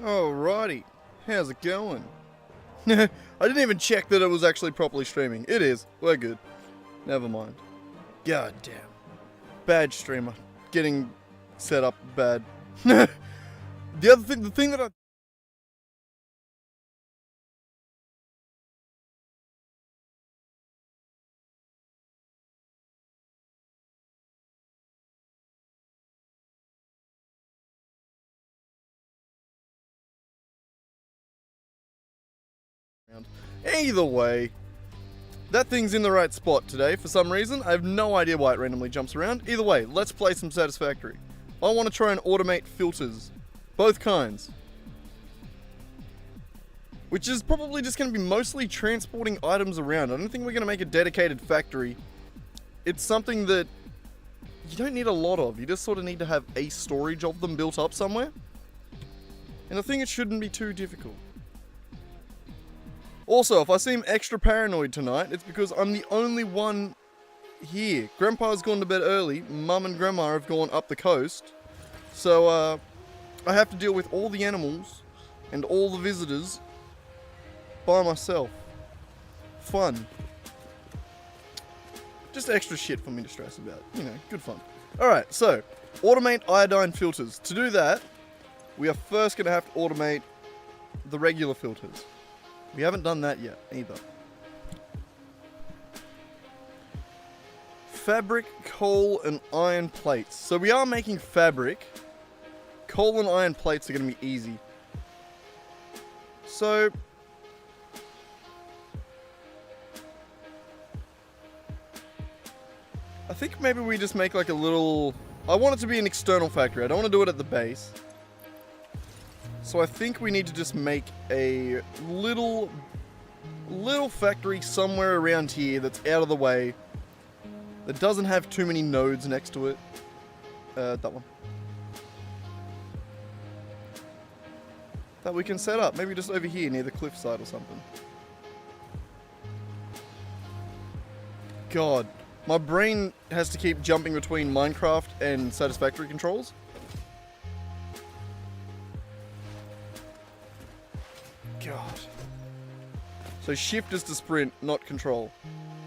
Alrighty, how's it going? I didn't even check that it was actually properly streaming. It is, we're good. Never mind. God damn. Bad streamer. Getting set up bad. The thing that I... Either way, that thing's in the right spot today for some reason. I have no idea why it randomly jumps around. Either way, let's play some Satisfactory. I want to try and automate filters. Both kinds. Which is probably just going to be mostly transporting items around. I don't think we're going to make a dedicated factory. It's something that you don't need a lot of. You just sort of need to have a storage of them built up somewhere. And I think it shouldn't be too difficult. Also, if I seem extra paranoid tonight, it's because I'm the only one here. Grandpa's gone to bed early, Mum and Grandma have gone up the coast, so I have to deal with all the animals and all the visitors by myself. Fun. Just extra shit for me to stress about. You know, good fun. Alright, so, automate iodine filters. To do that, we are first going to have to automate the regular filters. We haven't done that yet, either. Fabric, coal, and iron plates. So we are making fabric. Coal and iron plates are going to be easy. So... I think maybe we just make like a little... I want it to be an external factory. I don't want to do it at the base. So I think we need to just make a little factory somewhere around here that's out of the way, that doesn't have too many nodes next to it. That one. That we can set up, maybe just over here near the cliffside or something. God, my brain has to keep jumping between Minecraft and Satisfactory controls. God. So shift is to sprint, not control.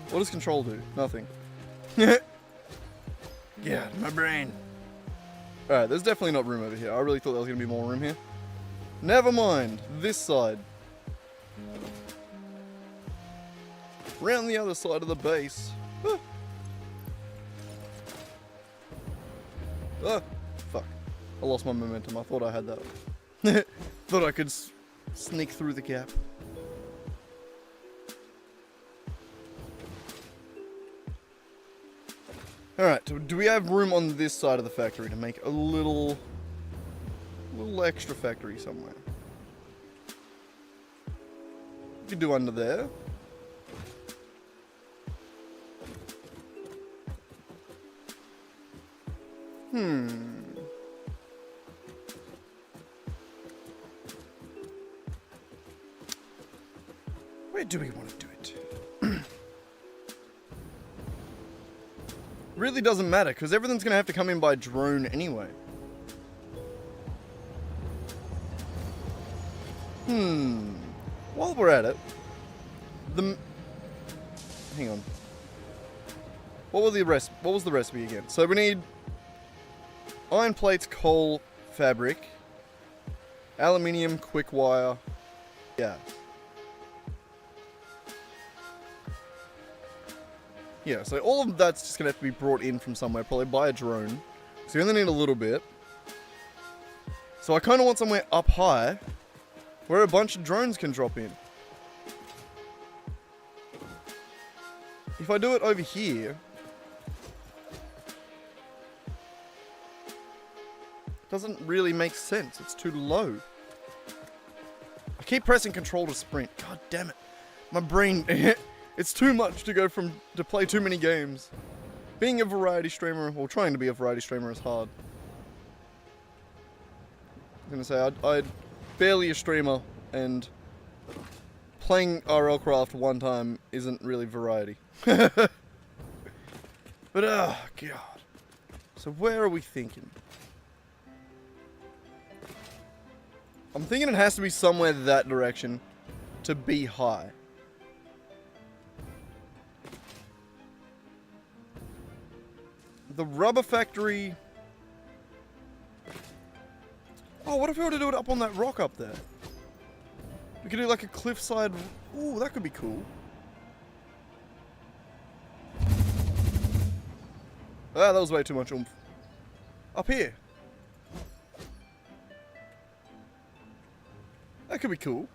What does control do? Nothing. God, my brain. Alright, there's definitely not room over here. I really thought there was going to be more room here. Never mind. This side. Round the other side of the base. Ah, fuck. I lost my momentum. I thought I had that. Thought I could sneak through the gap. Alright, do we have room on this side of the factory to make a little extra factory somewhere? We could do under there. Where do we want to do it? Really doesn't matter, because everything's going to have to come in by drone anyway. While we're at it, hang on. What was the recipe again? So we need iron plates, coal, fabric, aluminium, quick wire, gas. Yeah, so all of that's just going to have to be brought in from somewhere, probably by a drone. So you only need a little bit. So I kind of want somewhere up high where a bunch of drones can drop in. If I do it over here, it doesn't really make sense. It's too low. I keep pressing control to sprint. God damn it. My brain... It's too much to play too many games. Being a variety streamer, or trying to be a variety streamer, is hard. I was gonna say, I'm barely a streamer, and playing RL Craft one time isn't really variety. But, oh, God. So where are we thinking? I'm thinking it has to be somewhere that direction to be high. The rubber factory... Oh, what if we were to do it up on that rock up there? We could do like a cliffside... Ooh, that could be cool. Ah, that was way too much oomph. Up here. That could be cool.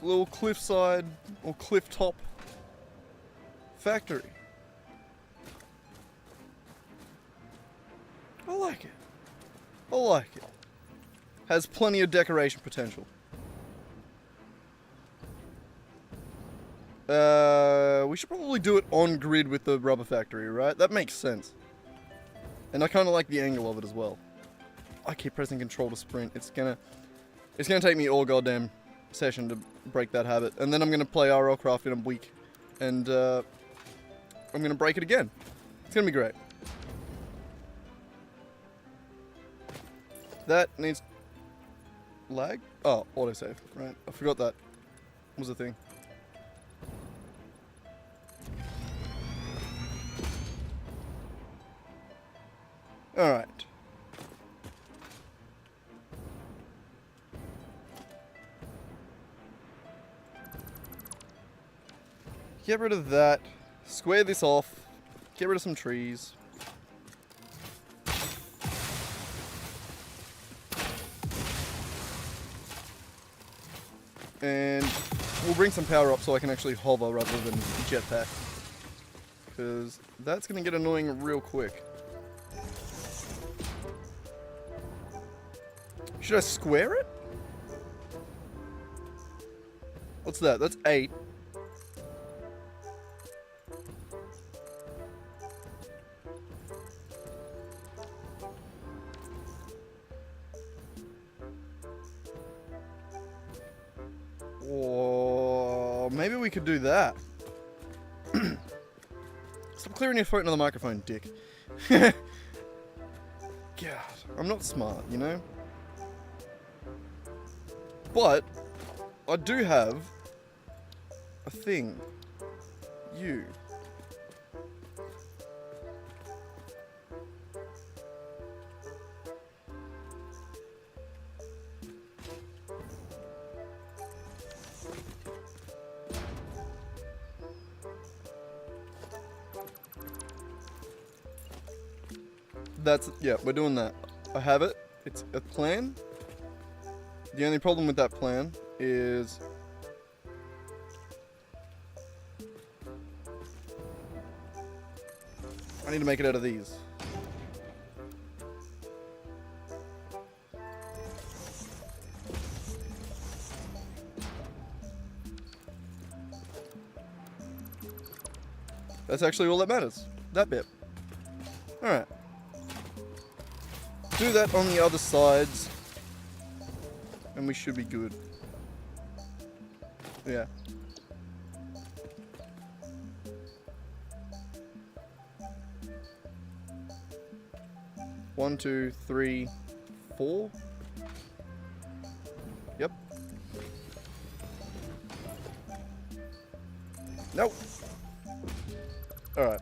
Little cliffside or cliff top factory. I like it. I like it. Has plenty of decoration potential. We should probably do it on grid with the rubber factory, right? That makes sense. And I kind of like the angle of it as well. I keep pressing control to sprint. It's gonna take me all goddamn session to break that habit. And then I'm gonna play RL Craft in a week. And I'm gonna break it again. It's gonna be great. That needs... Lag? Oh, autosave. Right. I forgot that was a thing. Alright. Get rid of that. Square this off. Get rid of some trees. And we'll bring some power up so I can actually hover rather than jetpack. Because that's going to get annoying real quick. Should I square it? What's that? That's 8. Or maybe we could do that. Stop clearing your throat into the microphone, dick. God, I'm not smart, you know? But I do have a thing. You. That's, yeah, we're doing that. I have it. It's a plan. The only problem with that plan is I need to make it out of these. That's actually all that matters. That bit. Alright. Do that on the other sides. And we should be good. Yeah. One, two, three, 4. Yep. Nope. Alright.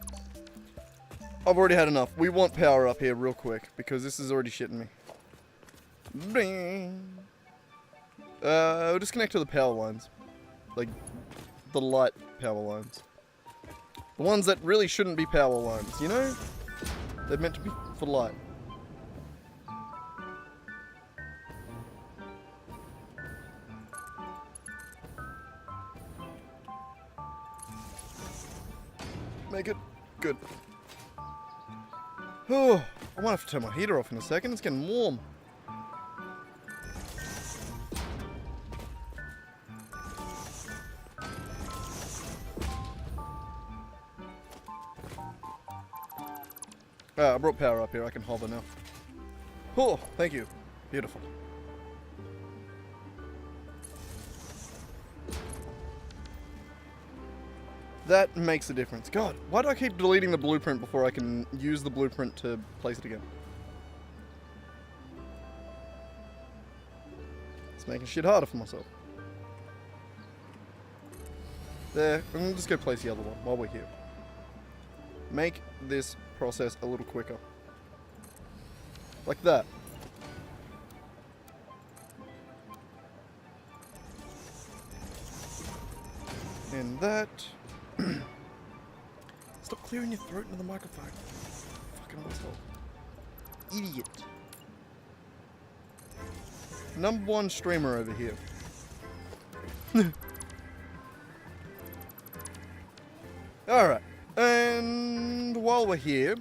I've already had enough. We want power up here real quick because this is already shitting me. Bing. We'll just connect to the power lines. Like, the light power lines. The ones that really shouldn't be power lines, you know? They're meant to be for light. Make it good. Oh, I might have to turn my heater off in a second. It's getting warm. I brought power up here. I can hover now. Oh, thank you. Beautiful. That makes a difference. God, why do I keep deleting the blueprint before I can use the blueprint to place it again? Just making shit harder for myself. There. I'm going to just go place the other one while we're here. Make this process a little quicker. Like that. And that. Stop clearing your throat into the microphone. Fucking asshole. Idiot. Number one streamer over here. Alright. And while we're here,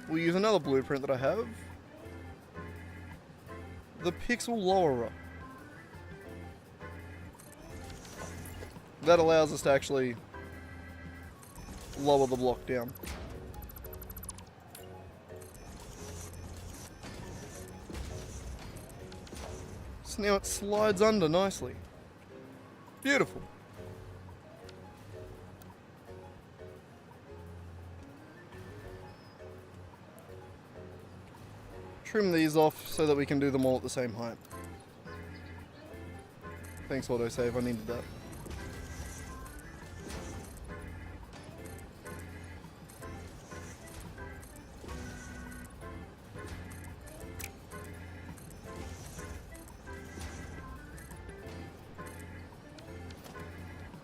we'll use another blueprint that I have. The pixel lowerer. That allows us to actually lower the block down. So now it slides under nicely. Beautiful. Trim these off so that we can do them all at the same height. Thanks, autosave, I needed that.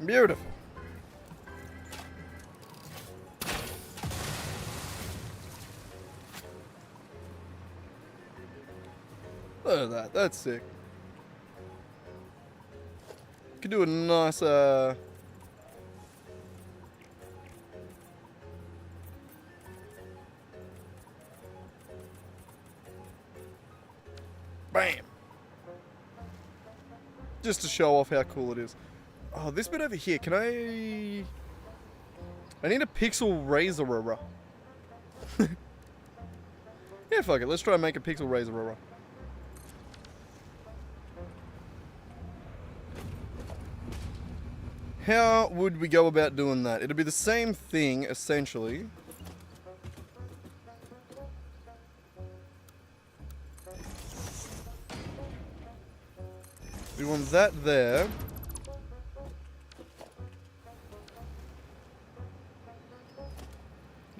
Beautiful. Look at that, that's sick. Could do a nice, bam! Just to show off how cool it is. Oh, this bit over here, can I need a pixel razorer. Yeah, fuck it, let's try and make a pixel razorer. How would we go about doing that? It'd be the same thing, essentially. We want that there.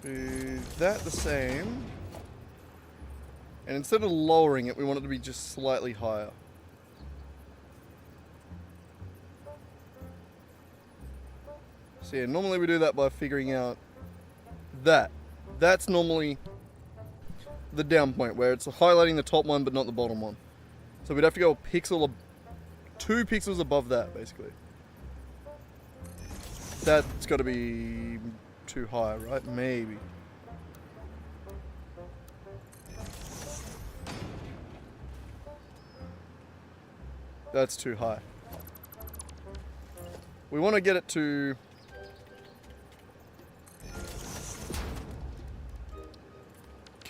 Do that the same. And instead of lowering it, we want it to be just slightly higher. So yeah, normally we do that by figuring out that. That's normally the down point, where it's highlighting the top one but not the bottom one. So we'd have to go a pixel, 2 pixels above that, basically. That's got to be too high, right? Maybe. That's too high. We want to get it to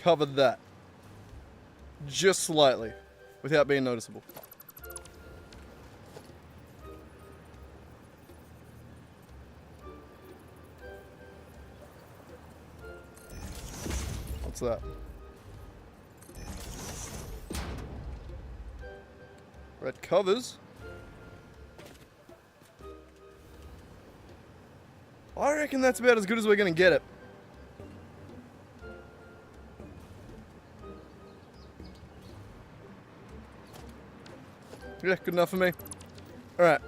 cover that just slightly without being noticeable. What's that? Red covers. I reckon that's about as good as we're going to get it. Yeah, good enough for me. Alright.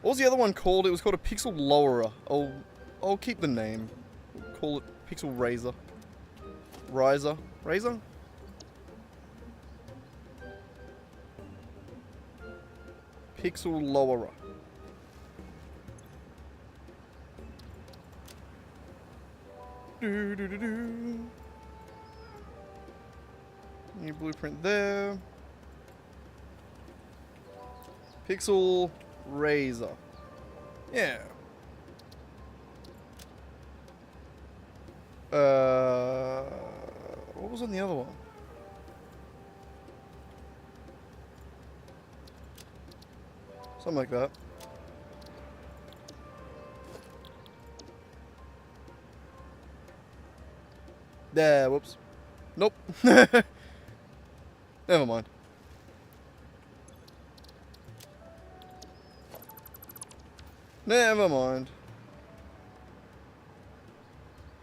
What was the other one called? It was called a pixel lowerer. I'll keep the name. Call it pixel razor. Riser? Razor? Pixel lowerer. New blueprint there. Pixel razor. Yeah. What was on the other one? Something like that. There, whoops. Nope. Never mind. Never mind.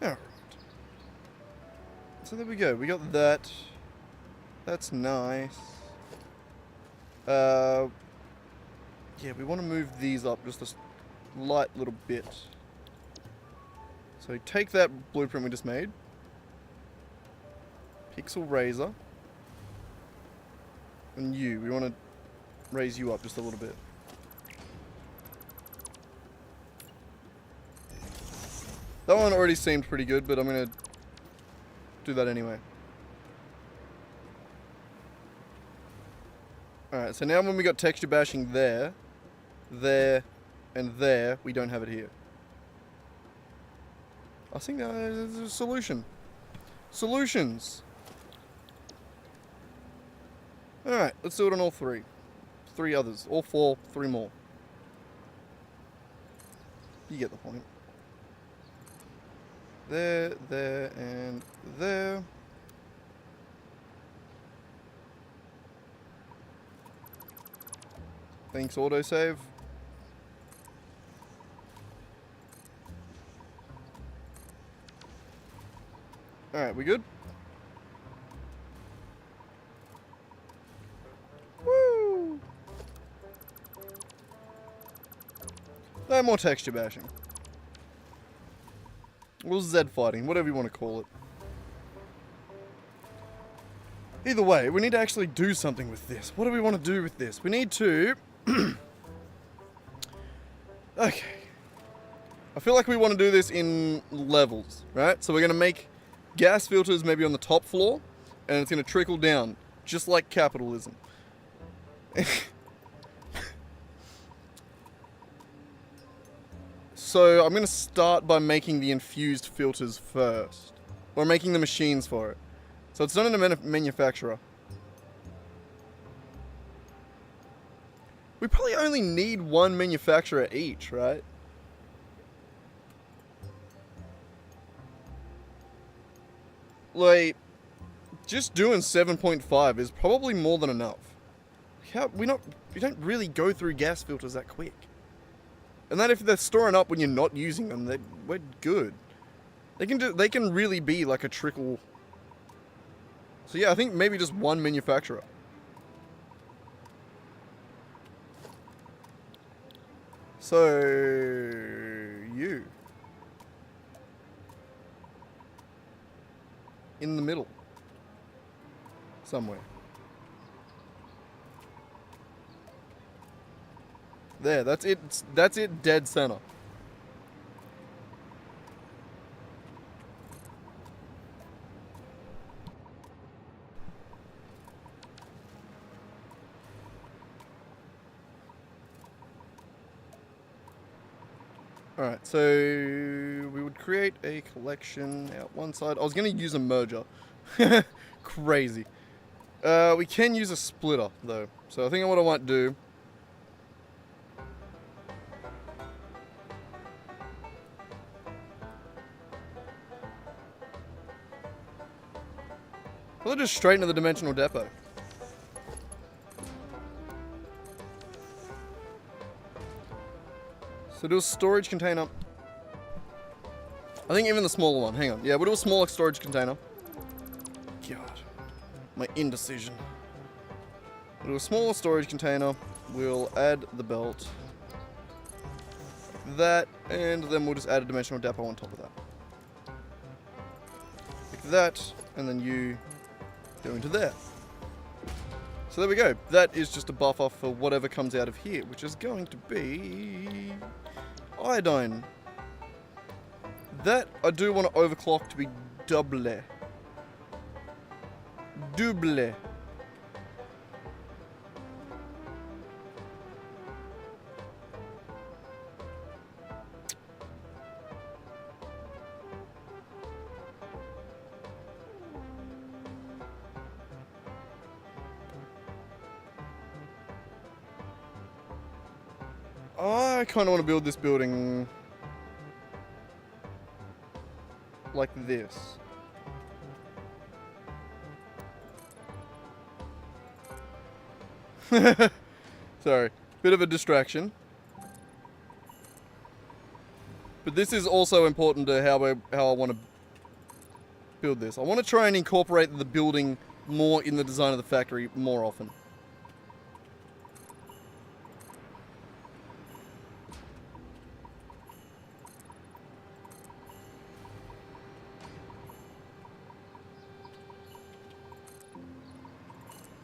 Alright. So there we go. We got that. That's nice. Yeah, we want to move these up just a light little bit. So take that blueprint we just made. Pixel razor. And you. We want to raise you up just a little bit. That one already seemed pretty good, but I'm going to do that anyway. Alright, so now when we got texture bashing there, and there, we don't have it here. I think there's a solution. Solutions! Alright, let's do it on all three. Three others. All four, three more. You get the point. There, and there. Thanks, autosave. Alright, we good? Woo! No more texture bashing. Or Z fighting, whatever you want to call it. Either way, we need to actually do something with this. What do we want to do with this? We need to... Okay. I feel like we want to do this in levels, right? So we're going to make gas filters maybe on the top floor, and it's going to trickle down, just like capitalism. So I'm going to start by making the infused filters first. Or making the machines for it. So it's done in a manufacturer. We probably only need one manufacturer each, right? Like, just doing 7.5 is probably more than enough. We don't really go through gas filters that quick. And that if they're storing up when you're not using them, we're good. They can really be like a trickle. So yeah, I think maybe just one manufacturer. So you in the middle somewhere. There, that's it. That's it, dead center. Alright, so we would create a collection out one side. I was going to use a merger. Crazy. We can use a splitter, though. So I think what I might do... I'll just straight into the dimensional depot. So do a storage container. I think even the smaller one. Hang on. Yeah, we'll do a smaller storage container. God. My indecision. We'll do a smaller storage container. We'll add the belt. Like that. And then we'll just add a dimensional depot on top of that. Like that. And then you go into there. So there we go. That is just a buffer for whatever comes out of here, which is going to be iodine. That I do want to overclock to be double. Double. I kind of want to build this building like this. Sorry. Bit of a distraction. But this is also important to how I want to build this. I want to try and incorporate the building more in the design of the factory more often.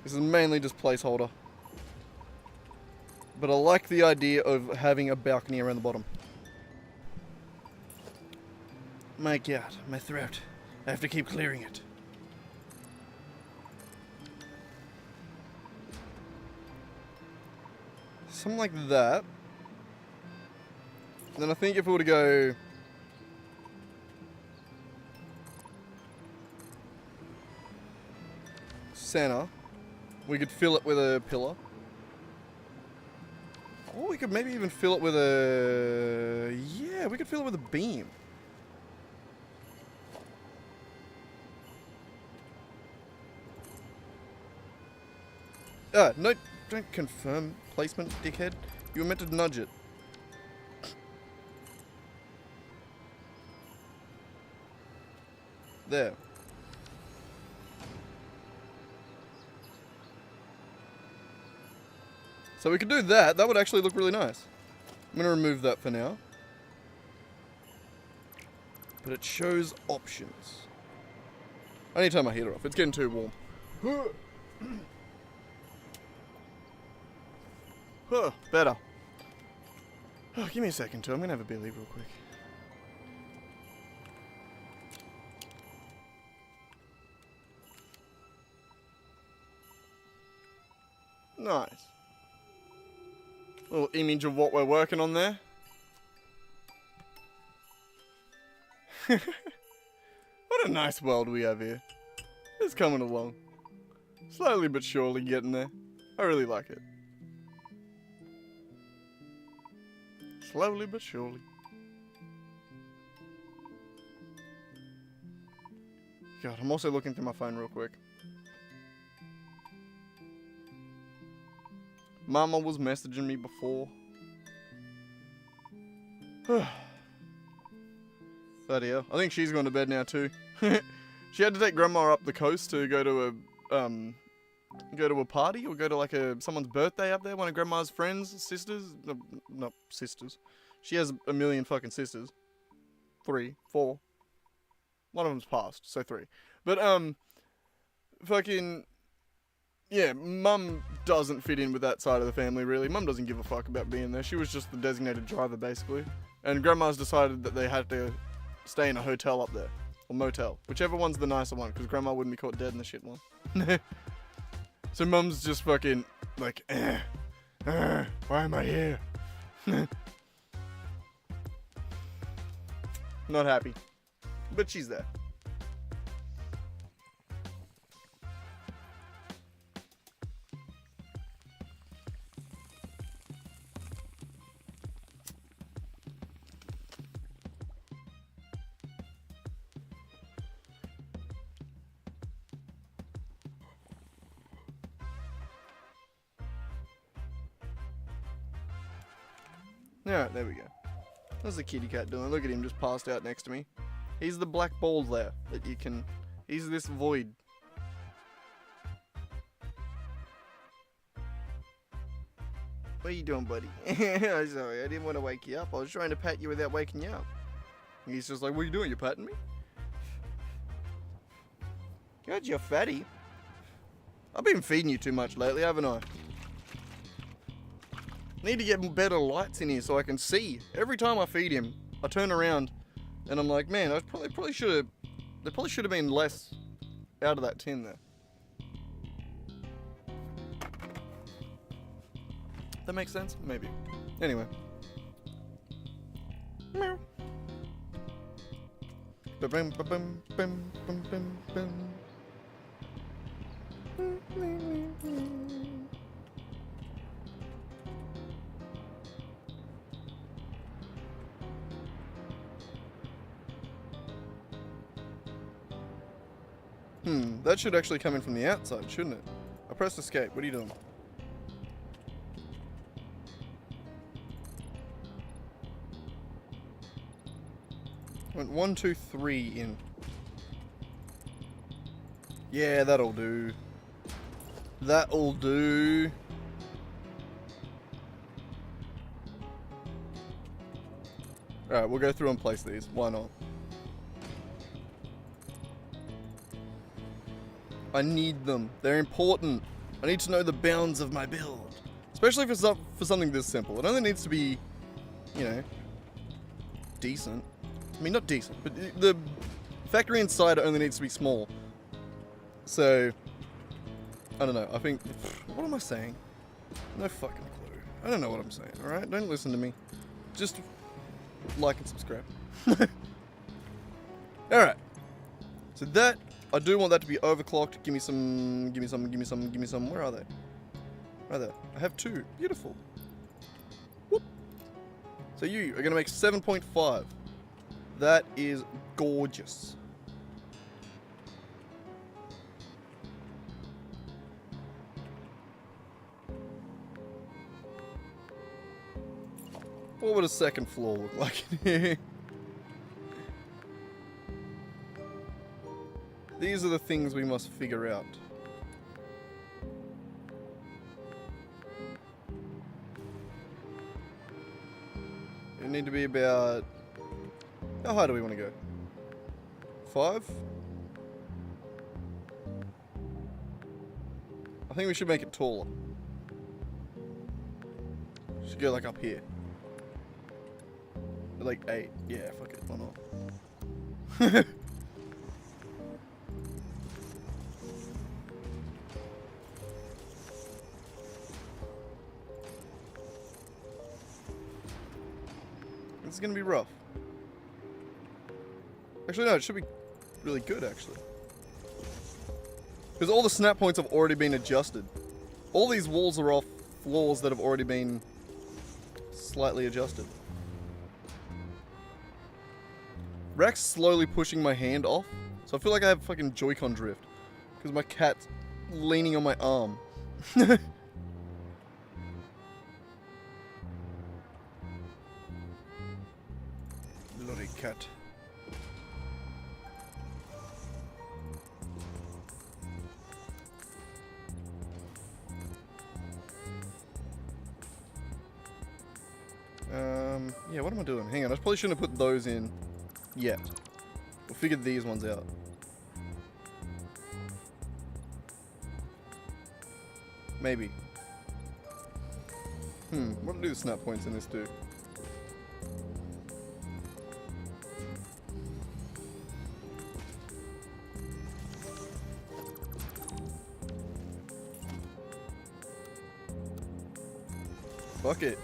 This is mainly just placeholder. But I like the idea of having a balcony around the bottom. My God, my throat. I have to keep clearing it. Something like that. And then I think if we were to go... center, we could fill it with a pillar. Or we could maybe even fill it with a... yeah, we could fill it with a beam. No, don't confirm placement, dickhead. You were meant to nudge it. There. So we could do that. That would actually look really nice. I'm going to remove that for now. But it shows options. I need to turn my heater off. It's getting too warm. Oh, better. Oh, give me a second too. I'm going to have a beer leave real quick. Nice. Little image of what we're working on there. What a nice world we have here. It's coming along. Slowly but surely getting there. I really like it. Slowly but surely. God, I'm also looking through my phone real quick. Mama was messaging me before. Bloody hell. I think she's going to bed now too. She had to take Grandma up the coast to go to a party or go to like someone's birthday up there. One of Grandma's friends, sisters. No, not sisters. She has a million fucking sisters. 3, 4. One of them's passed, so 3. But fucking. Yeah, Mum doesn't fit in with that side of the family, really. Mum doesn't give a fuck about being there. She was just the designated driver, basically. And Grandma's decided that they had to stay in a hotel up there. Or motel. Whichever one's the nicer one, because Grandma wouldn't be caught dead in the shit one. So Mum's just fucking, like, why am I here? Not happy. But she's there. Alright, there we go. What's the kitty cat doing? Look at him just passed out next to me. He's the black ball there that you can... He's this void. What are you doing, buddy? Sorry, I didn't want to wake you up. I was trying to pat you without waking you up. And he's just like, what are you doing? You patting me? God, you're fatty. I've been feeding you too much lately, haven't I? Need to get better lights in here so I can see. Every time I feed him, I turn around and I'm like, man, I probably should have. There probably should have been less out of that tin there. That makes sense? Maybe. Anyway. Meow. Ba-bum, ba-bum, bum, bum, bum, bum. That should actually come in from the outside, shouldn't it? I pressed escape. What are you doing? Went 1, 2, 3 in. Yeah, that'll do. That'll do. Alright, we'll go through and place these. Why not? I need them. They're important. I need to know the bounds of my build. Especially if it's up for something this simple. It only needs to be, you know, decent. I mean, not decent, but the factory inside only needs to be small. So, I don't know. I think, what am I saying? No fucking clue. I don't know what I'm saying, alright? Don't listen to me. Just like and subscribe. Alright. So that, I do want that to be overclocked. Give me some, where are they? Right there. I have 2. Beautiful. Whoop. So you are going to make 7.5. That is gorgeous. What would a second floor look like in here? These are the things we must figure out. It need to be about... How high do we want to go? 5? I think we should make it taller. Should go like up here. Like 8. Yeah, fuck it, why not? This is gonna be rough. Actually, no, it should be really good, actually. Because all the snap points have already been adjusted. All these walls are off floors that have already been slightly adjusted. Rack's slowly pushing my hand off, so I feel like I have fucking Joy-Con drift. Because my cat's leaning on my arm. Bloody cat. Yeah, what am I doing? Hang on, I probably shouldn't have put those in yet. We'll figure these ones out. Maybe. What do the snap points in this do? Fuck it.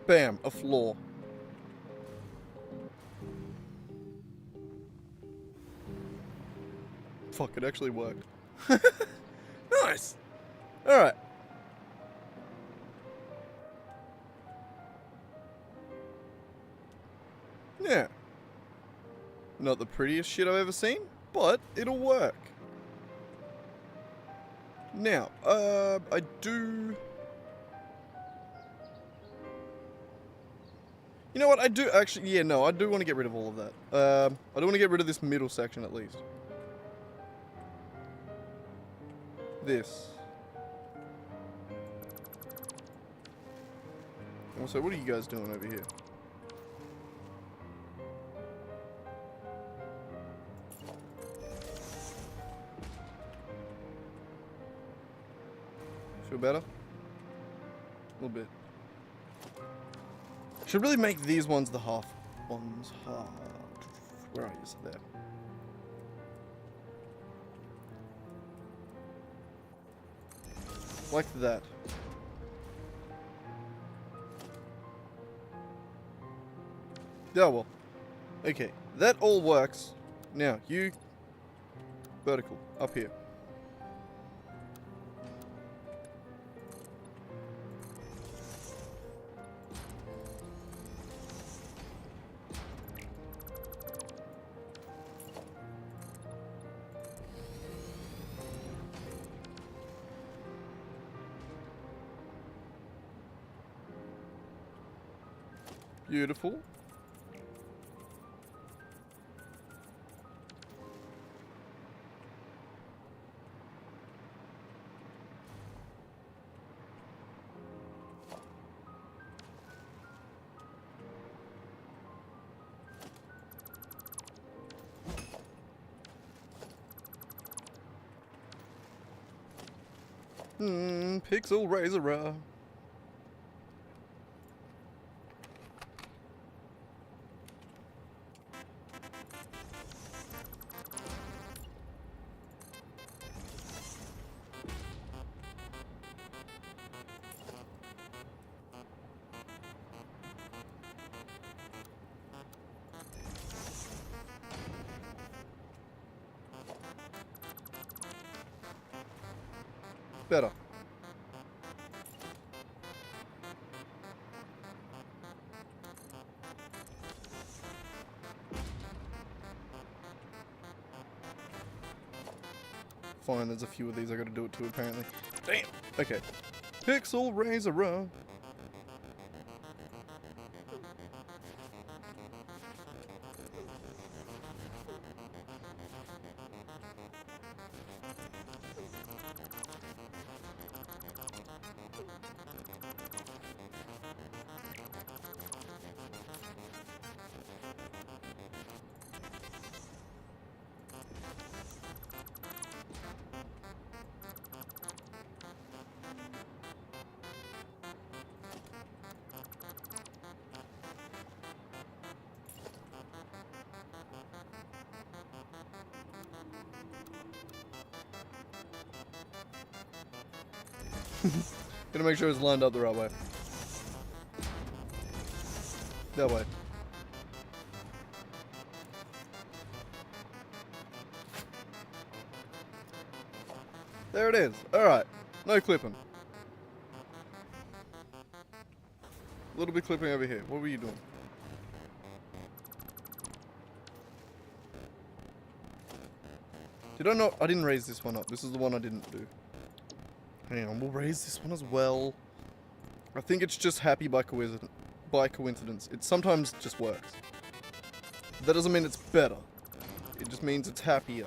Bam, a floor. Fuck, it actually worked. Nice! Alright. Yeah. Not the prettiest shit I've ever seen, but it'll work. Now, I do... You know what, I do actually, yeah, no, I do want to get rid of all of that. I do want to get rid of this middle section at least. This. Also, what are you guys doing over here? Feel better? A little bit. Should really make these ones the half ones. Where are you? So there. Like that. Yeah, well. Okay, that all works. Now, you... vertical, up here. Beautiful. Pixel Razor. Better. Fine, there's a few of these I gotta do it to apparently. Damn! Okay. Pixel Razor. Gonna make sure it's lined up the right way. That way. There it is. Alright. No clipping. A little bit clipping over here. What were you doing? Did I not? I didn't raise this one up. This is the one I didn't do. Hang on, we'll raise this one as well. I think it's just happy by coincidence. It sometimes just works. That doesn't mean it's better. It just means it's happier.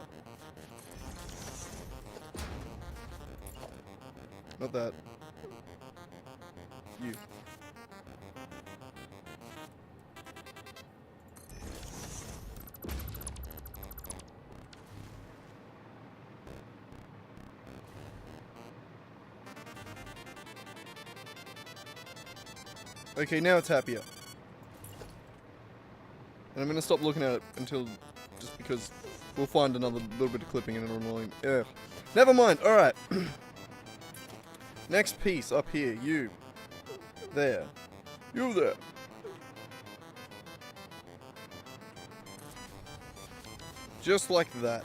Not that. You. Okay, now it's happier. And I'm gonna stop looking at it until, just because we'll find another little bit of clipping and it'll annoy me. Ugh. Never mind, alright. Next piece up here, you. There. You there. Just like that.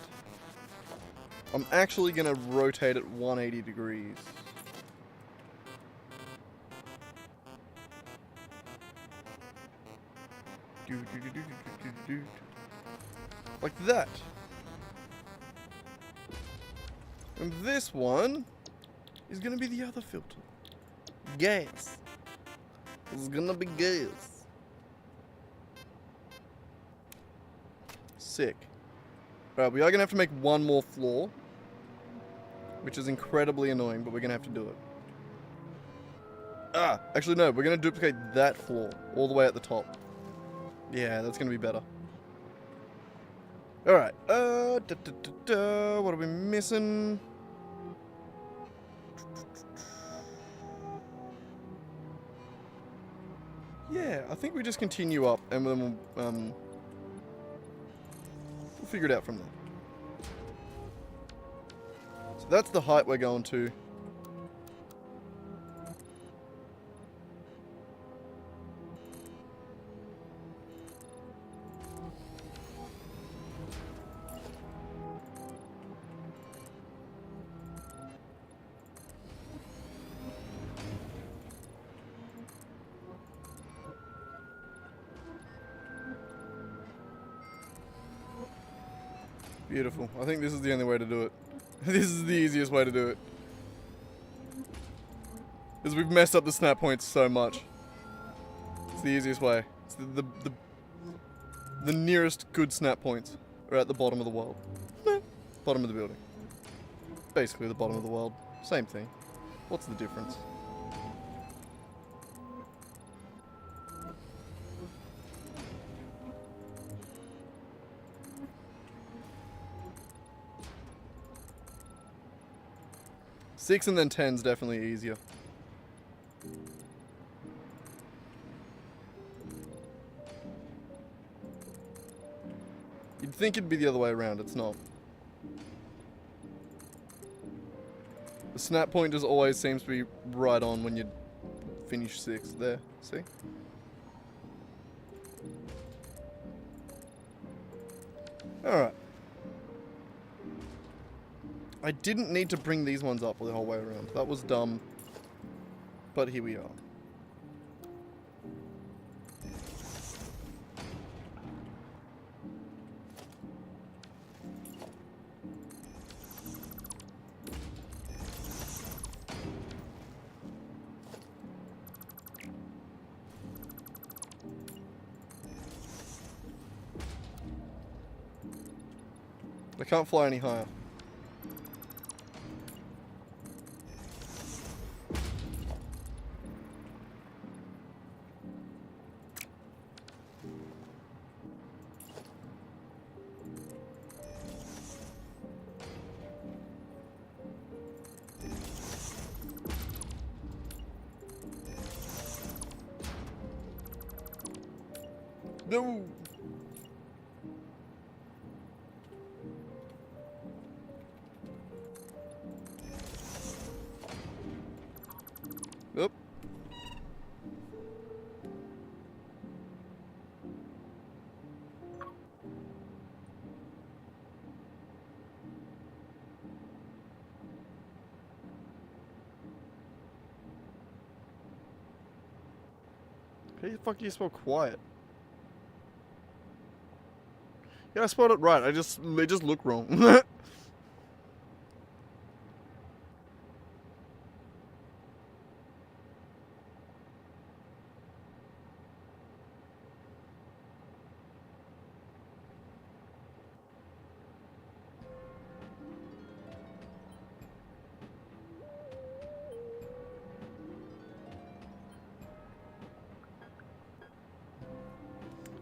I'm actually gonna rotate it 180 degrees. Like that. And this one is gonna be the other filter. Gas. It's gonna be gas. Sick. Alright, we are gonna have to make one more floor, which is incredibly annoying, but we're gonna have to do it. Ah, actually no, we're gonna duplicate that floor all the way at the top. Yeah, that's gonna be better. Alright, what are we missing? Yeah, I think we just continue up and then we'll figure it out from there. So that's the height we're going to. Beautiful. I think this is the only way to do it. This is the easiest way to do it. Because we've messed up the snap points so much. It's the easiest way. It's the nearest good snap points are at the bottom of the world. Bottom of the building. Basically the bottom of the world. Same thing. What's the difference? Six and then 10's definitely easier. You'd think it'd be the other way around, it's not. The snap point just always seems to be right on when you finish 6 there, see? Alright. I didn't need to bring these ones up the whole way around. That was dumb. But here we are. I can't fly any higher. No. Oop. How the fuck do you spell quiet? Yeah, I spelled it right. They just look wrong.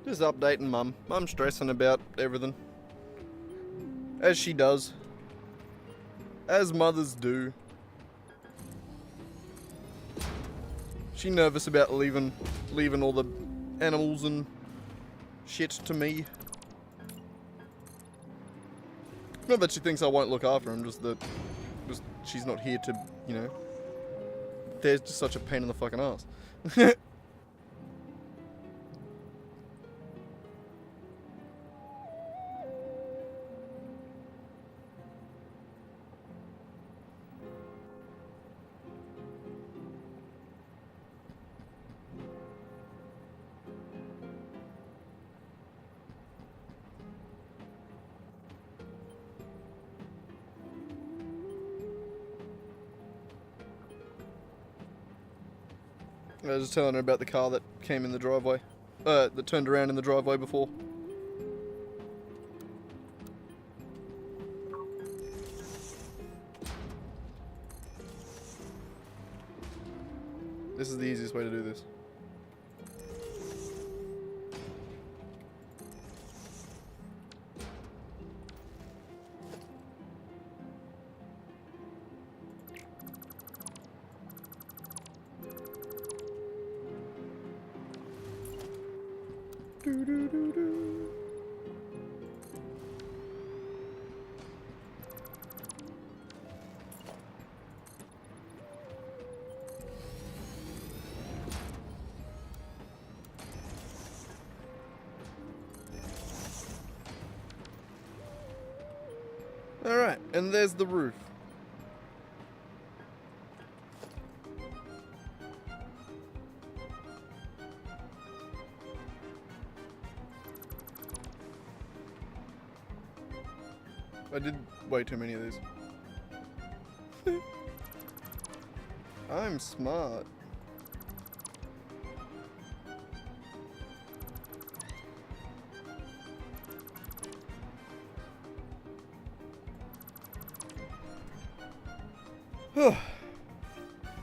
Just updating Mum. Mum's stressing about everything. As she does. As mothers do. She's nervous about leaving all the animals and shit to me. Not that she thinks I won't look after them, just that she's not here to, you know. They're just such a pain in the fucking ass. I was just telling her about the car that came in the driveway. That turned around in the driveway before. This is the easiest way to do this. Alright, and there's the roof. I did way too many of these. I'm smart.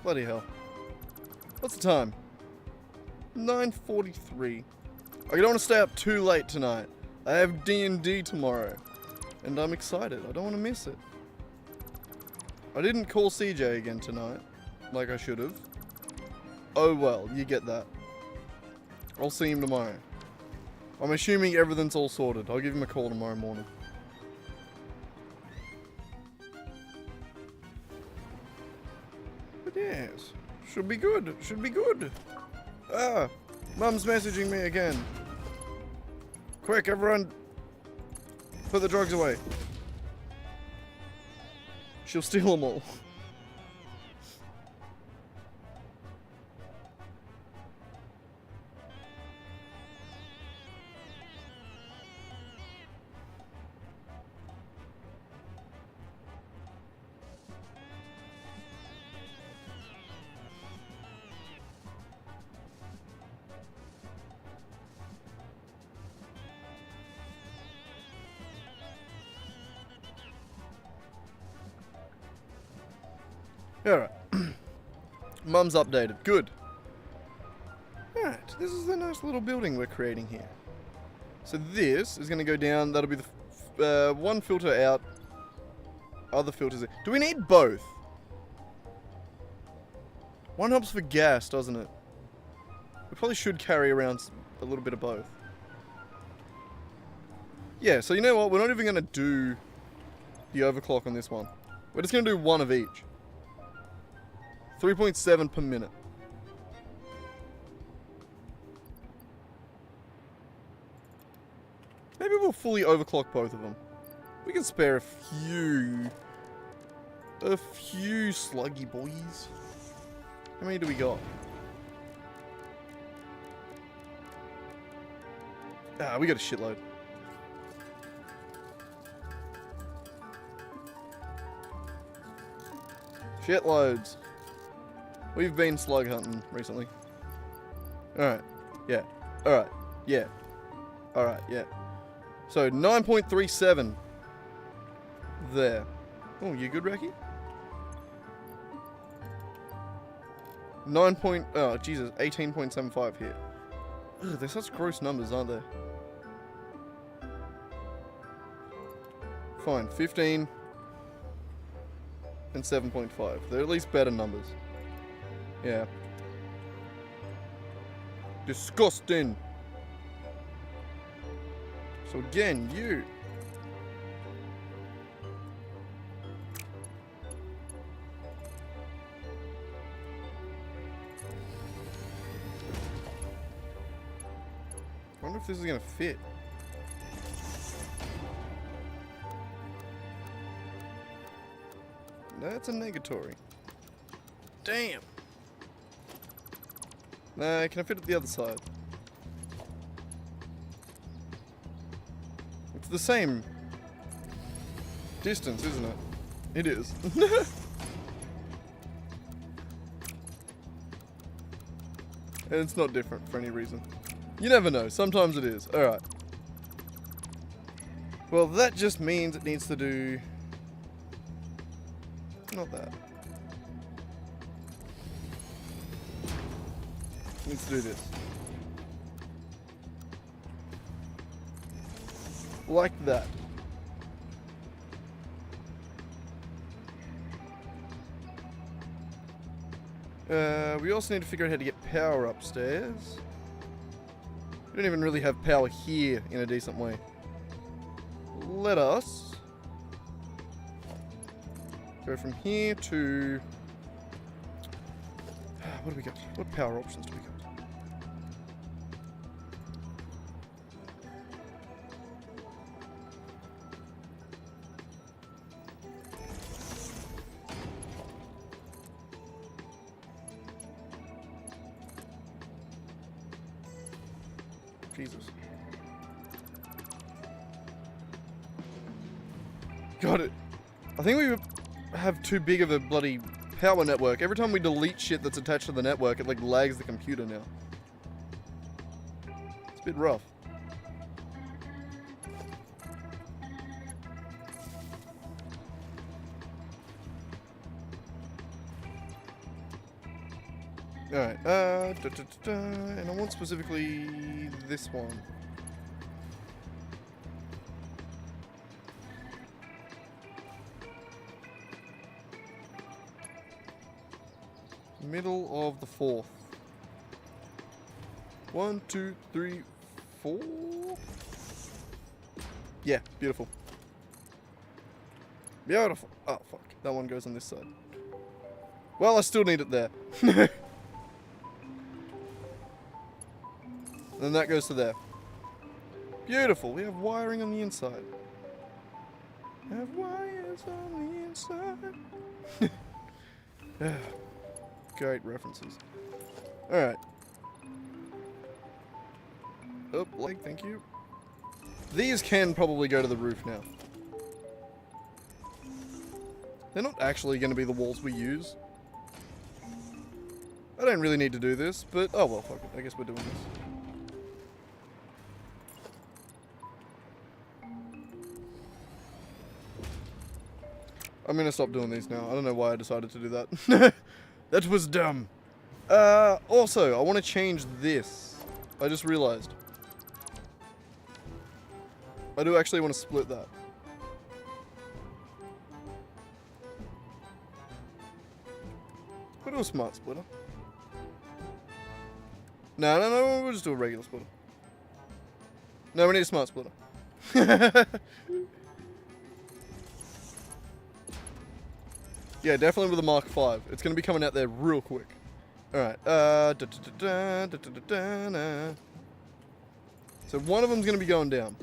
Bloody hell. What's the time? 9:43. I don't want to stay up too late tonight. I have D&D tomorrow. And I'm excited. I don't want to miss it. I didn't call CJ again tonight. Like I should have. Oh well, you get that. I'll see him tomorrow. I'm assuming everything's all sorted. I'll give him a call tomorrow morning. But yes. Should be good. Should be good. Ah. Mum's messaging me again. Quick, everyone. Put the drugs away. She'll steal them all. Alright. Mum's updated. Good. Alright, this is a nice little building we're creating here. So this is going to go down. That'll be the one filter out. Other filters in. Do we need both? One helps for gas, doesn't it? We probably should carry around a little bit of both. Yeah, so you know what? We're not even going to do the overclock on this one. We're just going to do one of each. 3.7 per minute. Maybe we'll fully overclock both of them. We can spare a few sluggy boys. How many do we got? Ah, we got a shitload. Shitloads. We've been slug hunting recently. Alright. Yeah. Alright. Yeah. Alright. Yeah. So, 9.37. There. Oh, you good, Reki? 18.75 here. Ugh, they're such gross numbers, aren't they? Fine. 15. And 7.5. They're at least better numbers. Yeah. Disgusting. So again, you. I wonder if this is gonna fit. That's a negatory. Damn. Nah, can I fit it the other side? It's the same distance, isn't it? It is. And it's not different for any reason. You never know. Sometimes it is. Alright. Well, that just means it needs to do... Not that. Needs to do this. Like that. We also need to figure out how to get power upstairs. We don't even really have power here in a decent way. Let us go from here to... What do we got? What power options do we got? Jesus. Got it. I think we have too big of a bloody power network. Every time we delete shit that's attached to the network, it like lags the computer now. It's a bit rough. Alright, and I want specifically this one. Middle of the fourth. 1, 2, 3, 4. Yeah, beautiful. Beautiful. Oh, fuck. That one goes on this side. Well, I still need it there. Then that goes to there. Beautiful. We have wiring on the inside. We have wires on the inside. Great references. Alright. Oh, leg, thank you. These can probably go to the roof now. They're not actually going to be the walls we use. I don't really need to do this, but oh well, fuck it. I guess we're doing this. I'm going to stop doing these now. I don't know why I decided to do that. That was dumb. Also, I want to change this. I just realized. I do actually want to split that. We'll do a smart splitter. No, we'll just do a regular splitter. No, we need a smart splitter. Yeah, definitely with a Mark 5. It's going to be coming out there real quick. Alright, so one of them's going to be going down.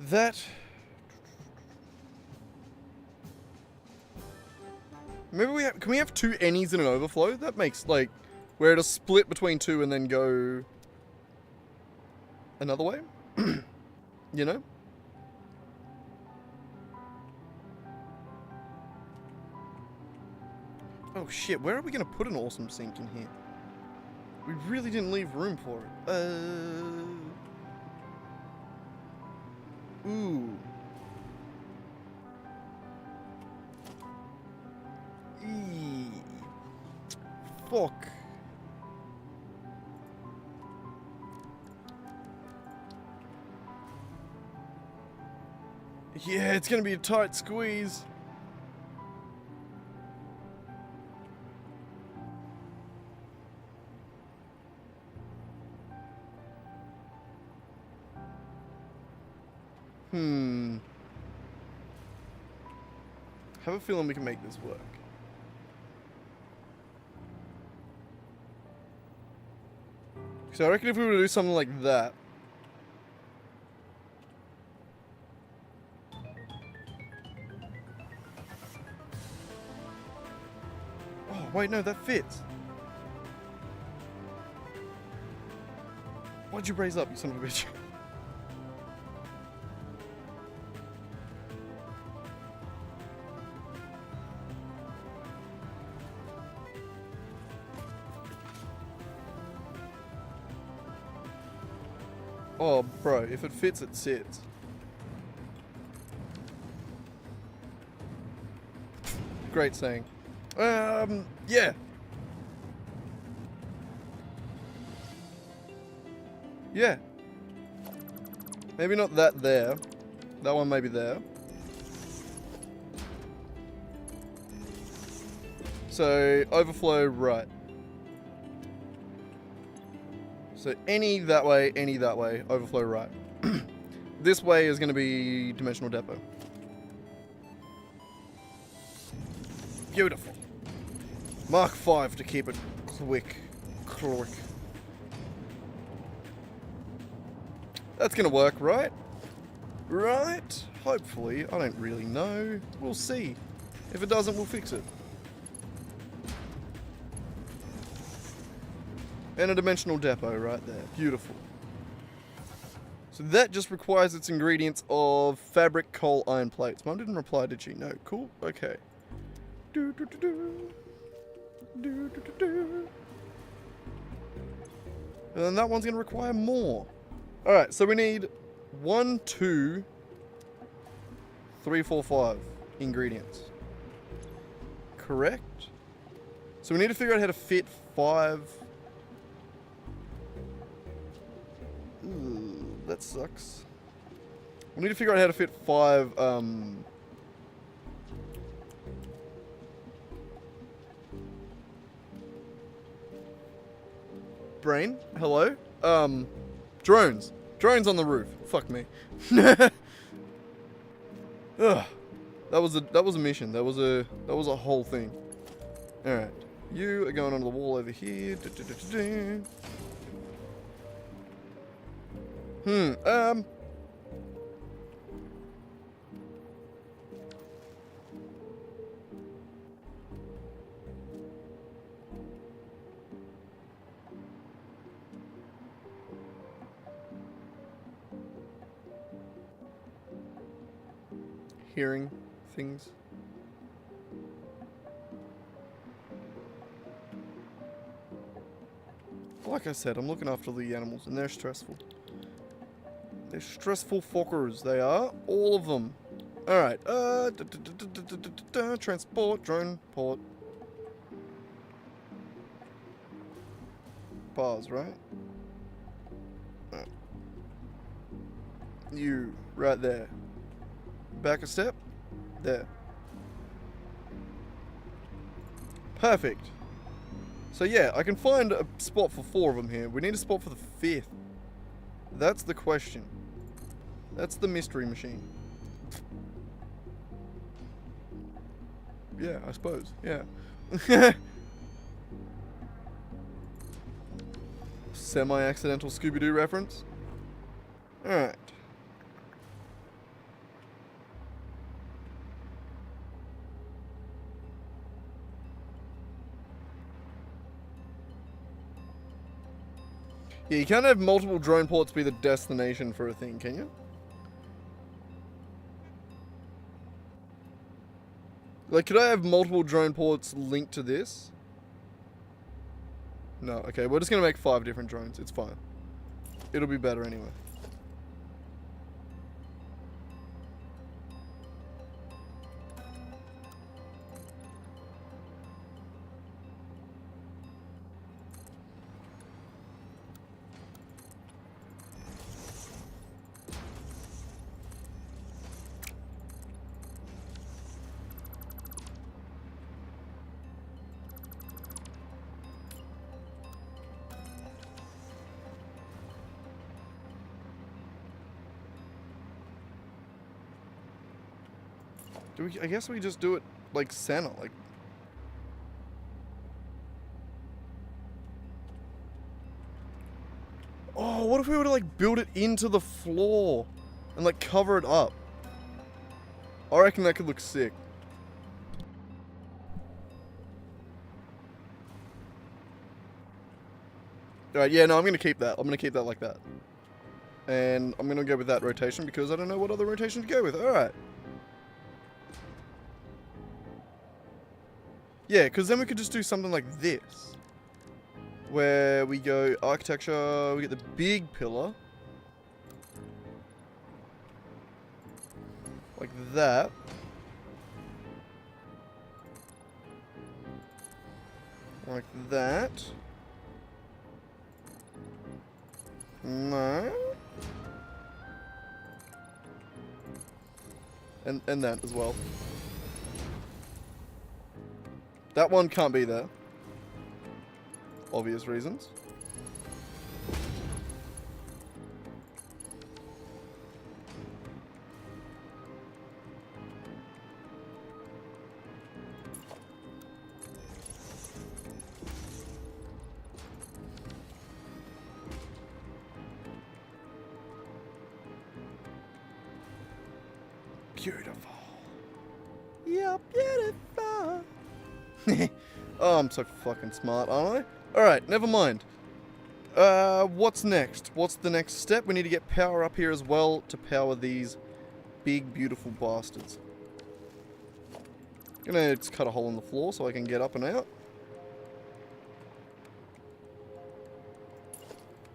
That... Maybe we have... Can we have two any's in an overflow? That makes, like... Where it'll split between two and then go... Another way? You know? Oh shit, where are we going to put an awesome sink in here? We really didn't leave room for it. Ooh. Fuck. Yeah, it's gonna be a tight squeeze. I have a feeling we can make this work. So I reckon if we were to do something like that. Oh, wait, no, that fits. Why'd you raise up, you son of a bitch? Oh, bro, if it fits, it sits. Great saying. Yeah. Yeah. Maybe not that there. That one may be there. So, overflow right. So any that way, overflow right. This way is going to be dimensional depot. Beautiful. Mark 5 to keep it quick. That's going to work, right? Right? Hopefully. I don't really know. We'll see. If it doesn't, we'll fix it. And a dimensional depot right there. Beautiful. So that just requires its ingredients of fabric, coal, iron plates. Mom didn't reply, did she? No. Cool. Okay. And then that one's going to require more. Alright, so we need 1, 2, 3, 4, 5. ingredients. Correct? So we need to figure out how to fit 5... Ooh, that sucks. We need to figure out how to fit 5, Brain? Hello? Drones. Drones on the roof. Fuck me. Ugh. That was a mission. That was a whole thing. Alright. You are going onto the wall over here. Hearing things. Like I said, I'm looking after the animals and they're stressful. They're stressful fuckers, they are. All of them. Alright, transport, drone, port. Bars, right? Right. You, right there. Back a step. There. Perfect. So yeah, I can find a spot for 4 of them here. We need a spot for the 5th. That's the question. That's the mystery machine. Yeah, I suppose. Yeah. Semi-accidental Scooby-Doo reference. Alright. Yeah, you can't have multiple drone ports be the destination for a thing, can you? Like, could I have multiple drone ports linked to this? No, okay, we're just gonna make 5 different drones. It's fine. It'll be better anyway. I guess we just do it like center, like. Oh, what if we were to like build it into the floor and like cover it up? I reckon that could look sick. Alright, yeah, no, I'm gonna keep that. I'm gonna keep that like that. And I'm gonna go with that rotation because I don't know what other rotation to go with. Alright. Yeah, because then we could just do something like this. Where we go architecture, we get the big pillar. Like that. Like that. No. And that as well. That one can't be there. Obvious reasons. Beautiful. You're beautiful. Oh, I'm so fucking smart, aren't I? Alright, never mind. What's next? What's the next step? We need to get power up here as well to power these big, beautiful bastards. Gonna just cut a hole in the floor so I can get up and out.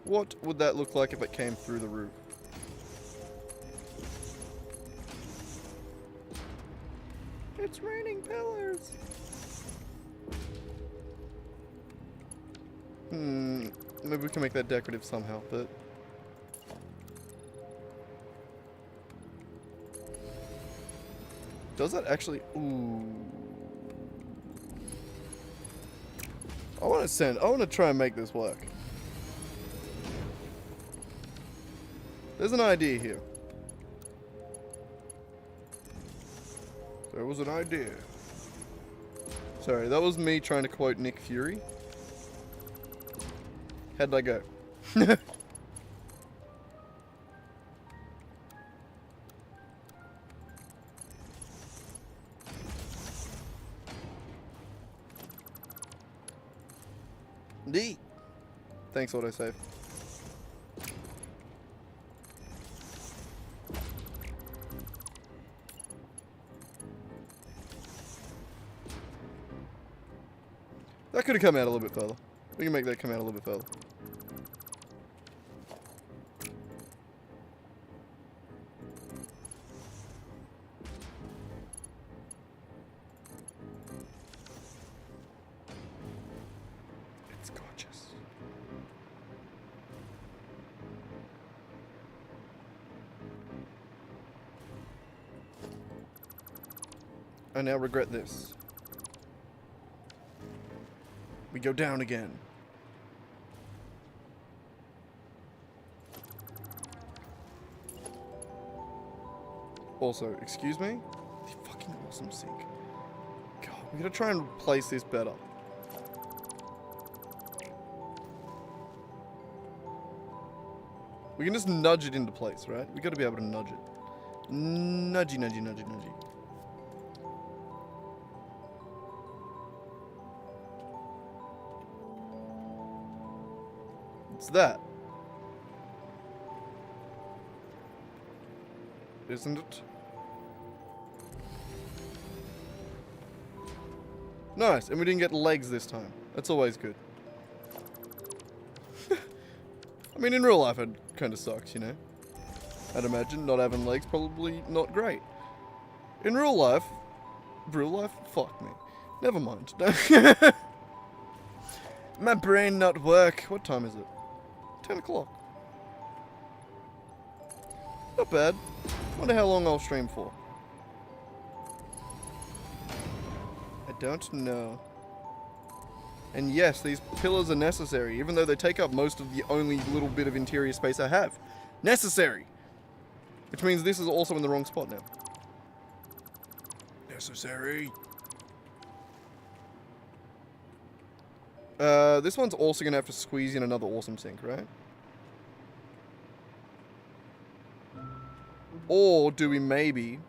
What would that look like if it came through the roof? It's raining pillars. Maybe we can make that decorative somehow, but... Does that actually... Ooh. I want to try and make this work. There's an idea here. There was an idea. Sorry, that was me trying to quote Nick Fury. How'd I go? D. Thanks, autosave. That could have come out a little bit further. We can make that come out a little bit further. It's gorgeous. I now regret this. We go down again. Also, excuse me? The fucking awesome sink. God, we gotta try and place this better. We can just nudge it into place, right? We gotta be able to nudge it. Nudgy, nudgy, nudgy, nudgy. It's that. Isn't it? Nice, and we didn't get legs this time. That's always good. I mean, in real life, it kind of sucks, you know? I'd imagine not having legs probably not great. In real life, fuck me. Never mind. My brain not work. What time is it? 10 o'clock. Not bad. Wonder how long I'll stream for. I don't know. And yes, these pillars are necessary, even though they take up most of the only little bit of interior space I have. Necessary! Which means this is also in the wrong spot now. Necessary. This one's also gonna have to squeeze in another awesome sink, right? Or do we maybe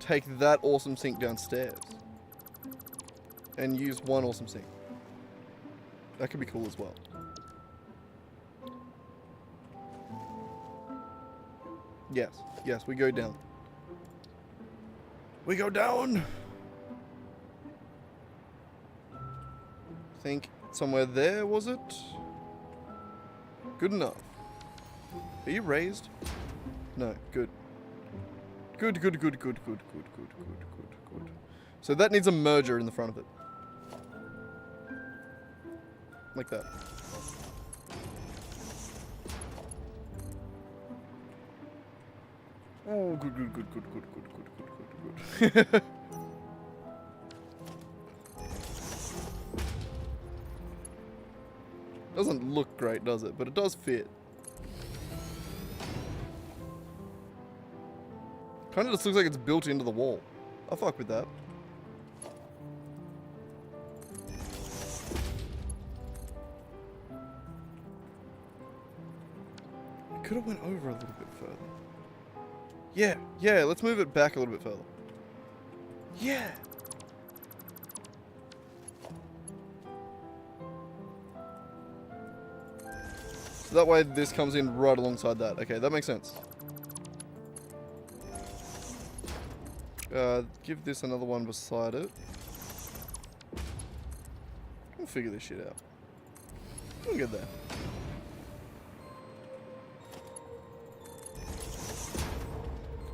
take that awesome sink downstairs and use one awesome sink? That could be cool as well. Yes, yes, we go down. We go down! I think somewhere there, was it? Good enough. Are you raised? No, good. Good. So that needs a merger in the front of it. Like that. Oh, good. Doesn't look great, does it? But it does fit. Kind of just looks like it's built into the wall. I'll fuck with that. It could have went over a little bit further. Yeah, let's move it back a little bit further. Yeah! So that way this comes in right alongside that. Okay, that makes sense. Give this another one beside it. We'll figure this shit out. We'll get there.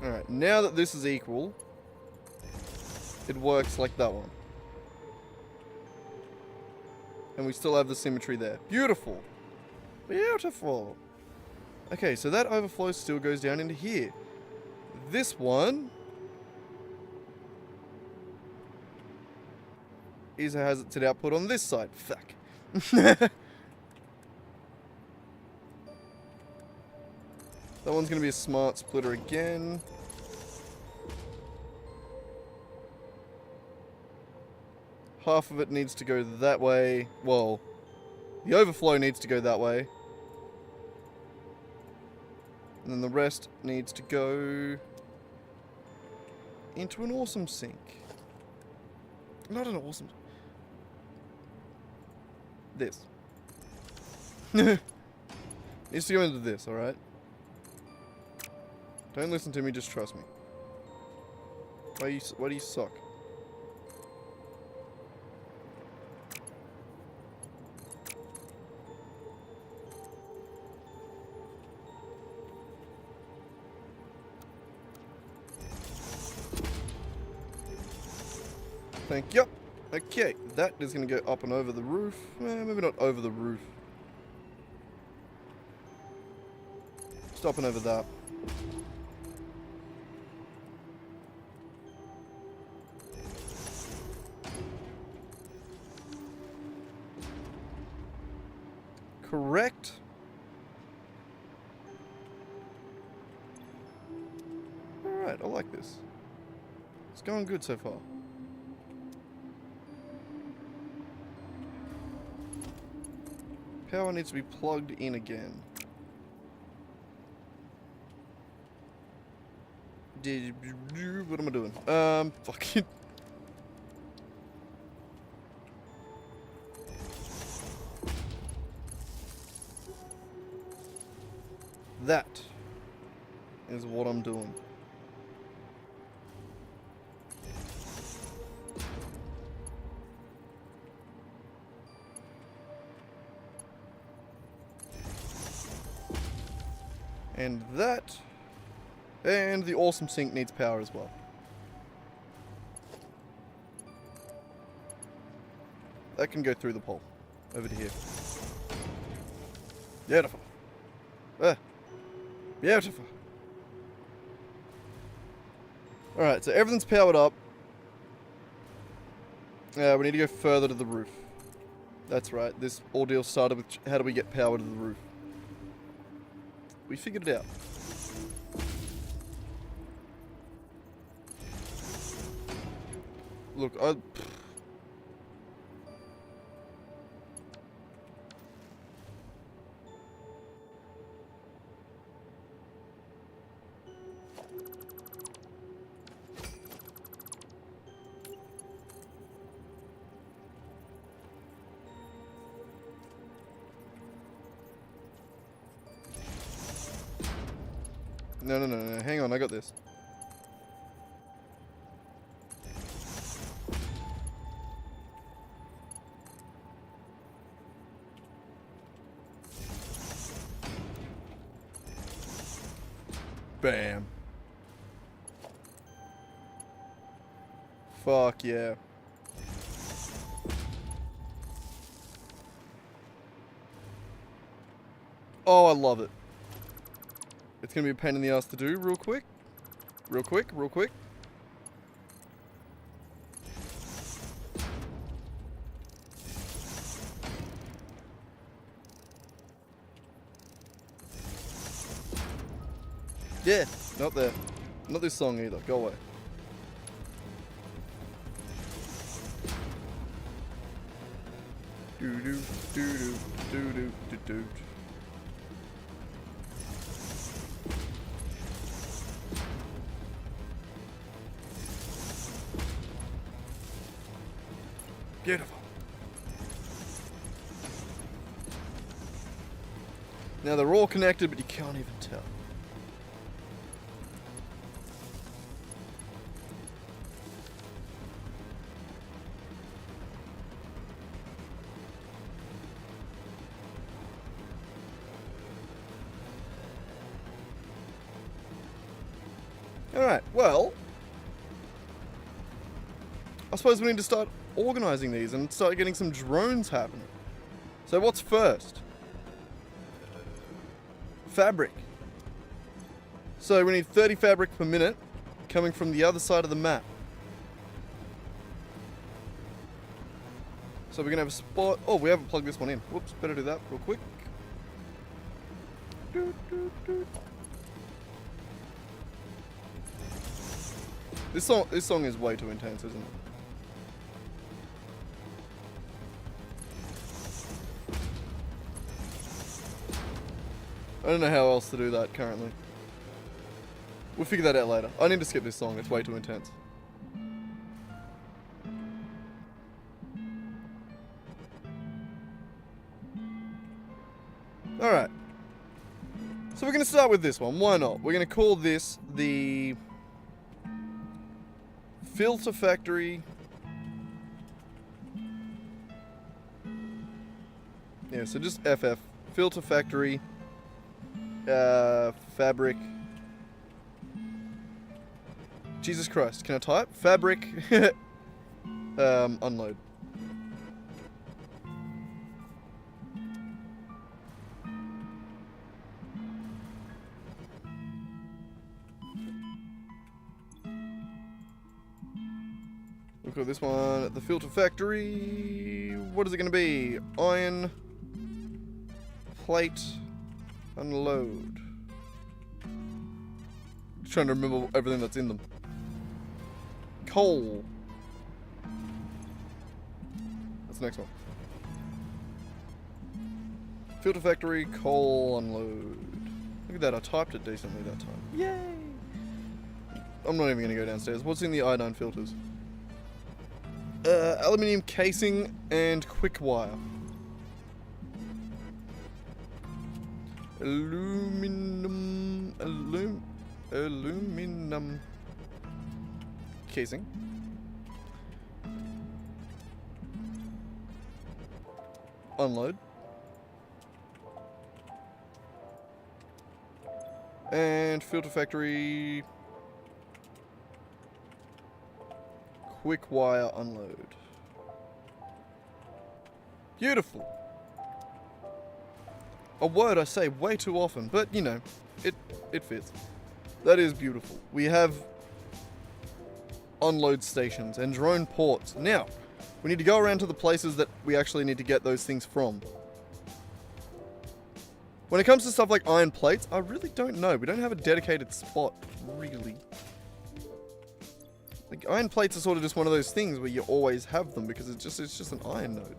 Alright, now that this is equal, it works like that one. And we still have the symmetry there. Beautiful. Beautiful. Okay, so that overflow still goes down into here. This one has its output on this side. Fuck. That one's going to be a smart splitter again. Half of it needs to go that way. Well, the overflow needs to go that way. And then the rest needs to go into an awesome sink. Not an awesome... This. Needs to go into this, alright? Don't listen to me, just trust me. Why do you suck? Thank you. Okay, that is going to go up and over the roof. Maybe not over the roof. Just up and over that. Correct. Alright, I like this. It's going good so far. Power needs to be plugged in again. What am I doing? Fucking... That is what I'm doing. And that, and the awesome sink needs power as well. That can go through the pole, over to here. Beautiful. Beautiful. Alright, so everything's powered up. We need to go further to the roof. That's right, this ordeal started with how do we get power to the roof. We figured it out. Look, No, hang on, I got this. Bam. Fuck yeah. Oh, I love it. It's gonna be a pain in the ass to do real quick. Real quick. Yeah, not there. Not this song either. Go away. Do. Beautiful. Now they're all connected, but you can't even tell. Alright, well, I suppose we need to start organizing these and start getting some drones happening. So what's first? Fabric. So we need 30 fabric per minute coming from the other side of the map. So we're gonna have a spot. Oh, we haven't plugged this one in. Whoops, better do that real quick. This song is way too intense, isn't it? I don't know how else to do that currently. We'll figure that out later. I need to skip this song, it's way too intense. Alright. So we're going to start with this one, why not? We're going to call this the Filter Factory. Yeah, so just FF. Filter Factory. Fabric. Jesus Christ, can I type? Fabric. Unload. We'll call this one the Filter Factory. What is it going to be? Iron. Plate. Unload. Just trying to remember everything that's in them. Coal. That's the next one. Filter Factory, coal, unload. Look at that, I typed it decently that time. Yay! I'm not even going to go downstairs. What's in the iodine filters? Aluminium casing and quick wire. Aluminum casing. Unload. And Filter Factory. Quick wire unload. Beautiful. A word I say way too often, but you know, it fits. That is beautiful. We have unload stations and drone ports. Now, we need to go around to the places that we actually need to get those things from. When it comes to stuff like iron plates, I really don't know. We don't have a dedicated spot, really. Like, iron plates are sort of just one of those things where you always have them because it's just an iron node.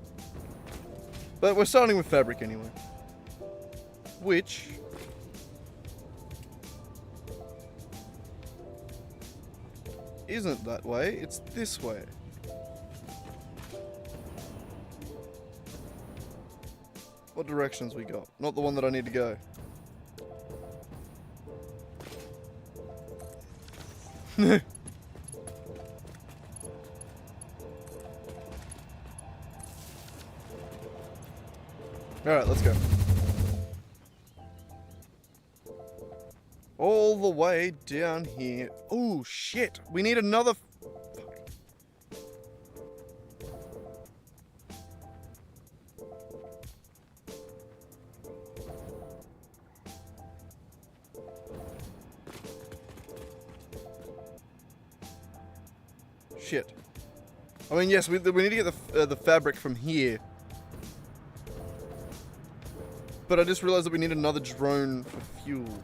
But we're starting with fabric anyway. Which isn't that way, it's this way. What directions we got? Not the one that I need to go. Alright, let's go. All the way down here. Oh, shit. We need another... Shit. I mean, yes, we need to get the fabric from here. But I just realized that we need another drone for fuel.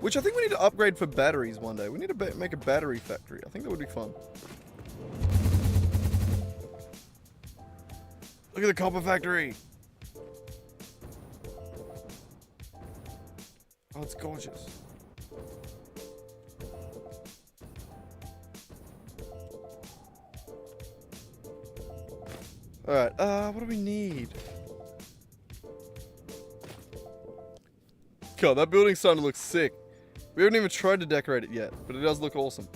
Which I think we need to upgrade for batteries one day. We need to make a battery factory. I think that would be fun. Look at the copper factory. Oh, it's gorgeous. Alright, what do we need? God, that building's starting to look sick. We haven't even tried to decorate it yet, but it does look awesome.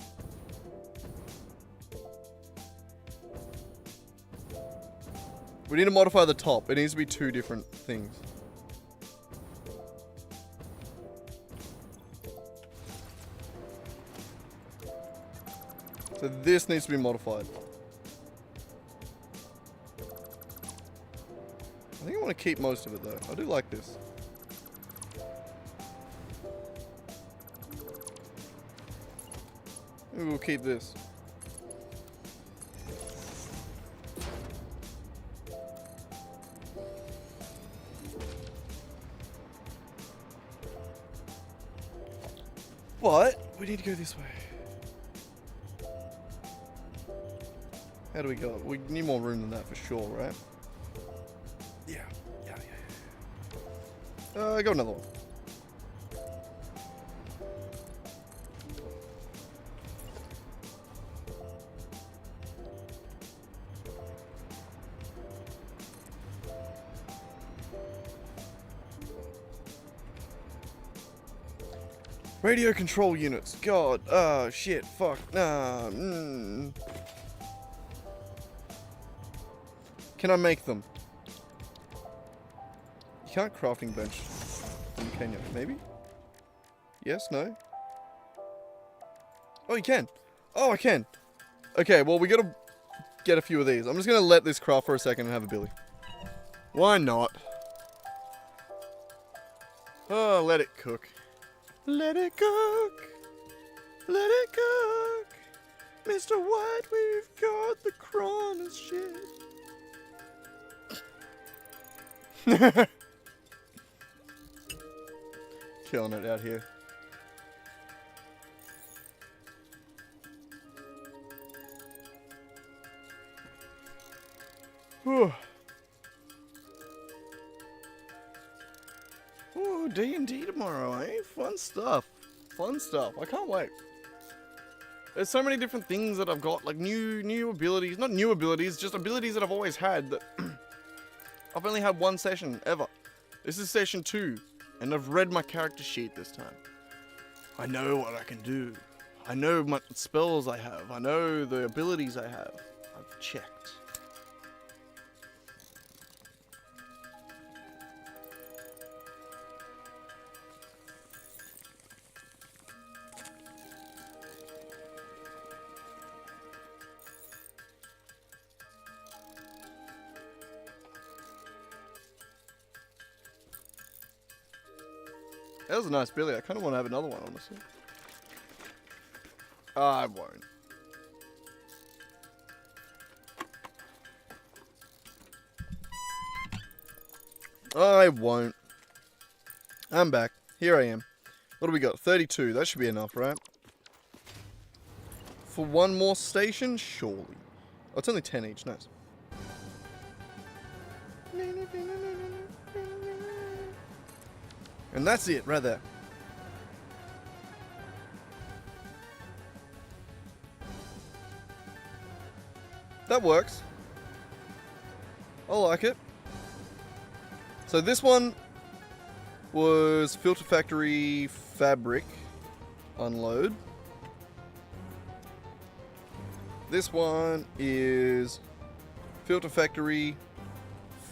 We need to modify the top. It needs to be two different things. So this needs to be modified. I think I want to keep most of it though. I do like this. Maybe we'll keep this. But we need to go this way. How do we go? We need more room than that for sure, right? Yeah. I got another one. Radio control units. God. Shit. Fuck. Nah. Can I make them? You can't crafting bench them, can you? Maybe? Yes? No? Oh, you can. Oh, I can. Okay, well, we gotta get a few of these. I'm just gonna let this craft for a second and have a billy. Why not? Oh, let it cook. Let it cook. Let it cook. Mr. White, we've got the cronus shit. Killing it out here. Whew. Ooh, D&D tomorrow, eh? Fun stuff. Fun stuff. I can't wait. There's so many different things that I've got, like new abilities. Not new abilities, just abilities that I've always had that I've only had one session ever. This is session 2, and I've read my character sheet this time. I know what I can do. I know what spells I have. I know the abilities I have. I've checked. That was a nice billy. I kind of want to have another one, honestly. I won't. I won't. I'm back. Here I am. What do we got? 32. That should be enough, right? For one more station? Surely. Oh, it's only 10 each. Nice. And that's it, right there. That works. I like it. So this one was Filter Factory Fabric Unload. This one is Filter Factory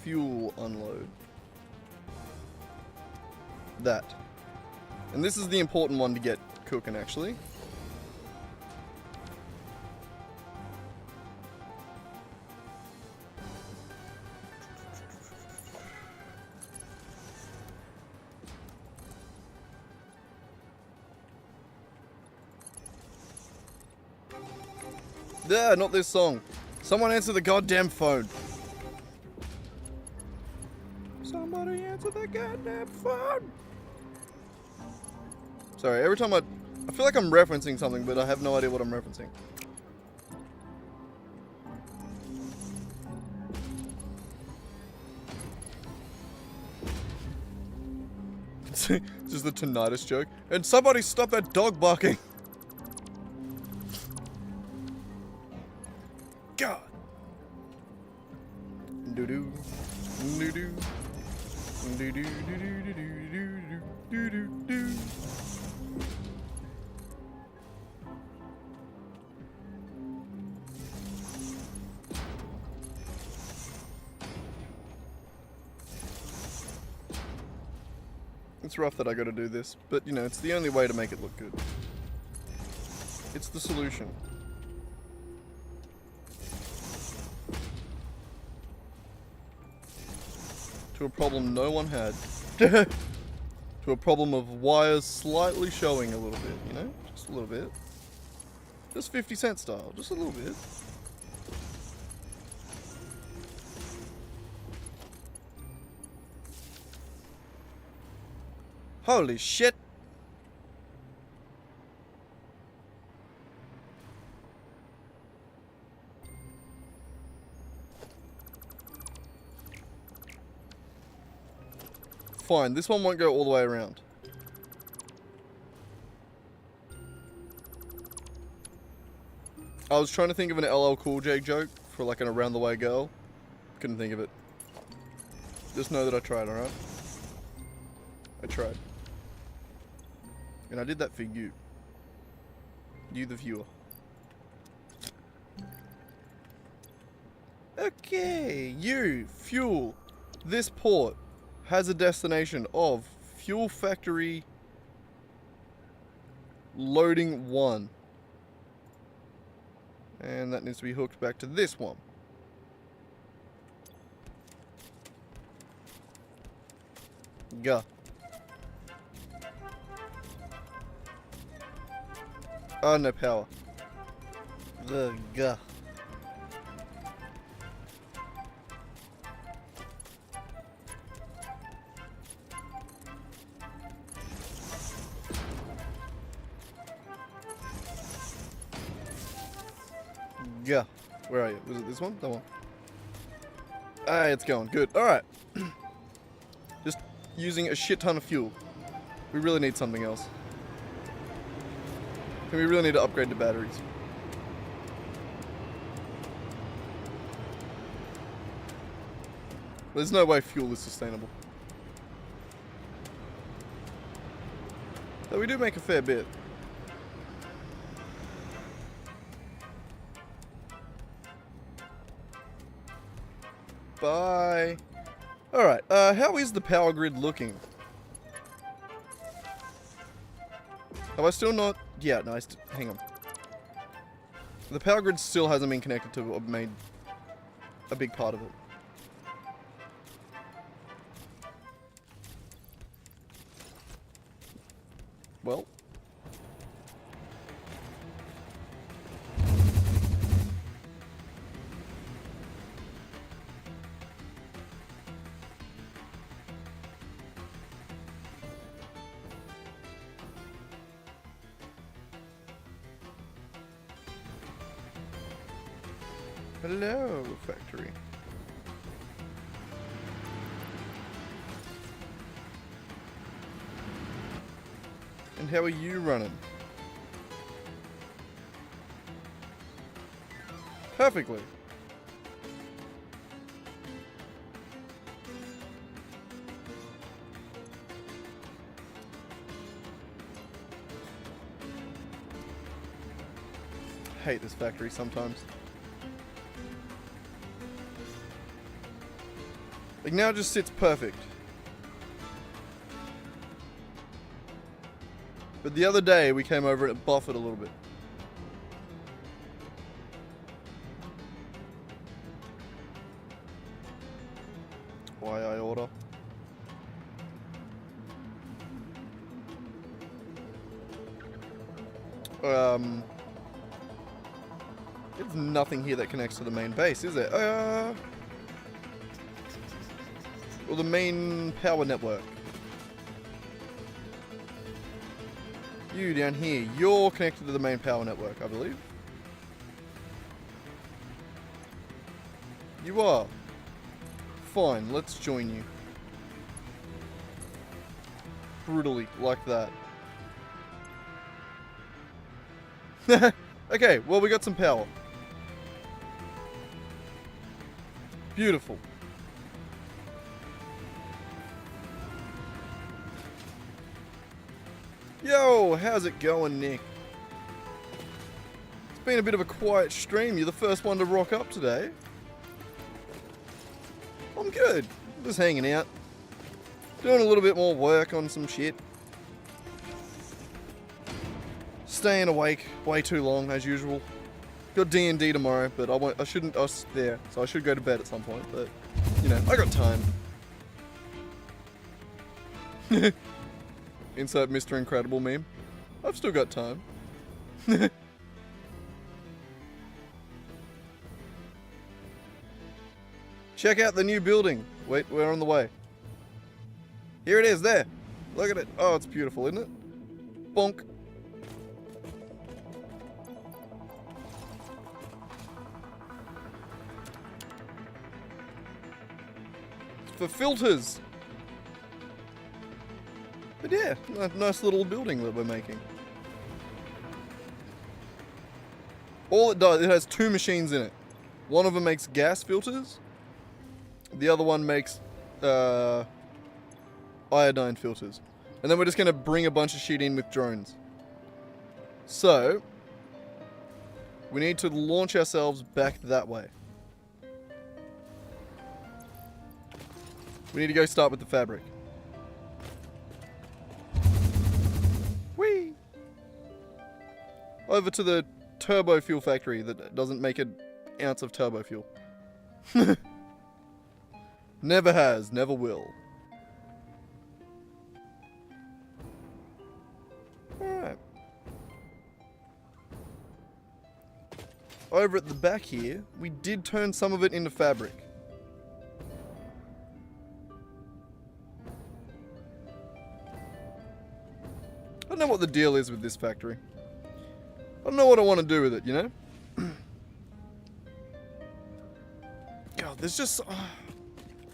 Fuel Unload. That. And this is the important one to get cooking, actually. Yeah, not this song. Someone answer the goddamn phone. Somebody answer the goddamn phone. Sorry, every time I feel like I'm referencing something, but I have no idea what I'm referencing. It's just the tinnitus joke. And somebody stop that dog barking. God. Doo-doo. Doo-doo. Doo-doo. Doo-doo. It's rough that I gotta do this, but you know, it's the only way to make it look good. It's the solution. To a problem no one had. To a problem of wires slightly showing a little bit, you know? Just a little bit. Just 50-cent style, just a little bit. Holy shit! Fine, this one won't go all the way around. I was trying to think of an LL Cool J joke for like an around the way girl. Couldn't think of it. Just know that I tried, alright? I tried. And I did that for you. You the viewer. Okay, you, fuel. This port has a destination of Fuel Factory Loading 1. And that needs to be hooked back to this one. Gah. Oh, no power. The gah. Yeah. Where are you? Was it this one? That one? Ah, it's going. Good. Alright. Just using a shit ton of fuel. We really need something else. And we really need to upgrade the batteries. There's no way fuel is sustainable. Though we do make a fair bit. Bye. Alright, how is the power grid looking? Have I still not... Yeah, no, hang on. The power grid still hasn't been connected to or made a big part of it. Well. Hello, factory. And how are you running? Perfectly. I hate this factory sometimes. Like now it just sits perfect. But the other day we came over and it buffered a little bit. Why I order? There's nothing here that connects to the main base, is there? Or the main power network. You down here, you're connected to the main power network, I believe. You are. Fine, let's join you. Brutally, like that. Okay, well we got some power. Beautiful. Yo, how's it going, Nick? It's been a bit of a quiet stream. You're the first one to rock up today. I'm good. Just hanging out. Doing a little bit more work on some shit. Staying awake way too long, as usual. Got D&D tomorrow, but I shouldn't, so I should go to bed at some point, but, you know, I got time. Insert Mr. Incredible meme. I've still got time. Check out the new building. Wait, we're on the way. Here it is, there. Look at it. Oh, it's beautiful, isn't it? Bonk. For filters. But yeah, nice little building that we're making. All it does, it has 2 machines in it. One of them makes gas filters. The other one makes iodine filters. And then we're just going to bring a bunch of shit in with drones. So, we need to launch ourselves back that way. We need to go start with the fabric. Whee! Over to the turbo fuel factory that doesn't make an ounce of turbo fuel. Never has, never will. Alright. Over at the back here, we did turn some of it into fabric. I don't know what the deal is with this factory. I don't know what I want to do with it, you know? God, there's just...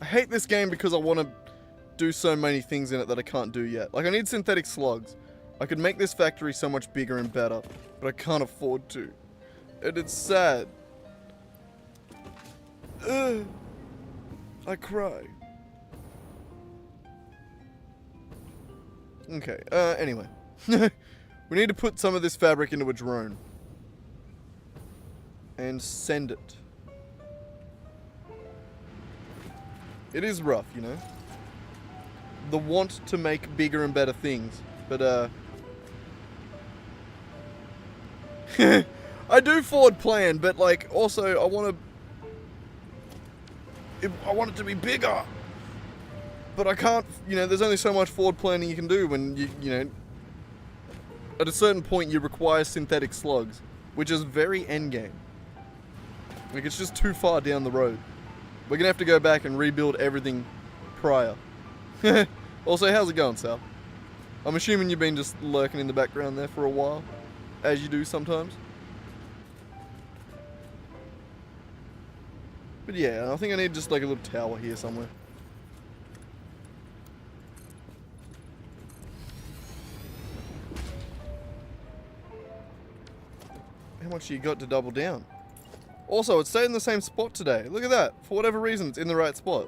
I hate this game because I want to do so many things in it that I can't do yet. Like, I need synthetic slugs. I could make this factory so much bigger and better, but I can't afford to. And it's sad. I cry. Okay, anyway. We need to put some of this fabric into a drone. And send it. It is rough, you know? The want to make bigger and better things. But, I do forward plan, but, like, also, I want it to be bigger. But I can't, you know, there's only so much forward planning you can do when you know, at a certain point you require synthetic slugs, which is very endgame. Like, it's just too far down the road. We're gonna have to go back and rebuild everything prior. Also, how's it going, Sal? I'm assuming you've been just lurking in the background there for a while, as you do sometimes. But yeah, I think I need just like a little tower here somewhere. How much you got to double down? Also, it stayed in the same spot today. Look at that. For whatever reason, it's in the right spot.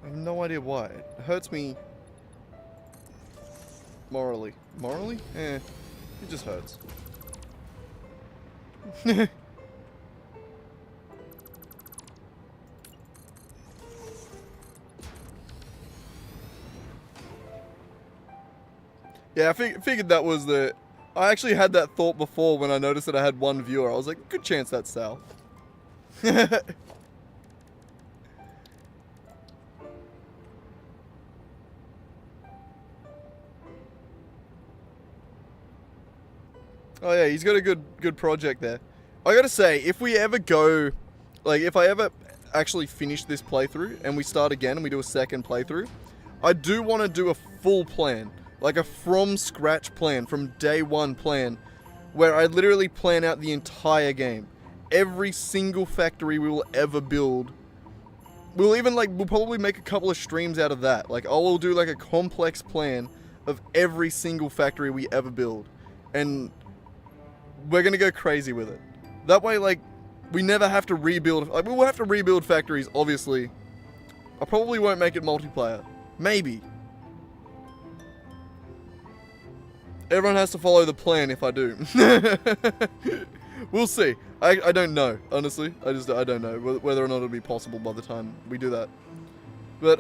I have no idea why. It hurts me morally. Morally? Eh. It just hurts. Yeah, I figured that was the... I actually had that thought before when I noticed that I had one viewer. I was like, good chance that's Sal. Oh yeah, he's got a good project there. I gotta say, if we ever go... Like, if I ever actually finish this playthrough and we start again and we do a second playthrough, I do want to do a full plan. Like a from scratch plan, from day one plan, where I literally plan out the entire game. Every single factory we will ever build. We'll probably make a couple of streams out of that. Like, I will do like a complex plan of every single factory we ever build. And we're gonna go crazy with it. That way, like, we never have to rebuild. Like, we will have to rebuild factories, obviously. I probably won't make it multiplayer. Maybe. Everyone has to follow the plan if I do. We'll see. I don't know, honestly. I don't know whether or not it'll be possible by the time we do that. But,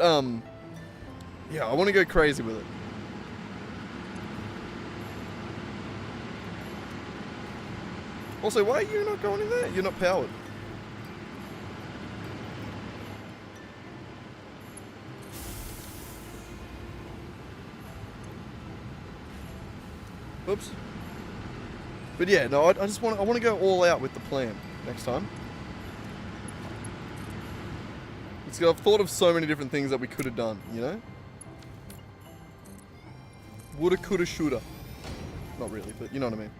yeah, I want to go crazy with it. Also, why are you not going in there? You're not powered. Oops. But yeah, no, I just want to go all out with the plan next time. I've thought of so many different things that we could have done, you know? Woulda, coulda, shoulda. Not really, but you know what I mean.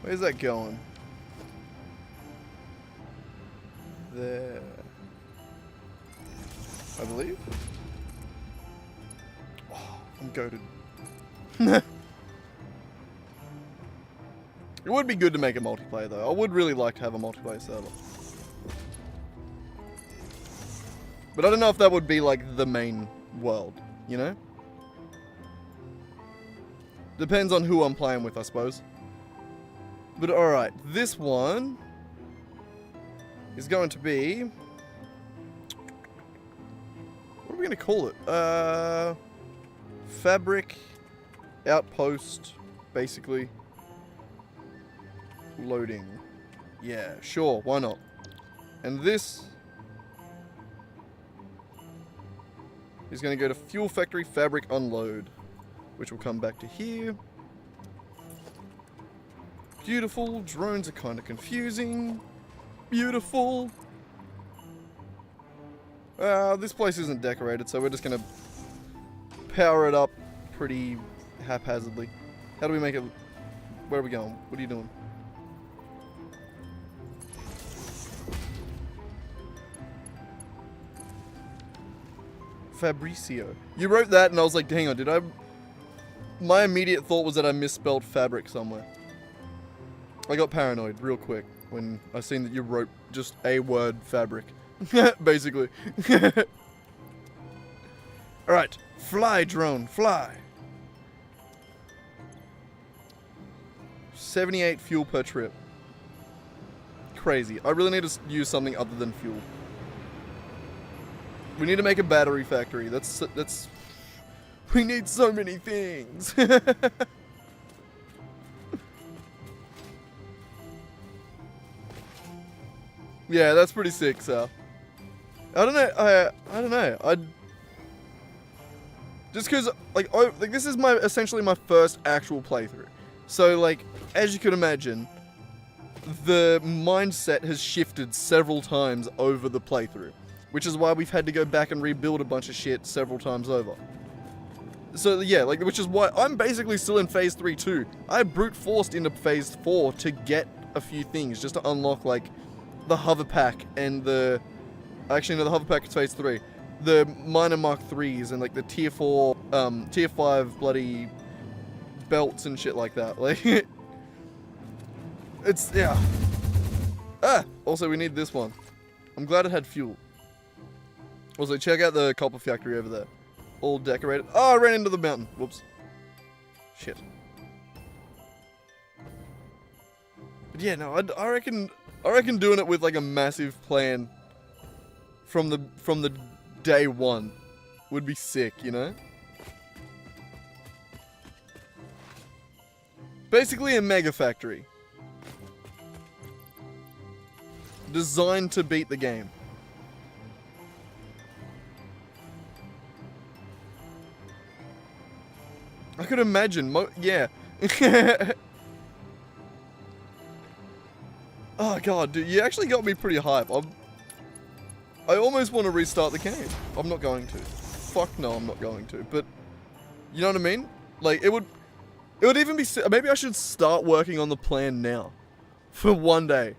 Where's that going? There. I believe. Oh, I'm goated. It would be good to make a multiplayer though. I would really like to have a multiplayer server. But I don't know if that would be like the main world, you know? Depends on who I'm playing with, I suppose. But alright, this one is going to be... What are we going to call it? Fabric Outpost, basically. Loading. Yeah, sure, why not? And this is going to go to Fuel Factory Fabric Unload, which will come back to here. Beautiful. Drones are kind of confusing. Beautiful. This place isn't decorated, so we're just going to power it up pretty haphazardly. How do we make it... Where are we going? What are you doing? Fabricio. You wrote that and I was like, hang on, did I... My immediate thought was that I misspelled fabric somewhere. I got paranoid real quick when I seen that you wrote just a word, fabric. Basically. Alright, fly drone, fly. 78 fuel per trip. Crazy. I really need to use something other than fuel. We need to make a battery factory. That's... We need so many things. Yeah, that's pretty sick, so. I don't know. I don't know. Just because, like, this is essentially my first actual playthrough. So, like, as you can imagine, the mindset has shifted several times over the playthrough. Which is why we've had to go back and rebuild a bunch of shit several times over. So yeah, like, which is why I'm basically still in phase 3 too. I brute forced into phase 4 to get a few things, just to unlock, like, the hover pack and the... Actually, no, the hover pack is phase 3. The minor Mark 3s and, like, the tier 4, tier 5 bloody belts and shit like that. Like, it's, yeah. Also, we need this one. I'm glad it had fuel. Also, check out the copper factory over there. All decorated. Oh, I ran into the mountain. Whoops. Shit. But yeah, no, I reckon doing it with like a massive plan from the day one would be sick, you know? Basically a mega factory. Designed to beat the game. I could imagine, yeah. Oh god, dude, you actually got me pretty hype. I almost want to restart the game. I'm not going to. Fuck no, I'm not going to. But, you know what I mean? Like, it would even be, maybe I should start working on the plan now. For one day.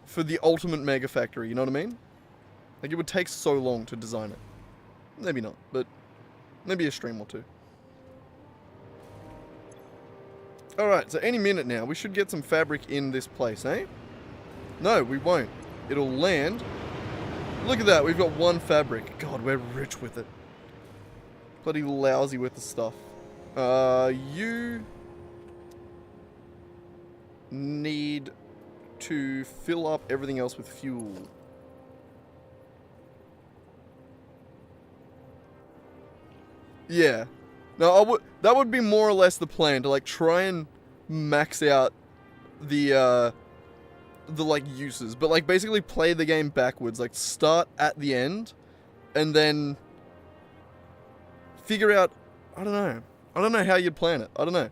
For the ultimate mega factory, you know what I mean? Like, it would take so long to design it. Maybe not, but maybe a stream or two. Alright, so any minute now, we should get some fabric in this place, eh? No, we won't. It'll land. Look at that, we've got one fabric. God, we're rich with it. Bloody lousy with the stuff. You need to fill up everything else with fuel. Yeah. No, that would be more or less the plan, to like try and max out the like uses, but like basically play the game backwards, like start at the end and then figure out, I don't know. I don't know how you'd plan it. I don't know.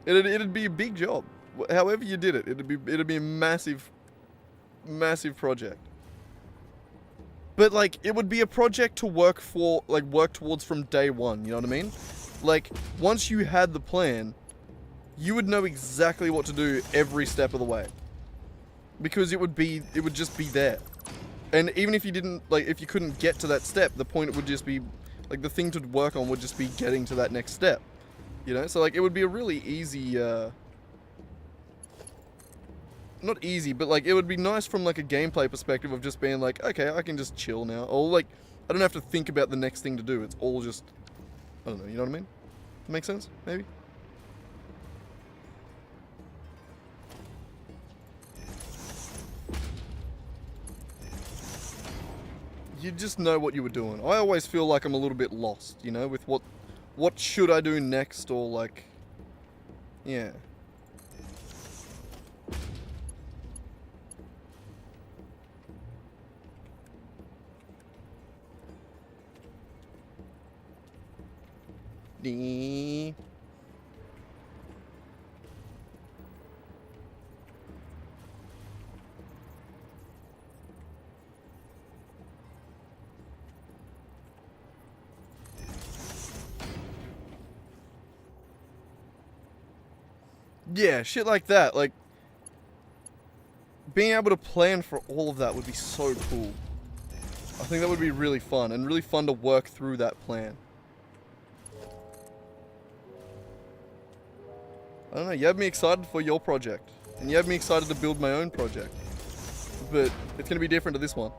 It'd be a big job. However you did it, it'd be a massive project. But like, it would be a project to work towards from day one, you know what I mean? Like, once you had the plan, you would know exactly what to do every step of the way. Because it would just be there. And even if you didn't, like, if you couldn't get to that step, the point would just be, like, the thing to work on would just be getting to that next step. You know? So, like, it would be a really easy, not easy, but, like, it would be nice from, like, a gameplay perspective of just being like, okay, I can just chill now. Or, like, I don't have to think about the next thing to do. It's all just, I don't know, you know what I mean? Make sense? Maybe? You just know what you were doing. I always feel like I'm a little bit lost, you know, with what should I do next, or like, yeah. Yeah, shit like that. Like, being able to plan for all of that would be so cool. I think that would be really fun, and really fun to work through that plan. I don't know, you have me excited for your project. And you have me excited to build my own project. But it's going to be different to this one.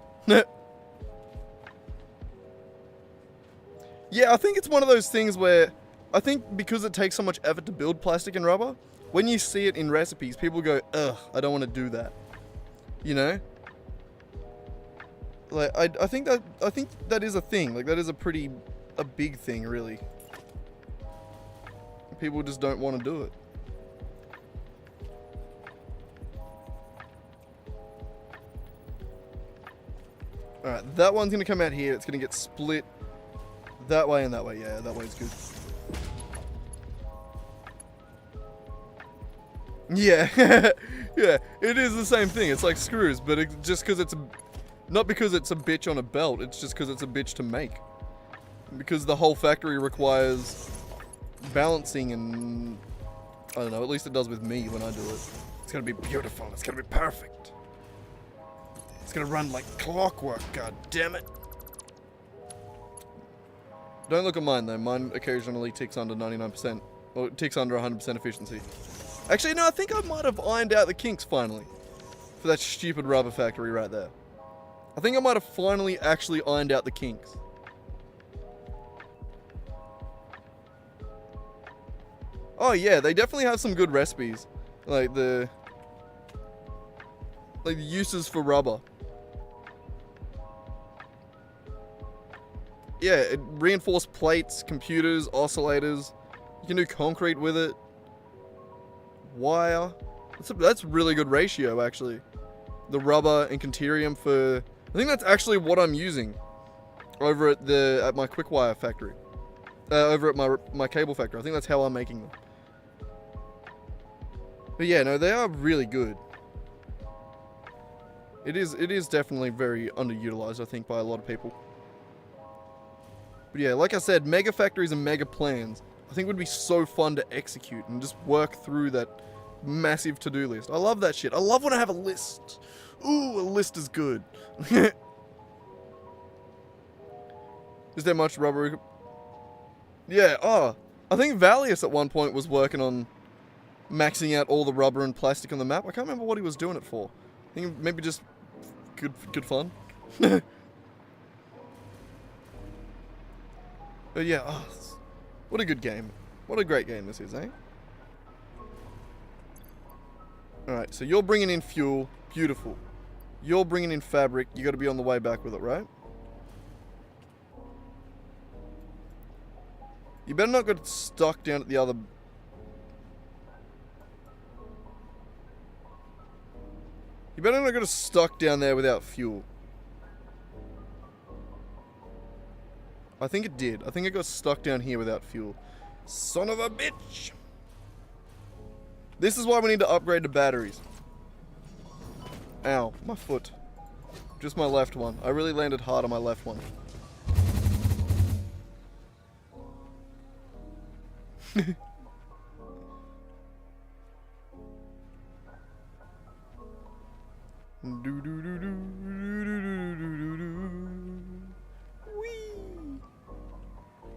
Yeah, I think it's one of those things where, I think because it takes so much effort to build plastic and rubber, when you see it in recipes, people go, ugh, I don't want to do that. You know? Like, I think that is a thing. Like, that is a big thing, really. People just don't want to do it. Alright, that one's going to come out here. It's going to get split that way and that way. Yeah, that way's good. Yeah. Yeah, it is the same thing. It's like screws, but just because it's not because it's a bitch on a belt, it's just because it's a bitch to make. Because the whole factory requires balancing, and I don't know, at least it does with me when I do it. It's gonna be beautiful, it's gonna be perfect. It's gonna run like clockwork, god damn it. Don't look at mine though, mine occasionally ticks under 99%, or it ticks under 100% efficiency. Actually, no, I think I might have ironed out the kinks finally. For that stupid rubber factory right there. I think I might have finally actually ironed out the kinks. Oh yeah, they definitely have some good recipes. Like the uses for rubber. Yeah, reinforced plates, computers, oscillators. You can do concrete with it. Wire. That's a really good ratio, actually. The rubber and Conterium for... I think that's actually what I'm using over at my quick wire factory. Over at my cable factory. I think that's how I'm making them. But yeah, no, they are really good. It is definitely very underutilized, I think, by a lot of people. But yeah, like I said, mega factories and mega plans, I think would be so fun to execute and just work through that massive to-do list. I love that shit. I love when I have a list. Ooh, a list is good. Is there much rubber? Yeah, oh. I think Valius at one point was working on maxing out all the rubber and plastic on the map. I can't remember what he was doing it for. I think maybe just good fun. But yeah, oh, what a good game. What a great game this is, eh? Alright, so you're bringing in fuel. Beautiful. You're bringing in fabric. You got to be on the way back with it, right? You better not get stuck down at the other... You better not get stuck down there without fuel. I think it did. I think it got stuck down here without fuel. Son of a bitch! This is why we need to upgrade the batteries. Ow, my foot. Just my left one. I really landed hard on my left one.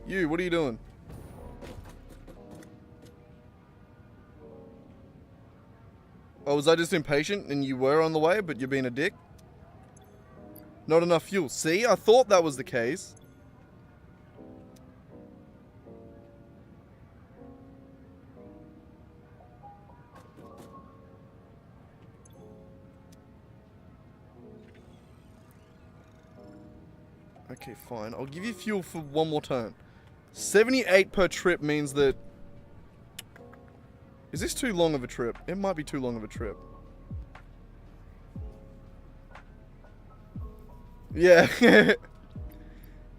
You, what are you doing? Oh, was I just impatient and you were on the way, but you're being a dick? Not enough fuel. See, I thought that was the case. Okay, fine. I'll give you fuel for one more turn. 78 per trip means that... Is this too long of a trip? It might be too long of a trip. Yeah.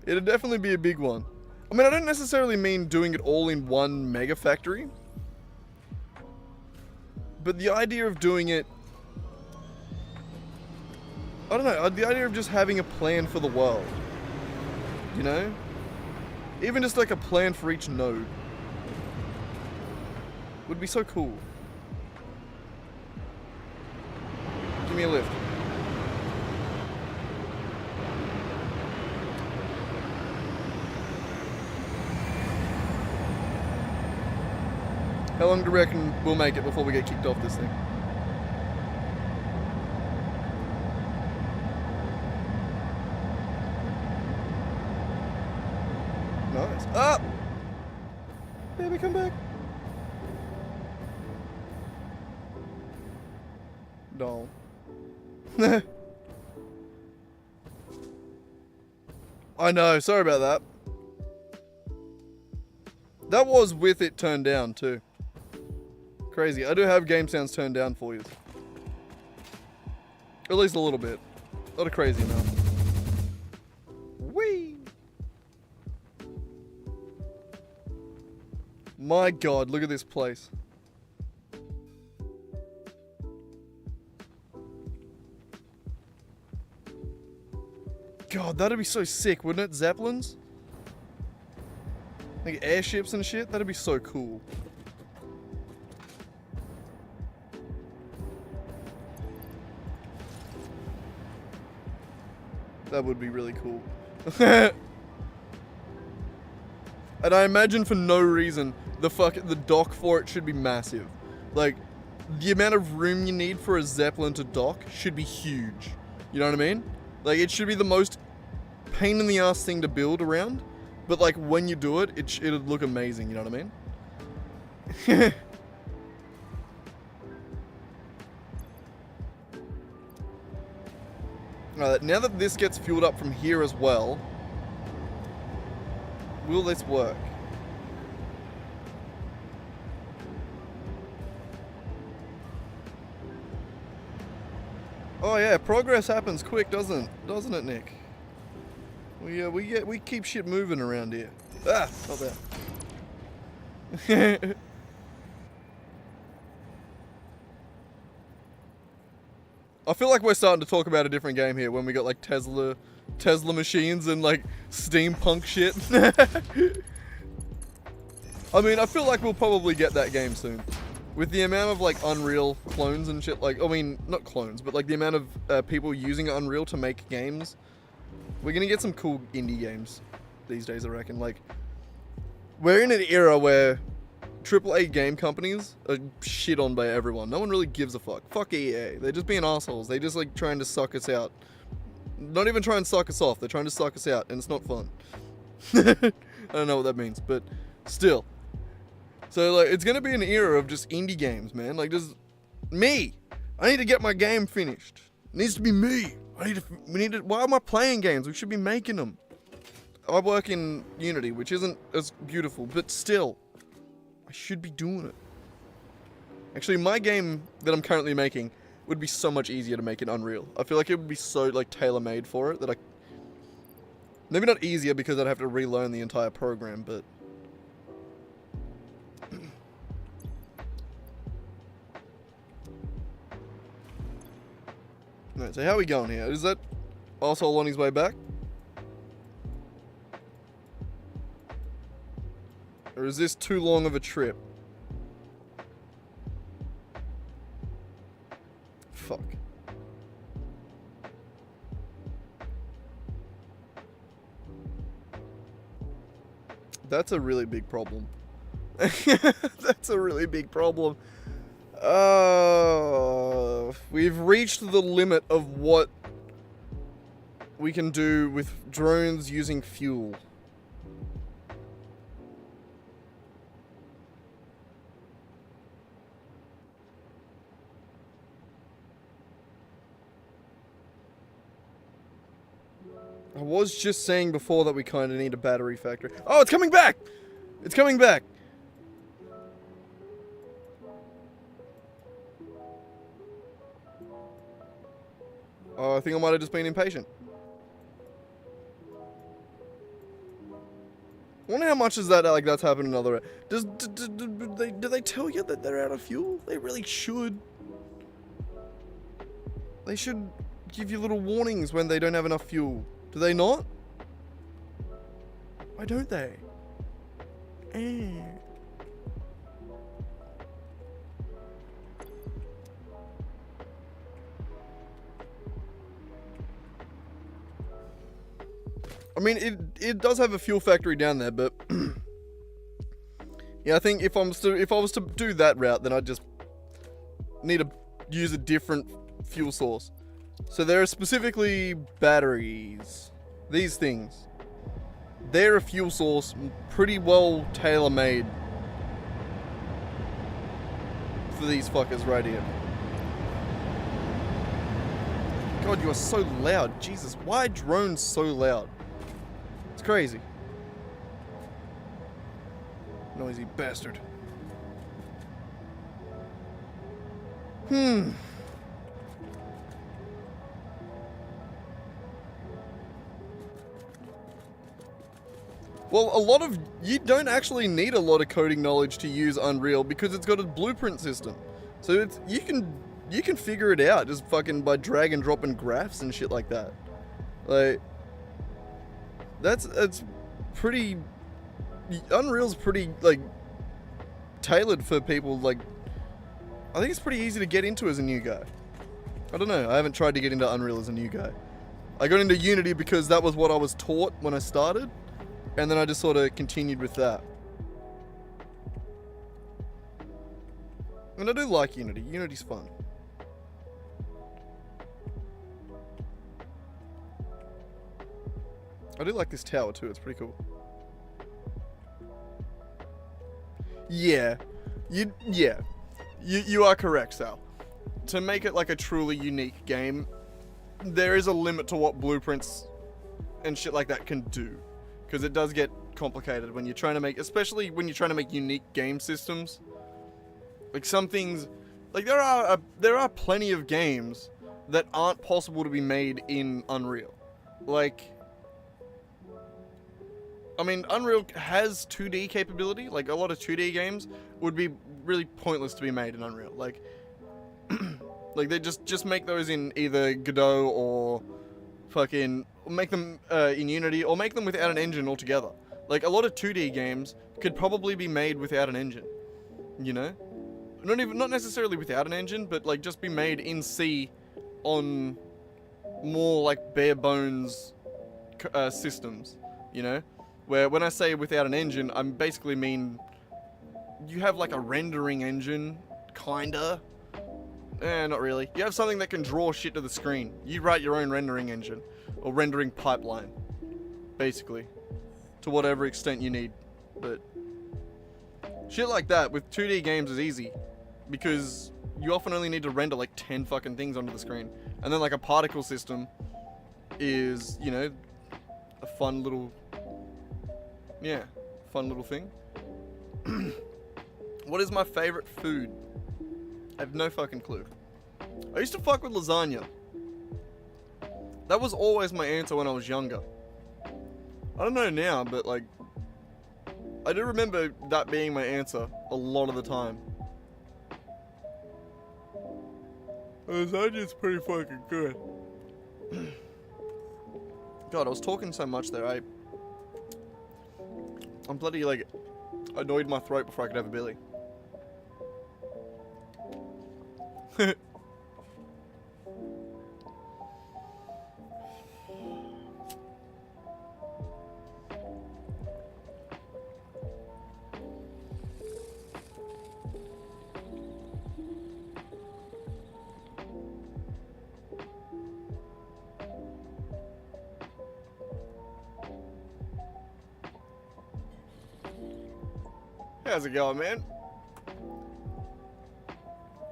It'd definitely be a big one. I mean, I don't necessarily mean doing it all in one mega factory. But the idea of doing it... I don't know, the idea of just having a plan for the world. You know? Even just like a plan for each node. Would be so cool. Give me a lift. How long do you reckon we'll make it before we get kicked off this thing? Nice. Ah! Baby, come back. No. I know, sorry about that. That was with it turned down too. Crazy. I do have game sounds turned down for you. At least a little bit. Not a crazy amount. Whee! My god, look at this place. God, that'd be so sick, wouldn't it? Zeppelins? Like airships and shit? That'd be so cool. That would be really cool. And I imagine for no reason, the dock for it should be massive. Like, the amount of room you need for a Zeppelin to dock should be huge. You know what I mean? Like, it should be the most pain in the ass thing to build around. But, like, when you do it, it'd look amazing, you know what I mean? Alright, now that this gets fueled up from here as well, will this work? Oh yeah, progress happens quick, doesn't it, Nick? We keep shit moving around here. Ah, not that. I feel like we're starting to talk about a different game here when we got like Tesla machines and like steampunk shit. I mean, I feel like we'll probably get that game soon. With the amount of like Unreal clones and shit, like, I mean, not clones, but like the amount of people using Unreal to make games, we're gonna get some cool indie games these days, I reckon. Like, we're in an era where AAA game companies are shit on by everyone. No one really gives a fuck. Fuck EA. They're just being assholes. They just like trying to suck us out. Not even trying to suck us off. They're trying to suck us out, and it's not fun. I don't know what that means, but still. So like, it's gonna be an era of just indie games, man. Like, just me. I need to get my game finished. It needs to be me. Why am I playing games? We should be making them. I work in Unity, which isn't as beautiful, but still. I should be doing it. Actually, my game that I'm currently making would be so much easier to make in Unreal. I feel like it would be so like tailor-made for it that Maybe not easier because I'd have to relearn the entire program, but... Alright, so how are we going here? Is that asshole on his way back? Or is this too long of a trip? Fuck. That's a really big problem. That's a really big problem. We've reached the limit of what we can do with drones using fuel. I was just saying before that we kind of need a battery factory. Oh, it's coming back! It's coming back! Oh, I think I might have just been impatient. I wonder how much is that, like, that's happened in other... Do they tell you that they're out of fuel? They really should. They should give you little warnings when they don't have enough fuel. Do they not? Why don't they? I mean, it does have a fuel factory down there, but yeah, I think if I was to do that route, then I'd just need to use a different fuel source. So there are specifically batteries. These things. They're a fuel source pretty well tailor-made for these fuckers right here. God, you are so loud. Jesus, why are drones so loud? It's crazy. Noisy bastard. Well, you don't actually need a lot of coding knowledge to use Unreal because it's got a blueprint system. So you can figure it out just fucking by drag and dropping graphs and shit like that. Like, it's pretty... Unreal's pretty, like, tailored for people, like... I think it's pretty easy to get into as a new guy. I don't know, I haven't tried to get into Unreal as a new guy. I got into Unity because that was what I was taught when I started, and then I just sort of continued with that. And I do like Unity. Unity's fun. I do like this tower too, it's pretty cool. Yeah. You are correct, Sal. To make it like a truly unique game, there is a limit to what blueprints and shit like that can do. Because it does get complicated when you're trying to make, especially when you're trying to make unique game systems. Like some things, like there are plenty of games that aren't possible to be made in Unreal. Like, I mean, Unreal has 2D capability. Like a lot of 2D games would be really pointless to be made in Unreal. Like, like they just make those in either Godot or fucking make them in Unity, or make them without an engine altogether. Like a lot of 2D games could probably be made without an engine, you know? Not necessarily without an engine, but like just be made in C on more like bare bones systems, you know? Where when I say without an engine, I basically mean you have like a rendering engine, kinda. Not really. You have something that can draw shit to the screen. You write your own rendering engine, or rendering pipeline, basically, to whatever extent you need. But shit like that with 2D games is easy, because you often only need to render like 10 fucking things onto the screen. And then like a particle system is, you know, a fun little thing. What is my favorite food? I have no fucking clue. I used to fuck with lasagna. That was always my answer when I was younger. I don't know now, but like, I do remember that being my answer a lot of the time. Lasagna's pretty fucking good. God, I was talking so much there, I'm bloody like annoyed my throat before I could have a billy. How's it going, man?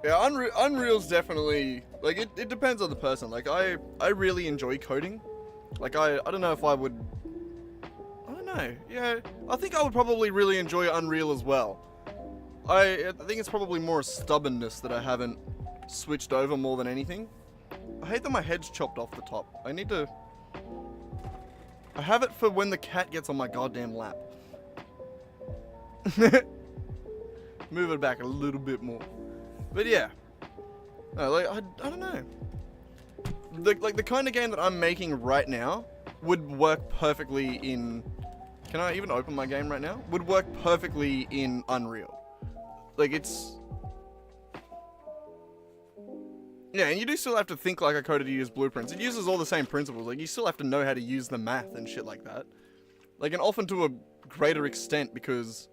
Yeah, Unreal's definitely, like, it depends on the person. Like, I really enjoy coding. Like, I don't know if I would, I don't know. Yeah, I think I would probably really enjoy Unreal as well. I think it's probably more a stubbornness that I haven't switched over more than anything. I hate that my head's chopped off the top. I need to, I have it for when the cat gets on my goddamn lap. Move it back a little bit more. But yeah. No, like, I don't know. Like the kind of game that I'm making right now would work perfectly in... Can I even open my game right now? Would work perfectly in Unreal. Like, it's... Yeah, and you do still have to think like a coder to use blueprints. It uses all the same principles. Like, you still have to know how to use the math and shit like that. Like, and often to a greater extent because,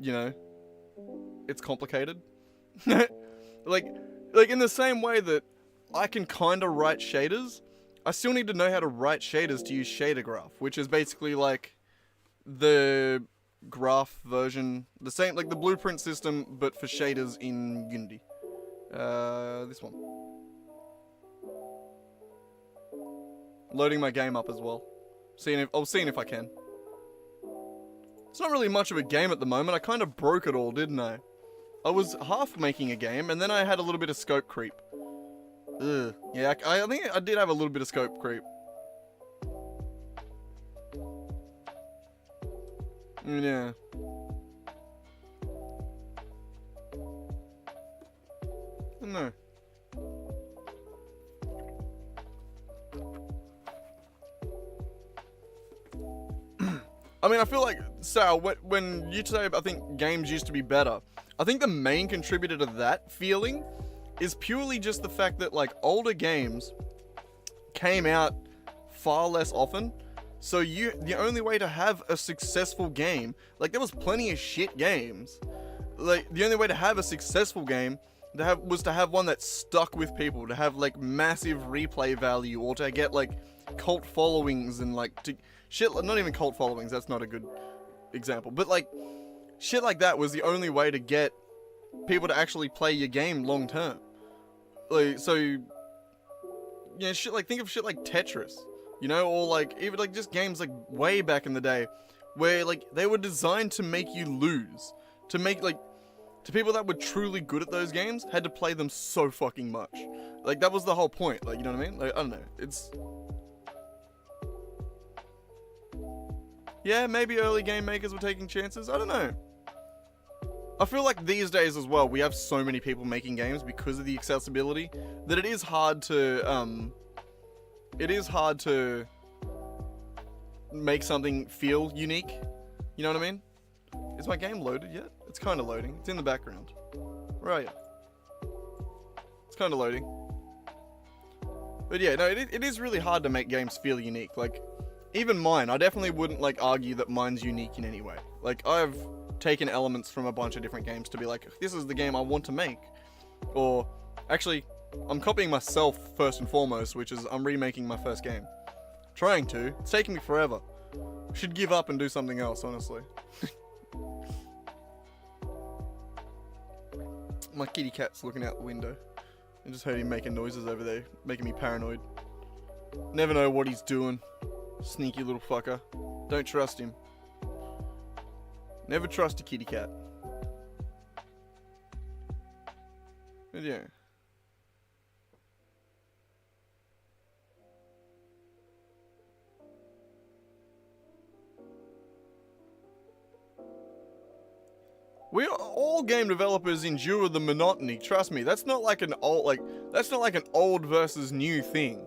you know, it's complicated. like in the same way that I can kind of write shaders, I still need to know how to write shaders to use shader graph, which is basically like the graph version, the same, like the blueprint system, but for shaders in Unity. This one. Loading my game up as well. Seeing if I can. It's not really much of a game at the moment. I kind of broke it all, didn't I? I was half making a game, and then I had a little bit of scope creep. Ugh. Yeah, I think I did have a little bit of scope creep. Yeah. I don't know. I mean, I feel like, Sal, when you say, I think games used to be better, I think the main contributor to that feeling is purely just the fact that, like, older games came out far less often. So the only way to have a successful game, like, there was plenty of shit games. Like, the only way to have a successful game was to have one that stuck with people, to have, like, massive replay value, or to get, like, cult followings and, like, shit, not even cult followings, that's not a good example, but, like, shit like that was the only way to get people to actually play your game long term. Like, so, you know, shit, like, think of shit like Tetris, you know, or, like, even, like, just games, like, way back in the day, where, like, they were designed to make you lose, to make, like, to people that were truly good at those games, had to play them so fucking much. Like, that was the whole point, like, you know what I mean? Like, I don't know, it's... Yeah, maybe early game makers were taking chances. I don't know. I feel like these days as well, we have so many people making games because of the accessibility that it is hard to make something feel unique. You know what I mean? Is my game loaded yet? It's kind of loading. It's in the background. Where are you? It's kind of loading. But yeah, no, it is really hard to make games feel unique. Like, even mine, I definitely wouldn't, like, argue that mine's unique in any way. Like, I've taken elements from a bunch of different games to be like, this is the game I want to make. Or, actually, I'm copying myself first and foremost, which is I'm remaking my first game. Trying to. It's taking me forever. Should give up and do something else, honestly. My kitty cat's looking out the window. I just heard him making noises over there, making me paranoid. Never know what he's doing. Sneaky little fucker. Don't trust him. Never trust a kitty cat. But yeah. All game developers endure the monotony. Trust me, that's not like an old versus new thing.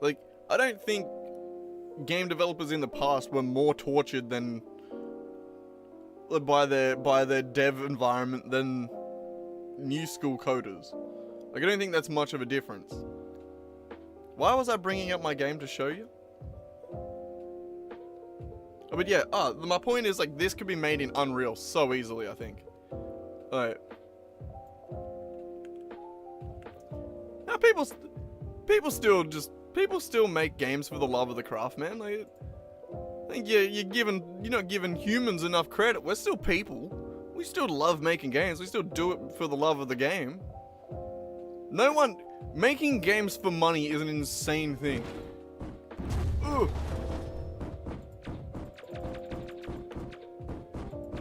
Like, I don't think game developers in the past were more tortured than by their dev environment than new school coders. Like, I don't think that's much of a difference. Why was I bringing up my game to show you? Oh, but yeah, my point is, like, this could be made in Unreal so easily, I think. Alright. Now, people still make games for the love of the craft, man. Like, I think you're not giving humans enough credit. We're still people. We still love making games. We still do it for the love of the game. Making games for money is an insane thing. Ugh.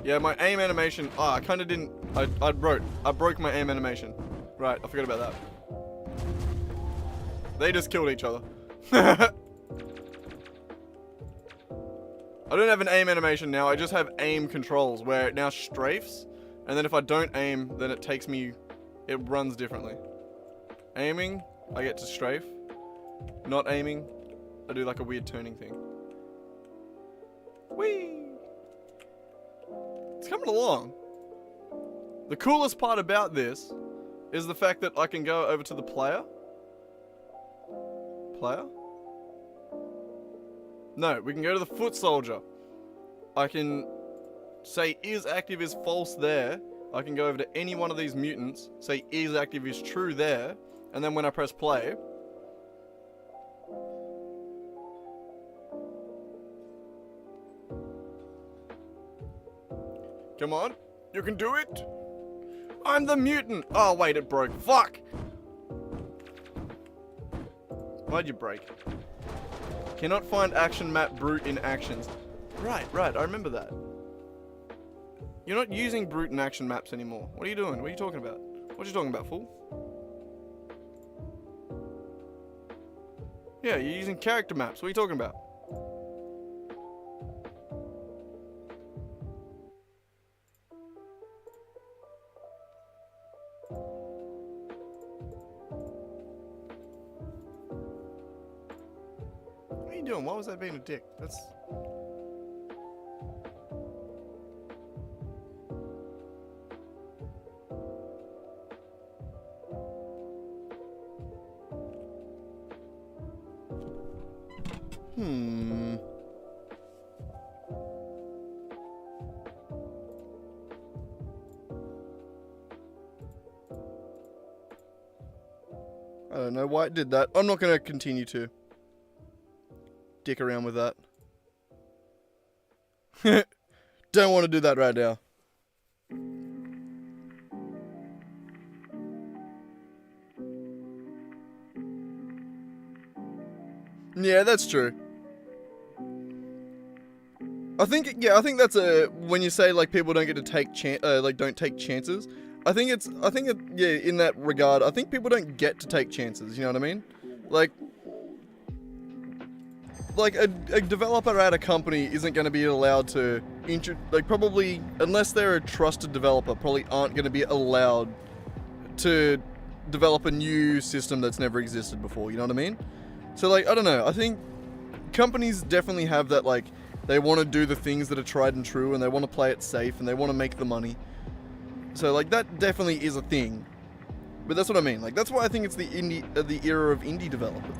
Yeah, my aim animation. I kind of didn't. I broke my aim animation. Right, I forgot about that. They just killed each other. I don't have an aim animation now. I just have aim controls where it now strafes, and then if I don't aim, then it takes me. It runs differently. Aiming, I get to strafe. Not aiming, I do like a weird turning thing. Whee! It's coming along. The coolest part about this is the fact that I can go over to the player. Player? No, we can go to the foot soldier. I can say is active is false there. I can go over to any one of these mutants, say is active is true there, and then when I press play, come on, you can do it. I'm the mutant. Oh wait, it broke. Fuck. Why'd you break? Cannot find action map brute in actions. Right, I remember that. You're not using brute in action maps anymore. What are you doing? What are you talking about? What you talking about, fool? Yeah, you're using character maps. What are you talking about? What are you doing? Why was that being a dick? That's... I don't know why it did that. I'm not going to continue to dick around with that. Don't want to do that right now. Yeah, that's true. I think that's when you say like people don't get to take don't take chances. I think in that regard, I think people don't get to take chances, you know what I mean? Like a developer at a company isn't going to be allowed to probably, unless they're a trusted developer, probably aren't going to be allowed to develop a new system that's never existed before, you know what I mean? So like, I don't know, I think companies definitely have that, like, they want to do the things that are tried and true, and they want to play it safe, and they want to make the money. So like, that definitely is a thing. But that's what I mean, like, that's why I think it's the era of indie developers.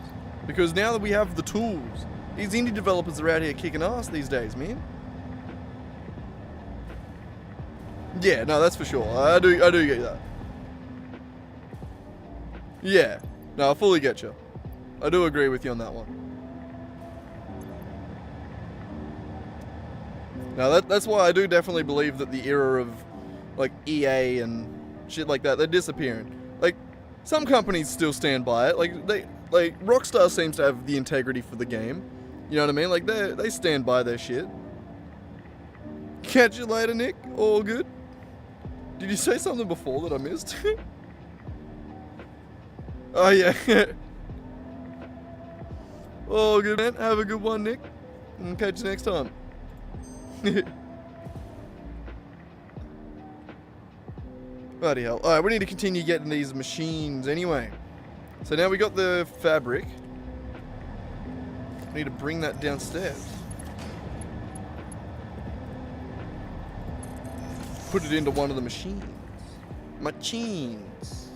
Because now that we have the tools, these indie developers are out here kicking ass these days, man. Yeah, no, that's for sure. I do get that. Yeah, no, I fully get you. I do agree with you on that one. Now that's why I do definitely believe that the era of like EA and shit like that, they're disappearing. Like, some companies still stand by it. Like Rockstar seems to have the integrity for the game. You know what I mean? Like they stand by their shit. Catch you later, Nick. All good. Did you say something before that I missed? Oh yeah. All good, man. Have a good one, Nick. And catch you next time. Bloody hell. Alright, we need to continue getting these machines anyway. So now we got the fabric. We need to bring that downstairs. Put it into one of the machines. Machines.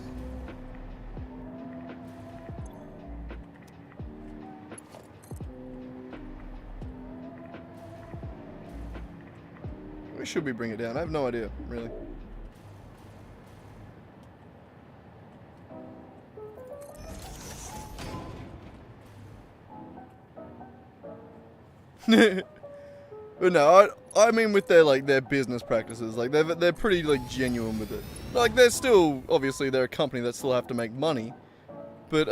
Where should we bring it down? I have no idea, really. But no, I mean with their business practices, like they're pretty like genuine with it. Like they're still, obviously they're a company that still have to make money, but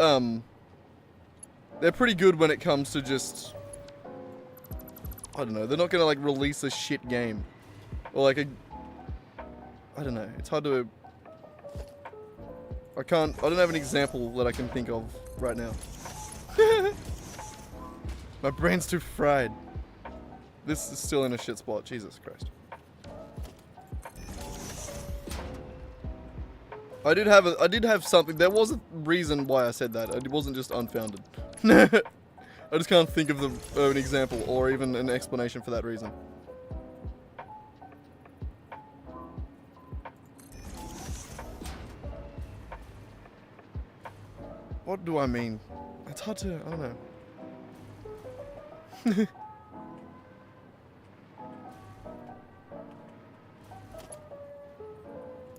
they're pretty good when it comes to just, I don't know, they're not gonna like release a shit game or like I don't know, it's hard to, I don't have an example that I can think of right now. My brain's too fried. This is still in a shit spot, Jesus Christ. I did have something, there was a reason why I said that, it wasn't just unfounded. I just can't think of an example or even an explanation for that reason. What do I mean? It's hard to, I don't know.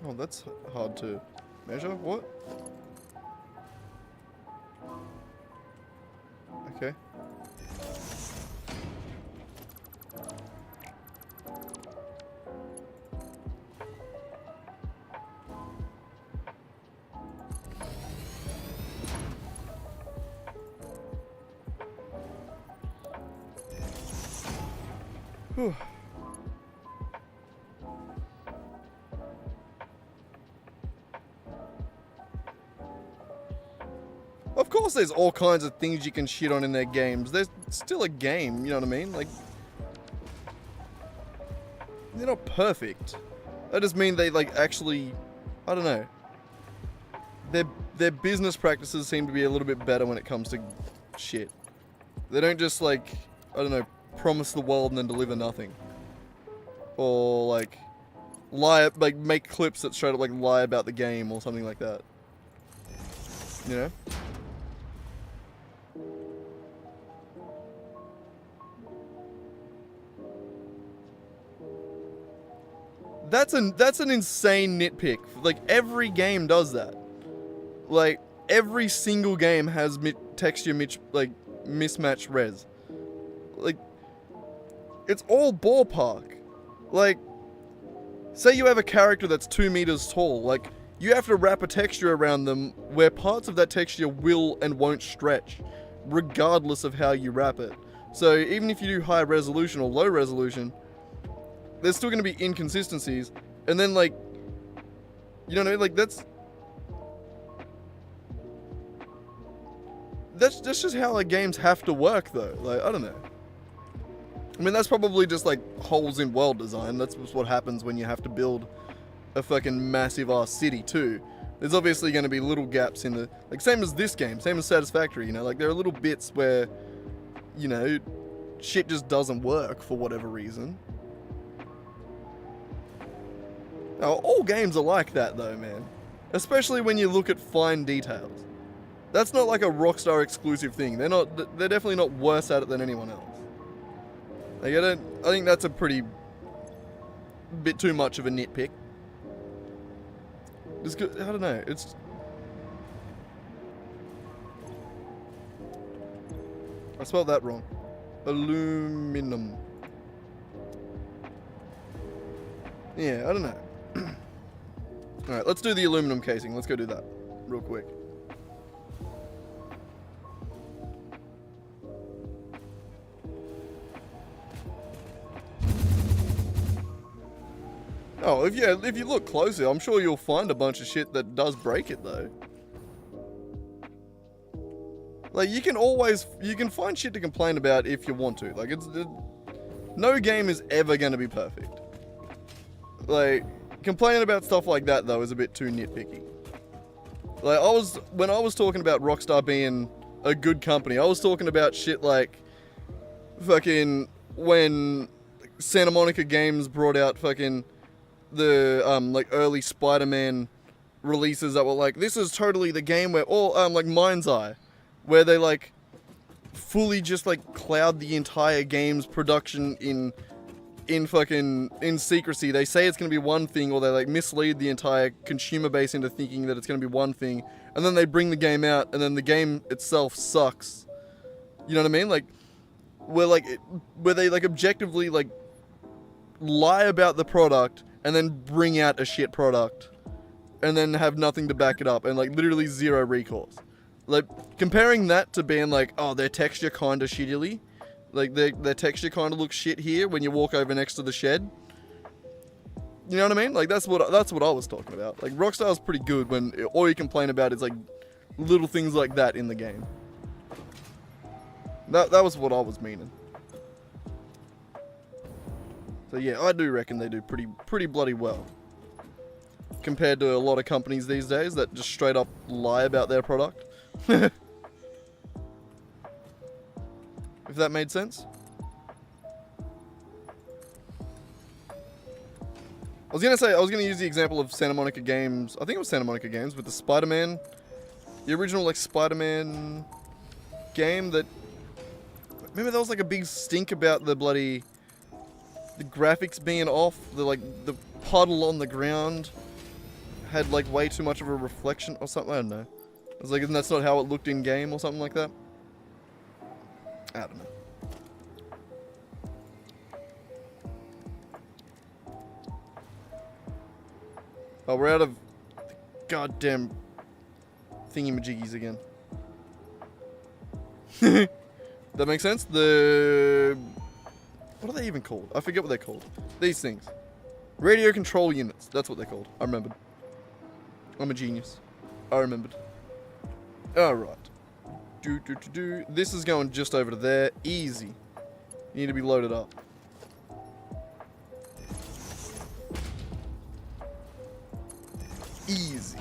Oh, that's hard to measure. What? Okay. Whew. Of course there's all kinds of things you can shit on in their games. There's still a game, you know what I mean? Like, they're not perfect. I just mean they, like, actually, I don't know. Their business practices seem to be a little bit better when it comes to shit. They don't just, like, I don't know, promise the world and then deliver nothing. Or, like, lie, like, make clips that straight up, like, lie about the game or something like that. You know? That's an insane nitpick. Like, every game does that. Like, every single game has texture mismatched res. Like, it's all ballpark. Like, say you have a character that's 2 meters tall. Like, you have to wrap a texture around them where parts of that texture will and won't stretch, regardless of how you wrap it. So even if you do high resolution or low resolution, there's still going to be inconsistencies. And then, like, you know, like, that's just how, like, games have to work, though. Like, I don't know. I mean, that's probably just, like, holes in world design. That's just what happens when you have to build a fucking massive-ass city, too. There's obviously going to be little gaps in the... Like, same as this game, same as Satisfactory, you know? Like, there are little bits where, you know, shit just doesn't work for whatever reason. Now, all games are like that, though, man. Especially when you look at fine details. That's not like a Rockstar exclusive thing. They're definitely not worse at it than anyone else. Like, I think that's a bit too much of a nitpick. Just, I don't know, it's... I spelled that wrong. Aluminum. Yeah, I don't know. Alright, let's do the aluminum casing. Let's go do that real quick. Oh, if you look closer, I'm sure you'll find a bunch of shit that does break it, though. Like, you can find shit to complain about if you want to. Like, no game is ever gonna be perfect. Like, complaining about stuff like that though is a bit too nitpicky. Like when I was talking about Rockstar being a good company, I was talking about shit like fucking when Santa Monica Games brought out fucking the like early Spider-Man releases that were like, this is totally the game where all like Mind's Eye, where they like fully just like cloud the entire game's production in secrecy. They say it's going to be one thing, or they like mislead the entire consumer base into thinking that it's going to be one thing, and then they bring the game out and then the game itself sucks. You know what I mean? Like where they like objectively like lie about the product and then bring out a shit product and then have nothing to back it up and like literally zero recourse. Like comparing that to being like, oh, their texture kind of shittily. Like, their texture kind of looks shit here when you walk over next to the shed. You know what I mean? Like, that's what I was talking about. Like, Rockstar's pretty good when all you complain about is, like, little things like that in the game. That was what I was meaning. So, yeah, I do reckon they do pretty bloody well. Compared to a lot of companies these days that just straight up lie about their product. If that made sense. I was gonna use the example of Santa Monica Games. I think it was Santa Monica Games with the Spider-Man, the original like Spider-Man game that. Remember there was like a big stink about the graphics being off. The puddle on the ground had like way too much of a reflection or something. I don't know. I was like, and that's not how it looked in game or something like that. I don't know. Oh, we're out of the goddamn thingy-majiggies again. That makes sense? What are they even called? I forget what they're called. These things. Radio control units. That's what they're called. I remembered. I'm a genius. I remembered. Alright. This is going just over to there. Easy. You need to be loaded up. Easy.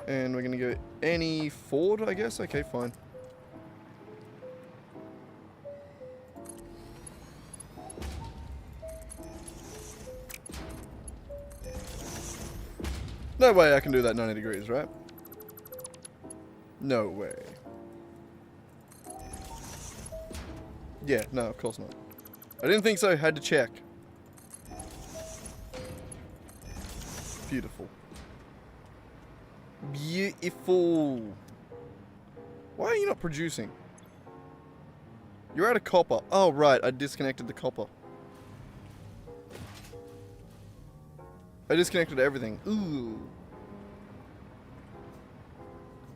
And we're gonna go any forward, I guess? Okay, fine. No way I can do that 90 degrees, right? No way. Yeah, no, of course not. I didn't think so, had to check. Beautiful. Beautiful. Why are you not producing? You're out of copper. Oh, right, I disconnected the copper. I disconnected everything. Ooh.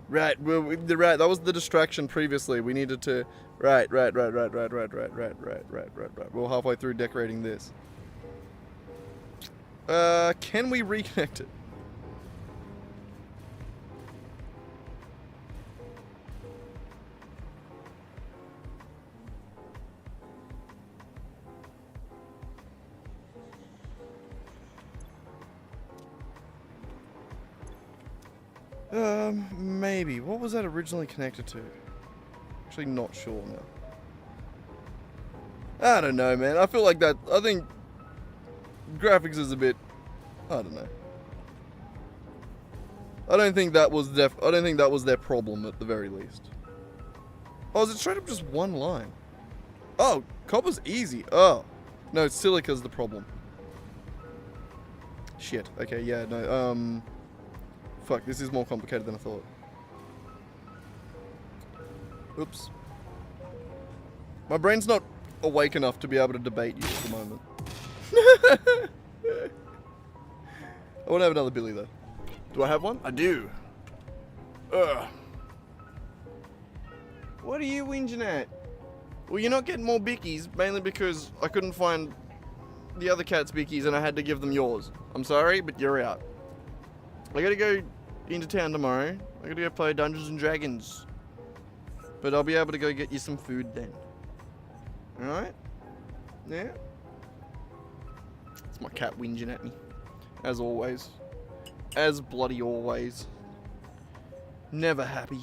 Right, right. That was the distraction previously. We needed to. Right. We're halfway through decorating this. Can we reconnect it? Maybe. What was that originally connected to? Actually not sure now. I don't know, man. I feel like that, I think graphics is a bit, I don't know. I don't think that was their problem at the very least. Oh, is it straight up just one line? Oh, copper's easy. Oh. No, silica's the problem. Shit. Okay, yeah, no, fuck, this is more complicated than I thought. Oops. My brain's not awake enough to be able to debate you at the moment. I want to have another Billy, though. Do I have one? I do. Ugh. What are you whinging at? Well, you're not getting more bickies, mainly because I couldn't find the other cat's bickies and I had to give them yours. I'm sorry, but you're out. I gotta go into town tomorrow. I gotta go play Dungeons and Dragons. But I'll be able to go get you some food then. Alright? Yeah? my cat whinging at me. As always. As bloody always. Never happy.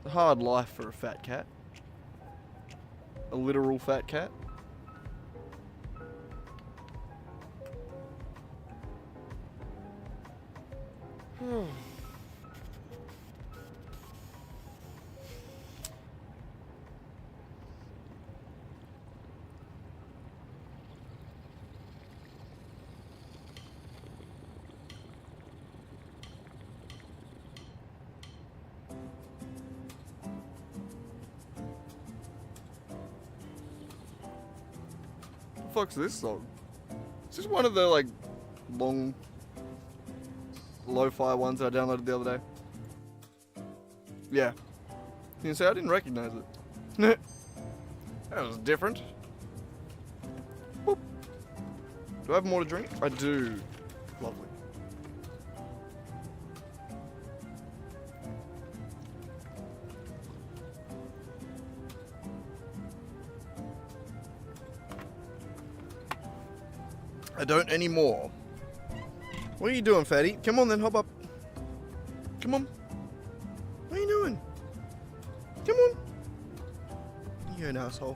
A hard life for a fat cat. A literal fat cat. The fuck's this song? Is this one of the like long lo-fi ones that I downloaded the other day? Yeah. You can say I didn't recognize it. That was different. Boop. Do I have more to drink? I do. Lovely. I don't anymore. What are you doing, fatty? Come on then, hop up. Come on. What are you doing? Come on. You're an asshole.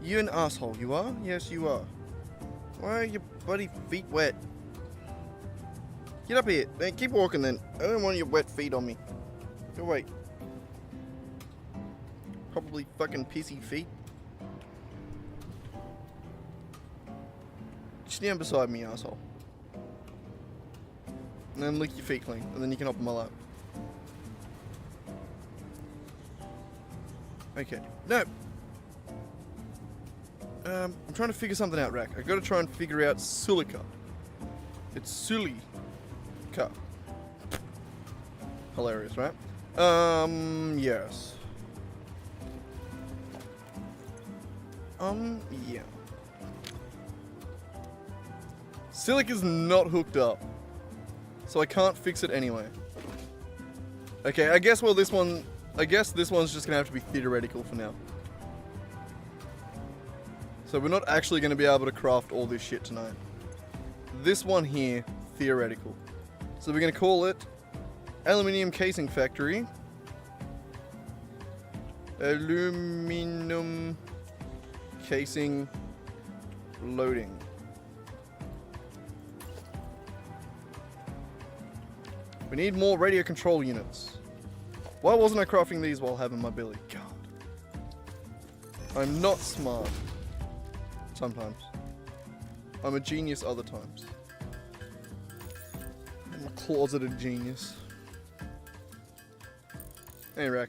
You're an asshole, you are? Yes, you are. Why are your bloody feet wet? Get up here. Hey, keep walking then. I don't want your wet feet on me. Go away. Probably fucking pissy feet. Stand beside me, asshole. And then lick your feet clean, and then you can hop in my lap. Okay. No. I'm trying to figure something out, Rack. I gotta try and figure out silica. It's silica. Hilarious, right? Yes. Yeah. Silica's not hooked up, so I can't fix it anyway. Okay, I guess this one's just gonna have to be theoretical for now. So we're not actually gonna be able to craft all this shit tonight. This one here, theoretical. So we're gonna call it Aluminium Casing Factory. Aluminum Casing Loading. We need more radio control units. Why wasn't I crafting these while having my belly? God. I'm not smart. Sometimes. I'm a genius other times. I'm a closeted genius. Hey, Rack.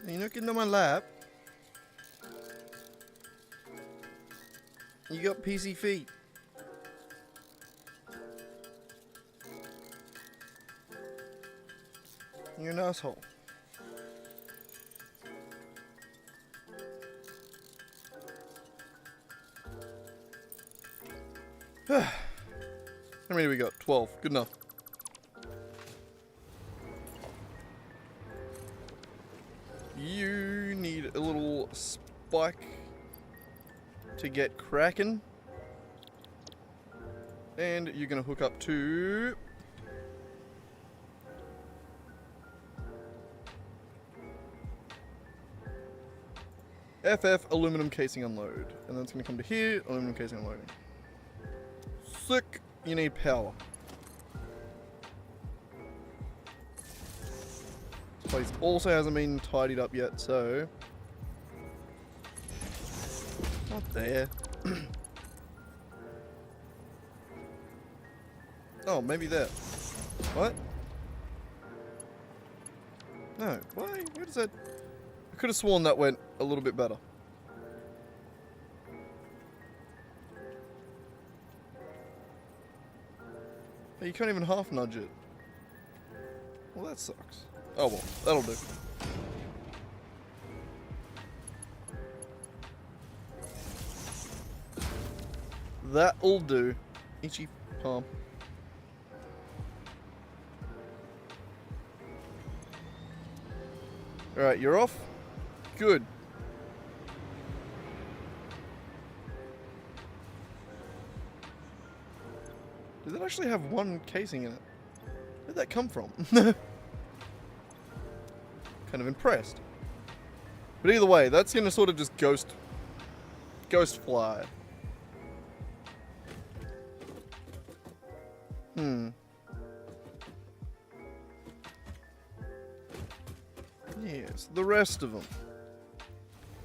You're not getting on my lap. You got PC feet. You're an asshole. How many do we got? 12. Good enough. You need a little spike to get cracking. And you're gonna hook up to FF aluminum casing unload. And then it's gonna come to here, aluminum casing unloading. Sick, you need power. This place also hasn't been tidied up yet, so not there. Oh, maybe there. What? No, why? Where does that... I could have sworn that went a little bit better. Hey, you can't even half nudge it. Well, that sucks. Oh well, that'll do. That'll do. Itchy palm. Alright, you're off. Good. Does it actually have one casing in it? Where'd that come from? Kind of impressed. But either way, that's gonna sort of just ghost fly. Yes, the rest of them.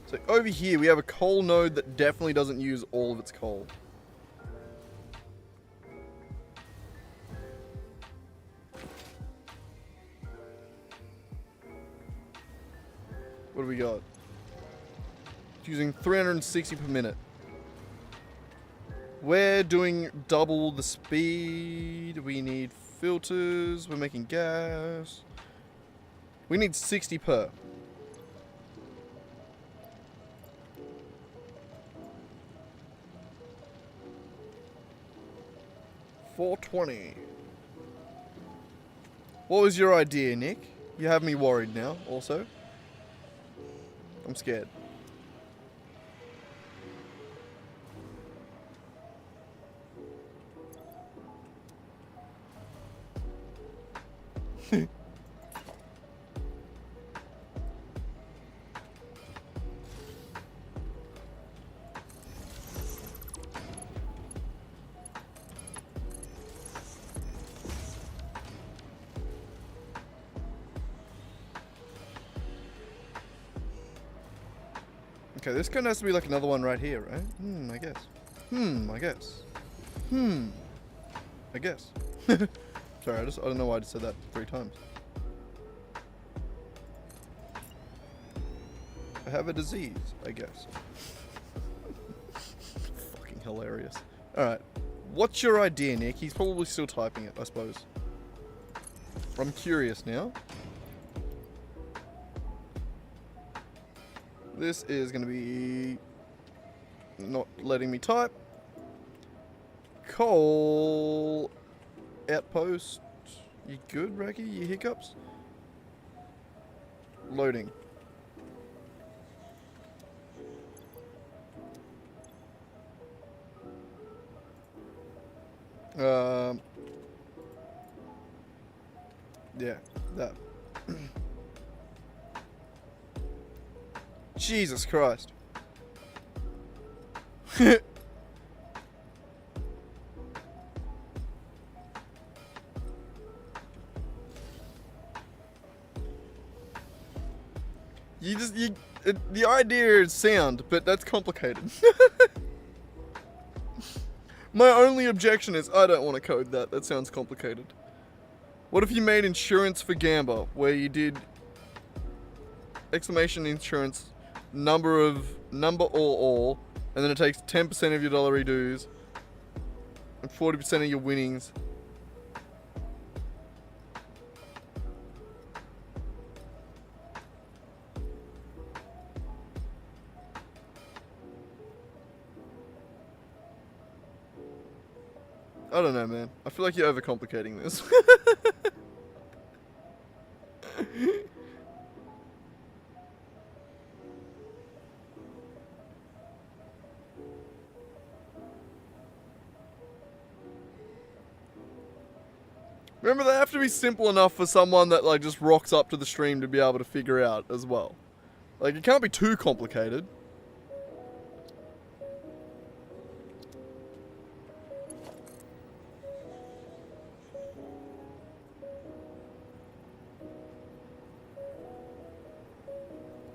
So over here we have a coal node that definitely doesn't use all of its coal. What do we got? It's using 360 per minute. We're doing double the speed. We need filters. We're making gas. We need 60 per. $4.20. What was your idea, Nick? You have me worried now, also. I'm scared. Okay, this kind of has to be like another one right here, right? I guess. I guess. I guess. Sorry, I don't know why I just said that 3 times. I have a disease, I guess. Fucking hilarious. Alright. What's your idea, Nick? He's probably still typing it, I suppose. I'm curious now. This is going to be not letting me type. Coal outpost. You good, Racky? You hiccups? Loading. Yeah, that. Jesus Christ. The idea is sound, but that's complicated. My only objection is I don't want to code that. That sounds complicated. What if you made insurance for Gamba, where you did exclamation insurance, number or, and then it takes 10% of your dollar dues and 40% of your winnings. I don't know, man. I feel like you're overcomplicating this. Remember, they have to be simple enough for someone that like just rocks up to the stream to be able to figure out as well. Like, it can't be too complicated.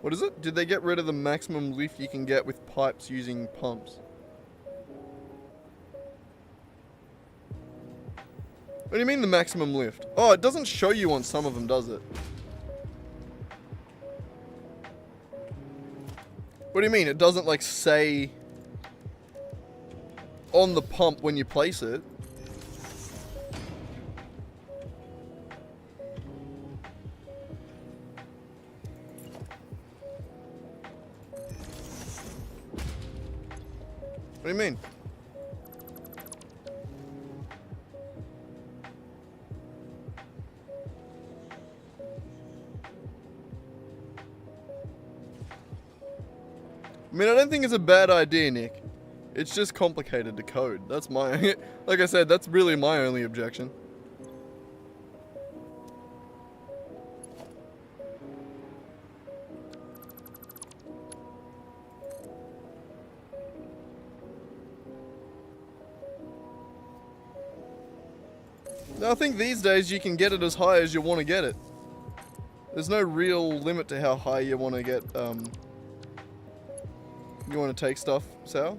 What is it? Did they get rid of the maximum lift you can get with pipes using pumps? What do you mean the maximum lift? Oh, it doesn't show you on some of them, does it? What do you mean? It doesn't like say on the pump when you place it. What do you mean? I mean, I don't think it's a bad idea, Nick. It's just complicated to code. That's my... like I said, that's really my only objection. I think these days you can get it as high as you want to get it. There's no real limit to how high you want to get, you want to take stuff, Sal?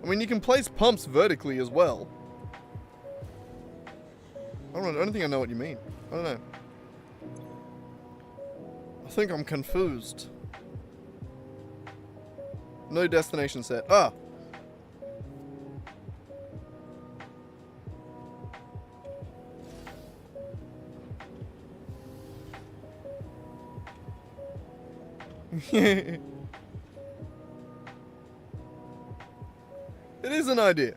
I mean, you can place pumps vertically as well. I don't think I know what you mean. I don't know. I think I'm confused. No destination set. Ah! It is an idea.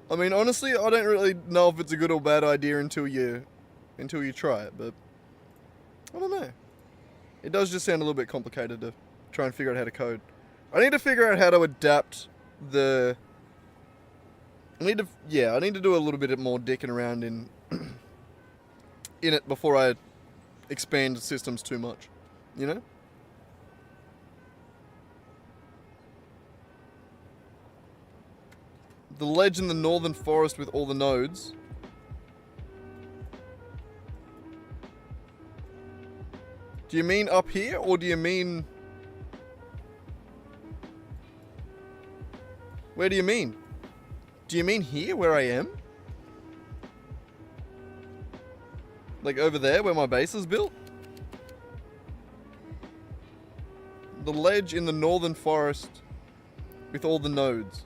I mean, honestly, I don't really know if it's a good or bad idea until you try it, but I don't know. It does just sound a little bit complicated to try and figure out how to code. I need to figure out how to adapt the... I need to do a little bit more dicking around in it before I expand systems too much, you know? The ledge in the northern forest with all the nodes. Do you mean up here, or do you mean... Where do you mean? Do you mean here, where I am? Like over there, where my base is built? The ledge in the northern forest with all the nodes.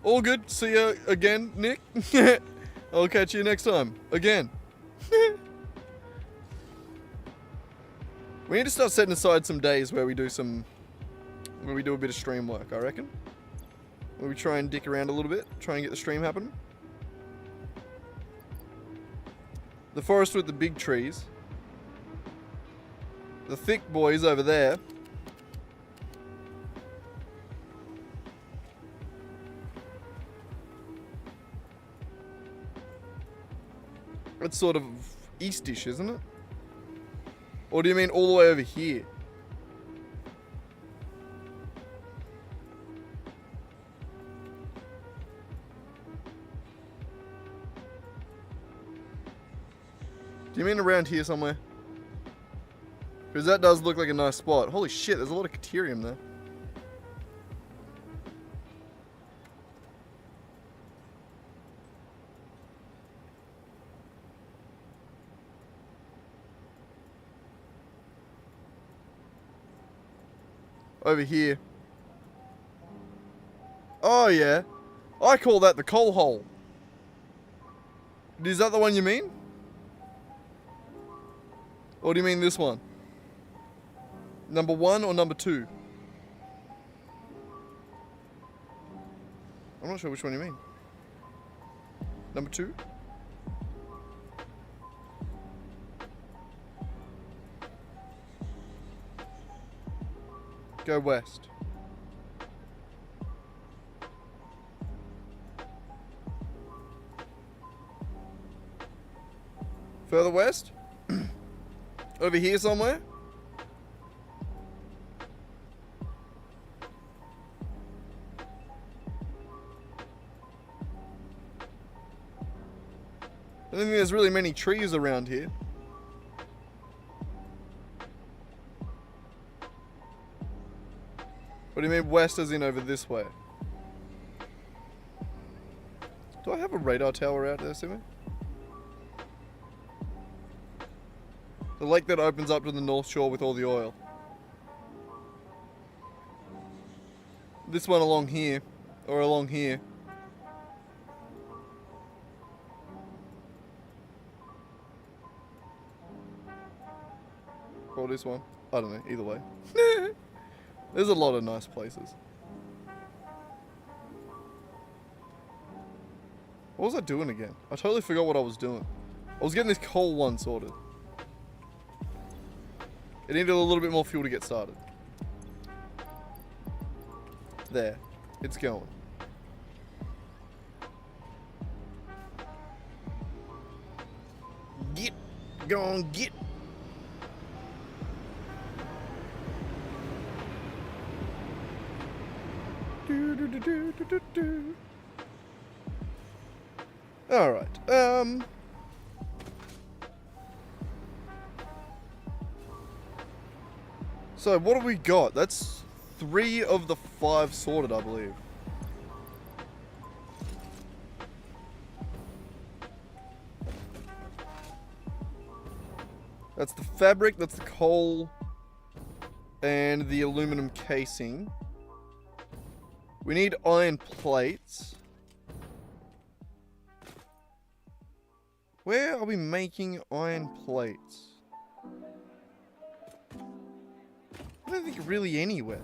All good. See you again, Nick. I'll catch you next time. Again. We need to start setting aside some days where we do a bit of stream work, I reckon. Where we try and dick around a little bit, try and get the stream happening. The forest with the big trees. The thick boys over there. It's sort of eastish, isn't it? Or do you mean all the way over here? Do you mean around here somewhere? Because that does look like a nice spot. Holy shit, there's a lot of Caterium there. Over here. Oh yeah. I call that the coal hole. Is that the one you mean? Or do you mean this one? Number 1 or number 2? I'm not sure which one you mean. Number 2? Go west. Further west? Over here somewhere? I don't think there's really many trees around here. What do you mean west as in over this way? Do I have a radar tower out there somewhere? The lake that opens up to the north shore with all the oil. This one along here, or along here. Or this one. I don't know, either way. There's a lot of nice places. What was I doing again? I totally forgot what I was doing. I was getting this coal one sorted. It needed a little bit more fuel to get started. There. It's going. Get. Go on, get. Alright, so what have we got? That's 3 of the 5 sorted, I believe. That's the fabric, that's the coal, and the aluminum casing. We need iron plates. Where are we making iron plates? I don't think really anywhere.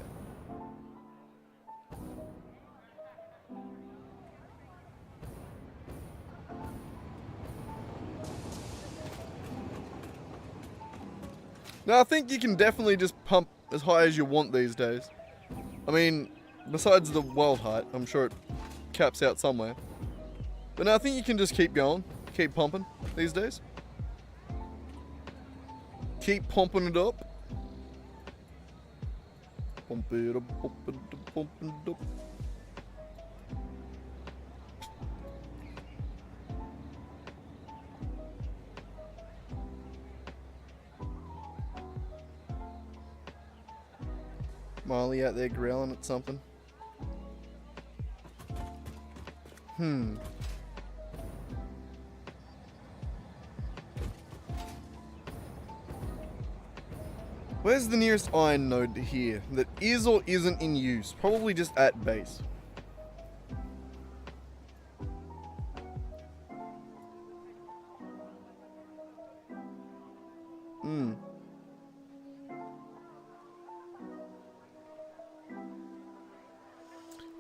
No, I think you can definitely just pump as high as you want these days. I mean, besides the world height, I'm sure it caps out somewhere. But no, I think you can just keep going. Keep pumping these days. Keep pumping it up. Pump it up, pump it up, pump it up. Miley out there growling at something. Where's the nearest iron node here that is or isn't in use? Probably just at base.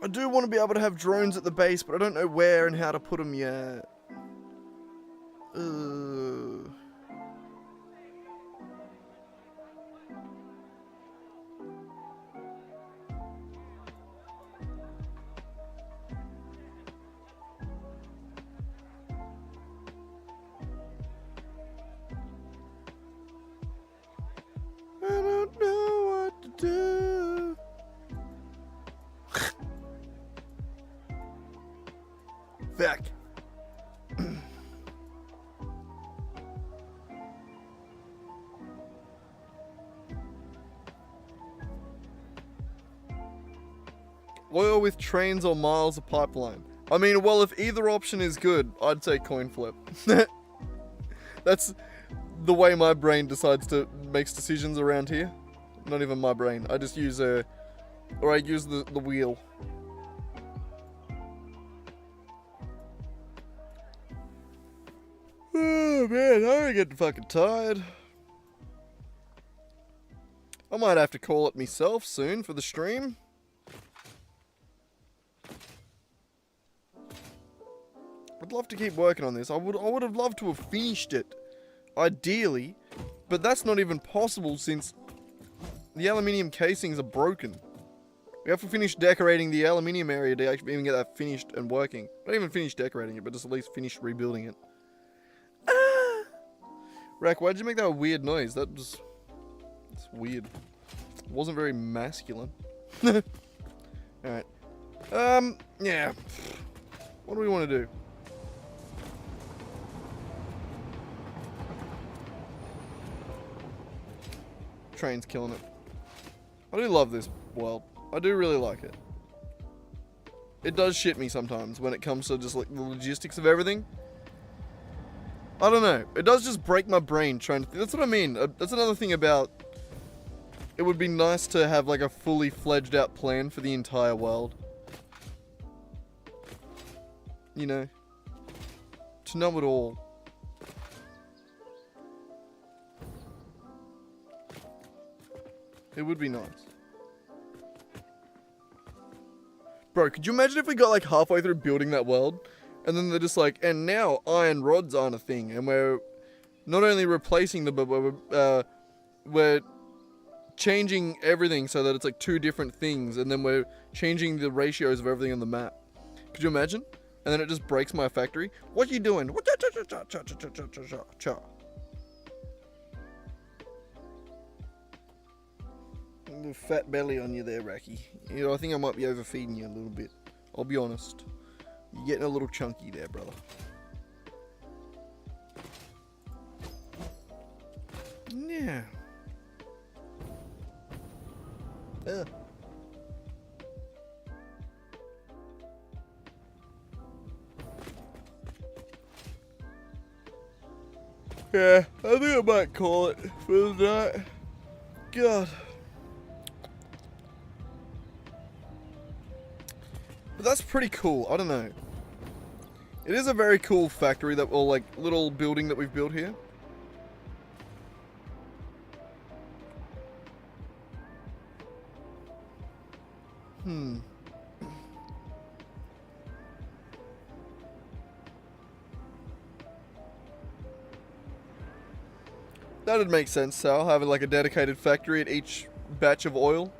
I do want to be able to have drones at the base, but I don't know where and how to put them yet. I don't know what to do. Back. Oil with trains or miles of pipeline. I mean, well, if either option is good, I'd say coin flip. That's the way my brain makes decisions around here. Not even my brain. I just use I use the wheel. Oh man, I'm getting fucking tired. I might have to call it myself soon for the stream. I'd love to keep working on this. I would have loved to have finished it, ideally, but that's not even possible since the aluminium casings are broken. We have to finish decorating the aluminium area to actually even get that finished and working. Not even finish decorating it, but just at least finish rebuilding it. Rack, why'd you make that weird noise? It's weird. It wasn't very masculine. Alright. Yeah. What do we want to do? Train's killing it. I do love this world. I do really like it. It does shit me sometimes when it comes to just like the logistics of everything. I don't know. It does just break my brain trying to... That's what I mean. That's another thing about... It would be nice to have like a fully fledged out plan for the entire world. You know? To know it all. It would be nice. Bro, could you imagine if we got like halfway through building that world, and then they're just like, and now iron rods aren't a thing, and we're not only replacing them, but we're changing everything so that it's like 2 different things, and then we're changing the ratios of everything on the map. Could you imagine? And then it just breaks my factory. What are you doing? A little fat belly on you there, Racky. You know, I think I might be overfeeding you a little bit. I'll be honest. You're getting a little chunky there, brother. Yeah. Yeah, I think I might call it for the night. God. But that's pretty cool. I don't know. It is a very cool factory that, or like little building that we've built here. That'd make sense, Sal, having like a dedicated factory at each batch of oil.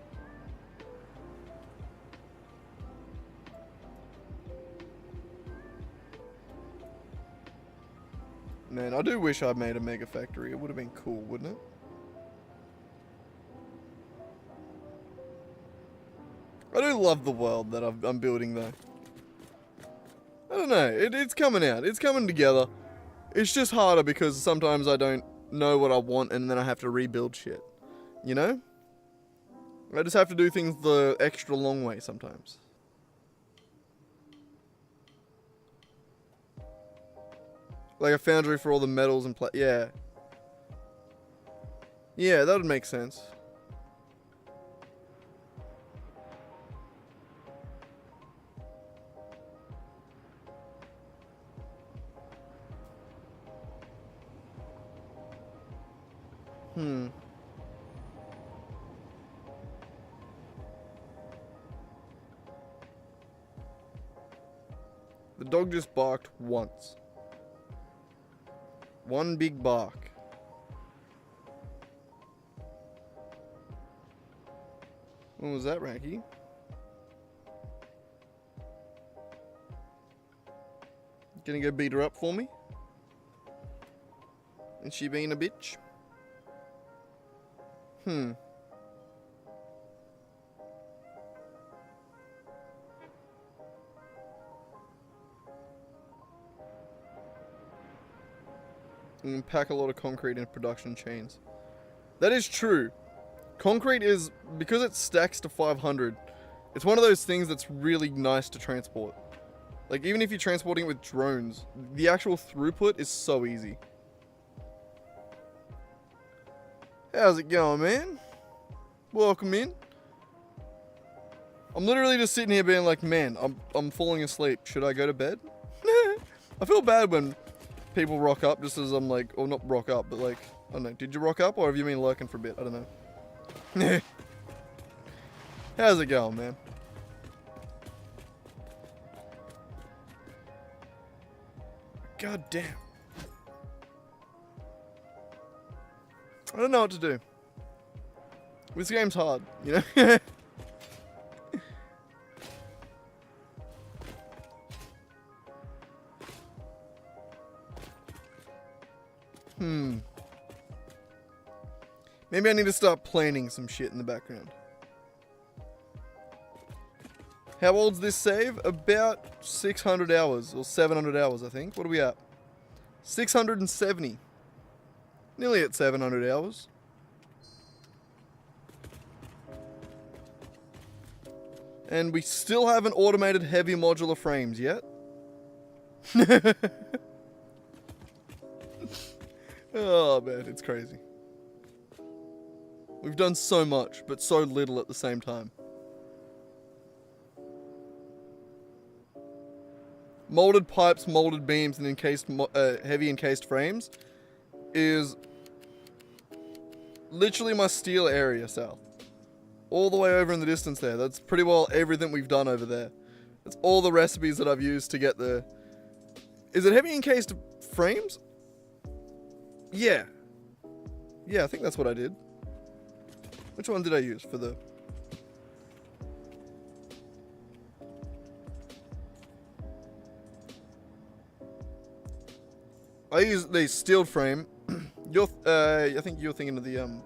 Man, I do wish I'd made a mega factory. It would have been cool, wouldn't it? I do love the world that I'm building, though. I don't know. It's coming out. It's coming together. It's just harder because sometimes I don't know what I want and then I have to rebuild shit. You know? I just have to do things the extra long way sometimes. Like a foundry for all the metals and yeah. Yeah, that would make sense. The dog just barked once. One big bark. What was that, Ranky? Gonna go beat her up for me? Is she being a bitch? And pack a lot of concrete in production chains. That is true. Concrete is, because it stacks to 500, it's one of those things that's really nice to transport. Like, even if you're transporting it with drones, the actual throughput is so easy. How's it going, man? Welcome in. I'm literally just sitting here being like, man, I'm falling asleep. Should I go to bed? I feel bad when people rock up just as I'm like, or not rock up, but like, I don't know. Did you rock up or have you been lurking for a bit? I don't know. How's it going, man? God damn. I don't know what to do. This game's hard, you know? Maybe I need to start planning some shit in the background. How old's this save? About 600 hours, or 700 hours, I think. What are we at? 670. Nearly at 700 hours. And we still haven't automated heavy modular frames yet. Oh man, it's crazy. We've done so much, but so little at the same time. Molded pipes, molded beams, and encased heavy encased frames is literally my steel area south. All the way over in the distance there. That's pretty well everything we've done over there. That's all the recipes that I've used to get the... Is it heavy encased frames? Yeah. Yeah, I think that's what I did. Which one did I use for the... I used the steel frame. I think you're thinking of the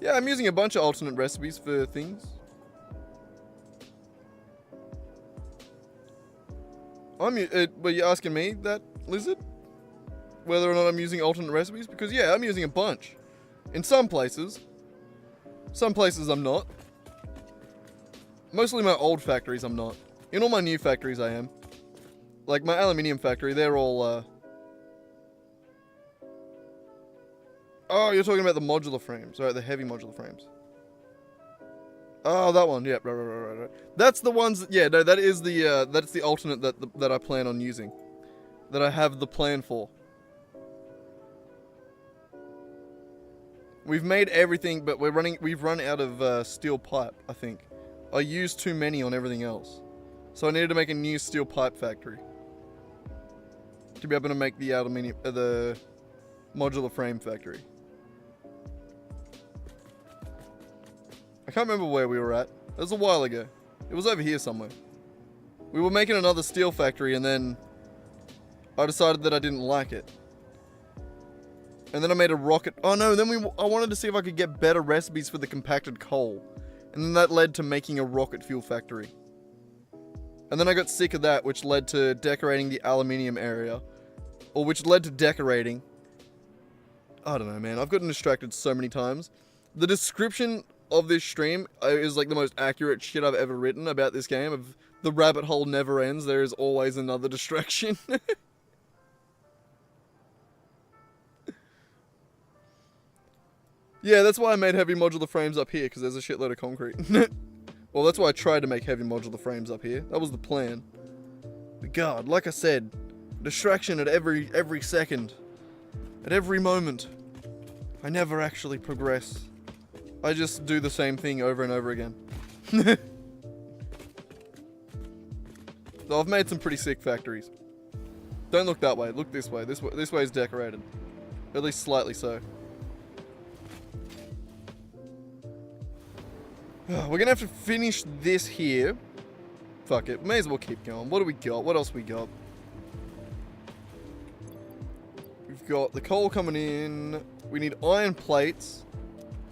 Yeah, I'm using a bunch of alternate recipes for things. Were you asking me that, Lizard? Whether or not I'm using alternate recipes? Because yeah, I'm using a bunch. In some places. Some places I'm not. Mostly my old factories I'm not. In all my new factories I am. Like my aluminium factory, they're all Oh, you're talking about the modular frames, right? The heavy modular frames. Oh, that one. Yeah, right. That's the ones. Yeah, no, that is the that's the alternate that I plan on using. That I have the plan for. We've made everything, but we've run out of steel pipe, I think. I used too many on everything else. So I needed to make a new steel pipe factory. To be able to make the aluminium, the modular frame factory. I can't remember where we were at. It was a while ago. It was over here somewhere. We were making another steel factory and then I decided that I didn't like it. And then I made a rocket. Oh no, then I wanted to see if I could get better recipes for the compacted coal. And then that led to making a rocket fuel factory. And then I got sick of that, which led to decorating the aluminium area. Or which led to decorating. I don't know, man. I've gotten distracted so many times. The description of this stream is like the most accurate shit I've ever written about this game. Of the rabbit hole never ends. There is always another distraction. Yeah, that's why I made heavy modular frames up here, because there's a shitload of concrete. Well, that's why I tried to make heavy modular frames up here. That was the plan. But God, like I said, distraction at every second. At every moment. I never actually progress. I just do the same thing over and over again. So I've made some pretty sick factories. Don't look that way, look this way. This way is decorated. At least slightly so. We're gonna have to finish this here. Fuck it, may as well keep going. What do we got? What else we got? We've got the coal coming in. We need iron plates.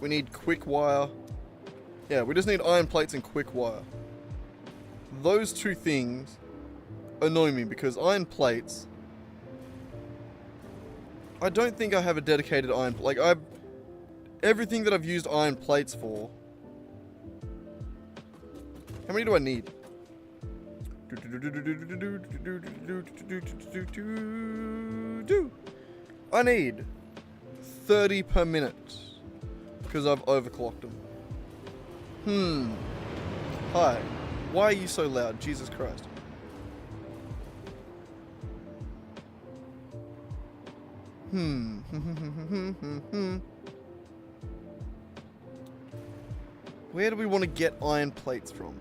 We need quick wire. Yeah, we just need iron plates and quick wire. Those two things annoy me because iron plates... I don't think I have a dedicated iron... Like, everything that I've used iron plates for... How many do I need? I need 30 per minute. Because I've overclocked them. Hi. Why are you so loud? Jesus Christ. Where do we want to get iron plates from?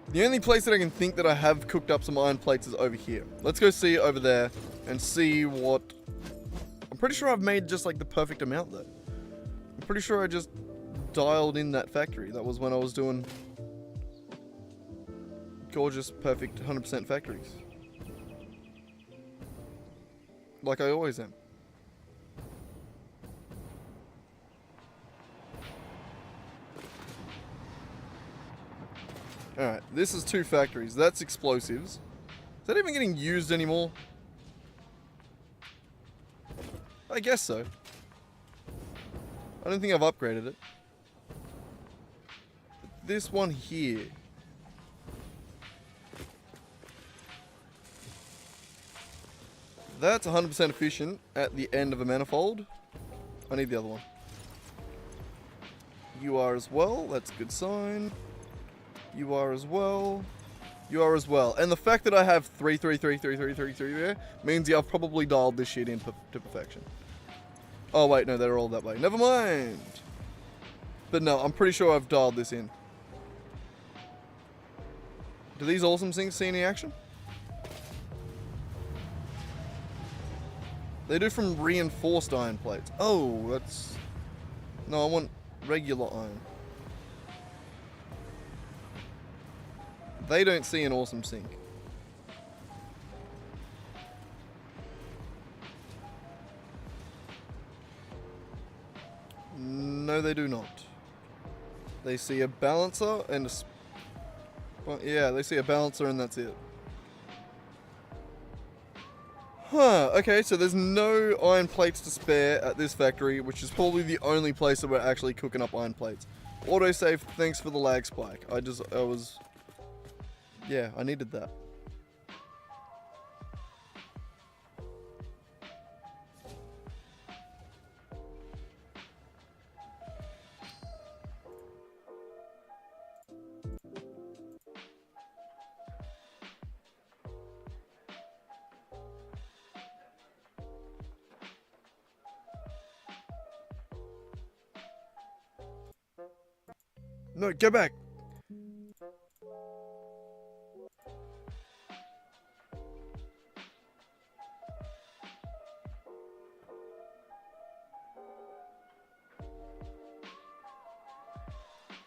The only place that I can think that I have cooked up some iron plates is over here. Let's go see over there and see what... I'm pretty sure I've made just like the perfect amount though. I'm pretty sure I just dialed in that factory. That was when I was doing gorgeous, perfect 100% factories. Like I always am. Alright, this is 2 factories. That's explosives. Is that even getting used anymore? I guess so. I don't think I've upgraded it. But this one here. That's 100% efficient at the end of a manifold. I need the other one. You are as well. That's a good sign. You are as well. You are as well. And the fact that I have 3 there means I've probably dialed this shit in to perfection. Oh wait, no, they're all that way. Never mind. But no, I'm pretty sure I've dialed this in. Do these awesome things see any action? They do from reinforced iron plates. Oh, that's... No, I want regular iron. They don't see an awesome sink. No, they do not. They see a balancer and a... Well, yeah, they see a balancer and that's it. Huh, okay, so there's no iron plates to spare at this factory, which is probably the only place that we're actually cooking up iron plates. Autosave, thanks for the lag spike. Yeah, I needed that. No, go back.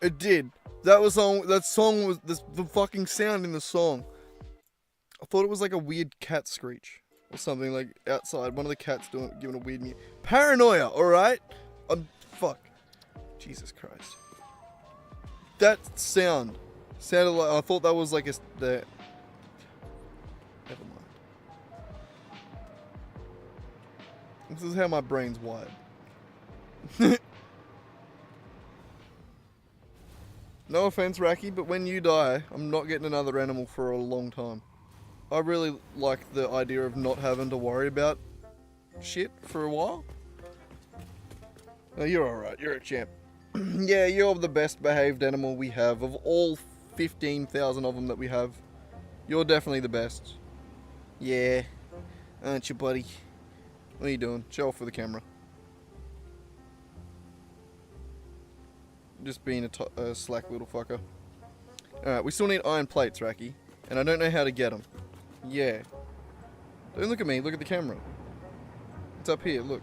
It did. That song was the fucking sound in the song. I thought it was like a weird cat screech or something, like outside. One of the cats giving a weird paranoia. All right. Fuck. Jesus Christ. That sounded like, I thought that was like never mind. This is how my brain's wired. No offense, Raki, but when you die, I'm not getting another animal for a long time. I really like the idea of not having to worry about shit for a while. No, you're alright, you're a champ. Yeah, you're the best behaved animal we have. Of all 15,000 of them that we have, you're definitely the best. Yeah, aren't you, buddy? What are you doing? Show off for the camera. Just being a slack little fucker. Alright, we still need iron plates, Raki. And I don't know how to get them. Yeah. Don't look at me, look at the camera. It's up here, look.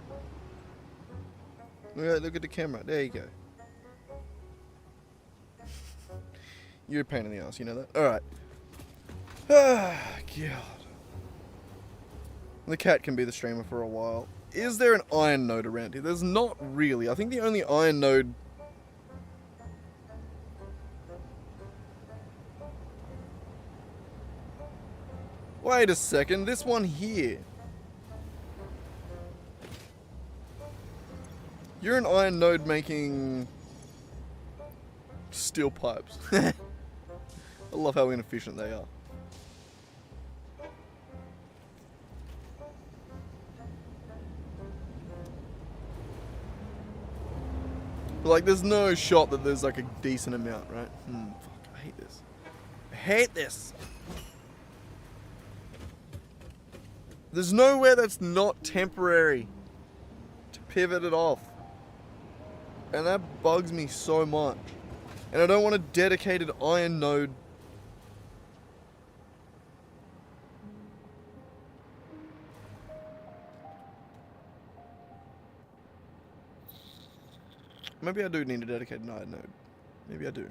Look at the camera. There you go. You're a pain in the ass, you know that? Alright. Ah, God. The cat can be the streamer for a while. Is there an iron node around here? There's not really. I think the only iron node... Wait a second, this one here. You're an iron node making... steel pipes. I love how inefficient they are. But like, there's no shot that there's like a decent amount, right? Fuck, I hate this. I hate this! There's nowhere that's not temporary to pivot it off. And that bugs me so much. And I don't want a dedicated iron node. Maybe I do need a dedicated iron node. Maybe I do.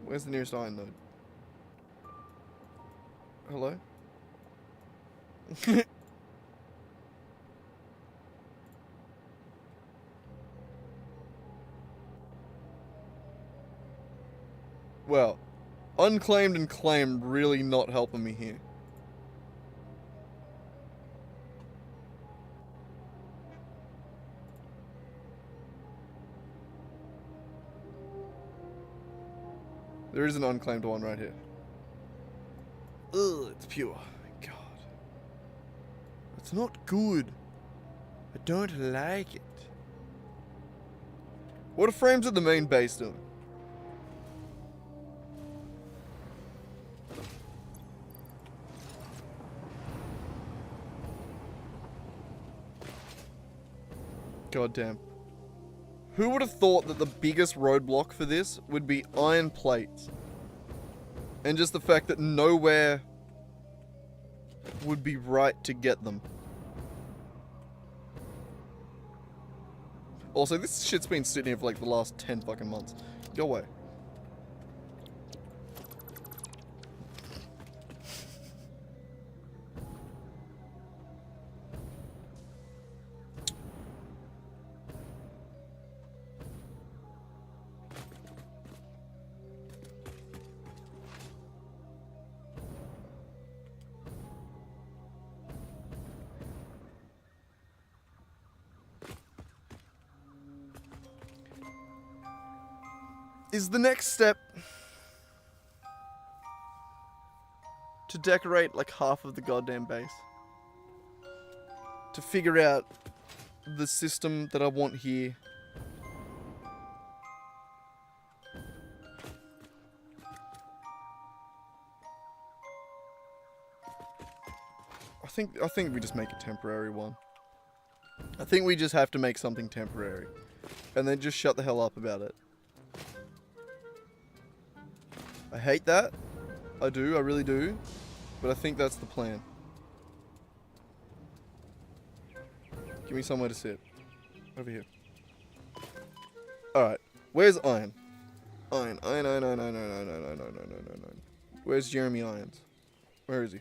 Where's the nearest iron node? Hello? Well, unclaimed and claimed really not helping me here. There is an unclaimed one right here. Ugh, it's pure. God. It's not good. I don't like it. What are frames at the main base doing? God damn. Who would have thought that the biggest roadblock for this would be iron plates? And just the fact that nowhere would be right to get them. Also, this shit's been sitting here for like the last 10 fucking months. Go away. Is the next step to decorate like half of the goddamn base? To figure out the system that I want here. I think we just make a temporary one. I think we just have to make something temporary. And then just shut the hell up about it. I hate that. I do, I really do. But I think that's the plan. Give me somewhere to sit. Over here. Alright. Where's Iron? Iron. Where's Jeremy Irons? Where is he?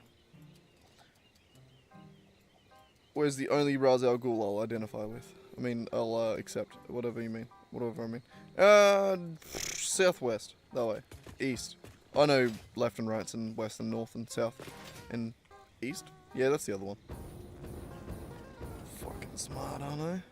Where's the only Ra's al Ghul I'll identify with? I mean, I'll accept whatever you mean. Whatever I mean. Southwest. That way. East. I know left and rights and west and north and south and east. Yeah, that's the other one. Fucking smart, aren't I?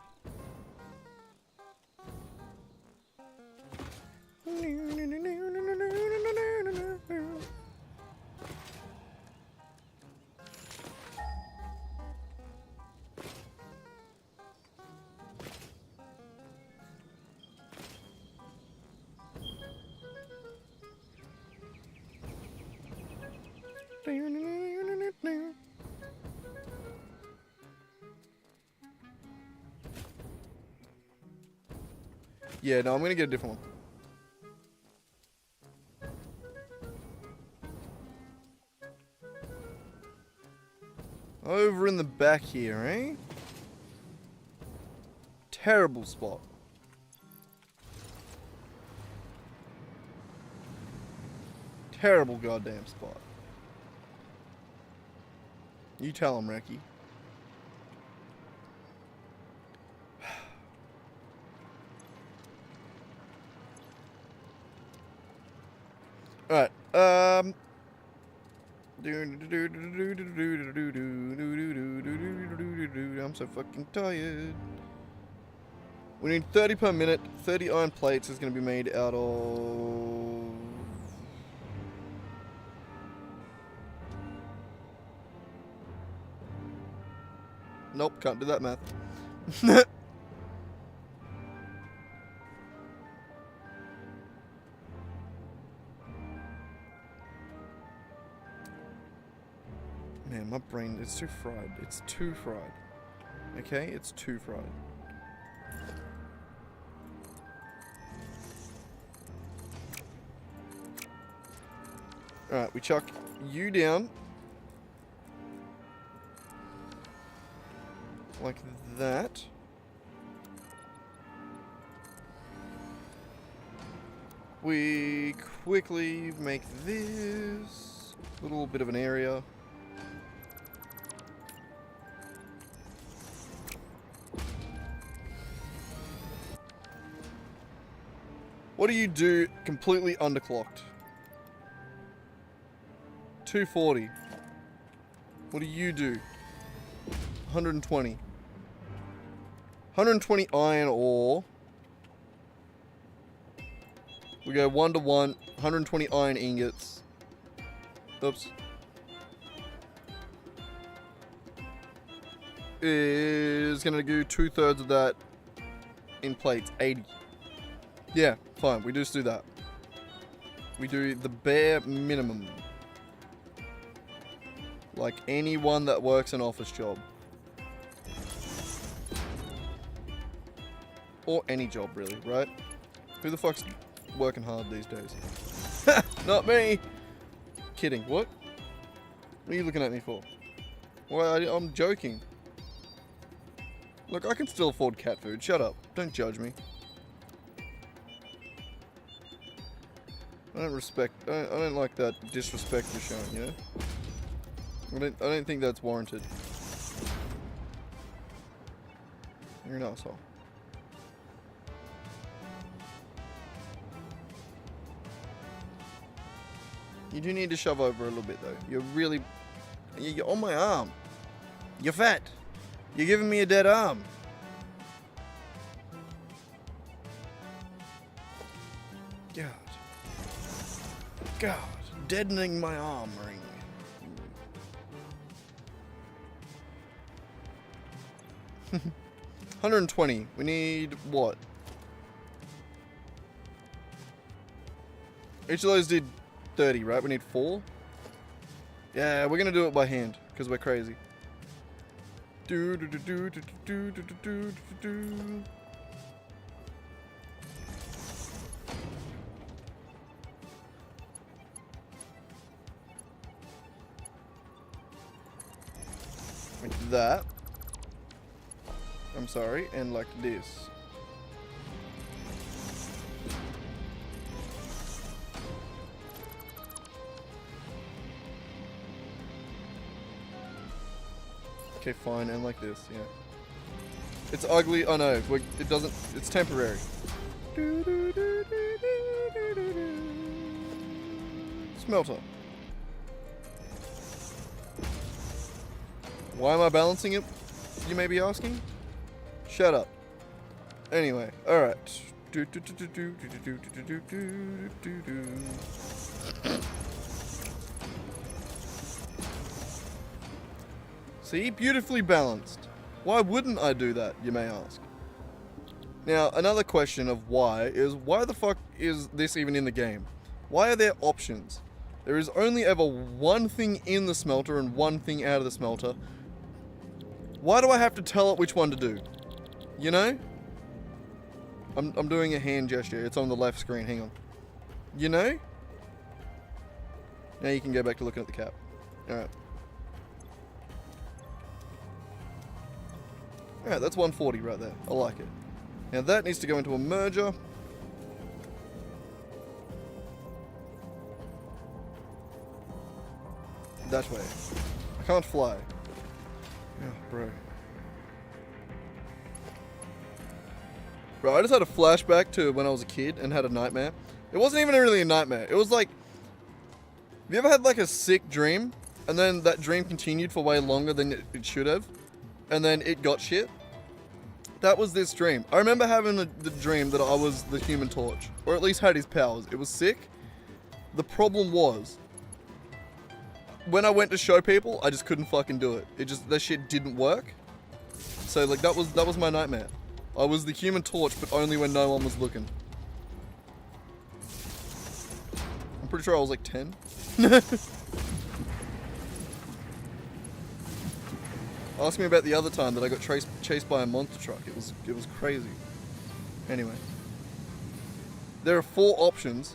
Yeah, no, I'm gonna get a different one. Over in the back here, eh? Terrible spot. Terrible goddamn spot. You tell him, Reki. Alright, I'm so fucking tired. We need 30 per minute. 30 iron plates is going to be made out of... Nope, can't do that math. Man, my brain, it's too fried. It's too fried. Okay? It's too fried. Alright, we chuck you down. Like that. We quickly make this a little bit of an area. What do you do completely underclocked? 240. What do you do? 120. 120 iron ore. We go 1 to 1. 120 iron ingots. Oops. Is gonna do 2/3 of that in plates. 80. Yeah, fine. We just do that. We do the bare minimum. Like anyone that works an office job. Or any job, really, right? Who the fuck's working hard these days? Not me! Kidding, what? What are you looking at me for? Well, I'm joking. Look, I can still afford cat food. Shut up. Don't judge me. I don't like that disrespect you're showing, you know? I don't think that's warranted. You're an asshole. You do need to shove over a little bit though. You're on my arm. You're fat. You're giving me a dead arm. God, deadening my arm ring. 120. We need what? Each of those did 30, right? We need 4. Yeah, we're gonna do it by hand because we're crazy. Do do do do do do do do do do. Like that. I'm sorry, and like this. Okay, fine, and like this, yeah. It's ugly, oh no, it doesn't, it's temporary. Smelter. Why am I balancing it, you may be asking? Shut up. Anyway, alright. See? Beautifully balanced. Why wouldn't I do that, you may ask? Now, another question of why is, why the fuck is this even in the game? Why are there options? There is only ever one thing in the smelter and one thing out of the smelter. Why do I have to tell it which one to do? You know? I'm doing a hand gesture. It's on the left screen. Hang on. You know? Now you can go back to looking at the cap. Alright. Alright, that's 140 right there. I like it. Now that needs to go into a merger. That way. I can't fly. Oh, bro. Bro, I just had a flashback to when I was a kid and had a nightmare. It wasn't even really a nightmare. It was like... Have you ever had like a sick dream? And then that dream continued for way longer than it should have? And then it got shit? That was this dream. I remember having the dream that I was the Human Torch. Or at least had his powers. It was sick. The problem was... when I went to show people, I just couldn't fucking do it. That shit didn't work. So like that was my nightmare. I was the Human Torch, but only when no one was looking. I'm pretty sure I was like 10. Ask me about the other time that I got chased by a monster truck. It was crazy. Anyway. There are 4 options.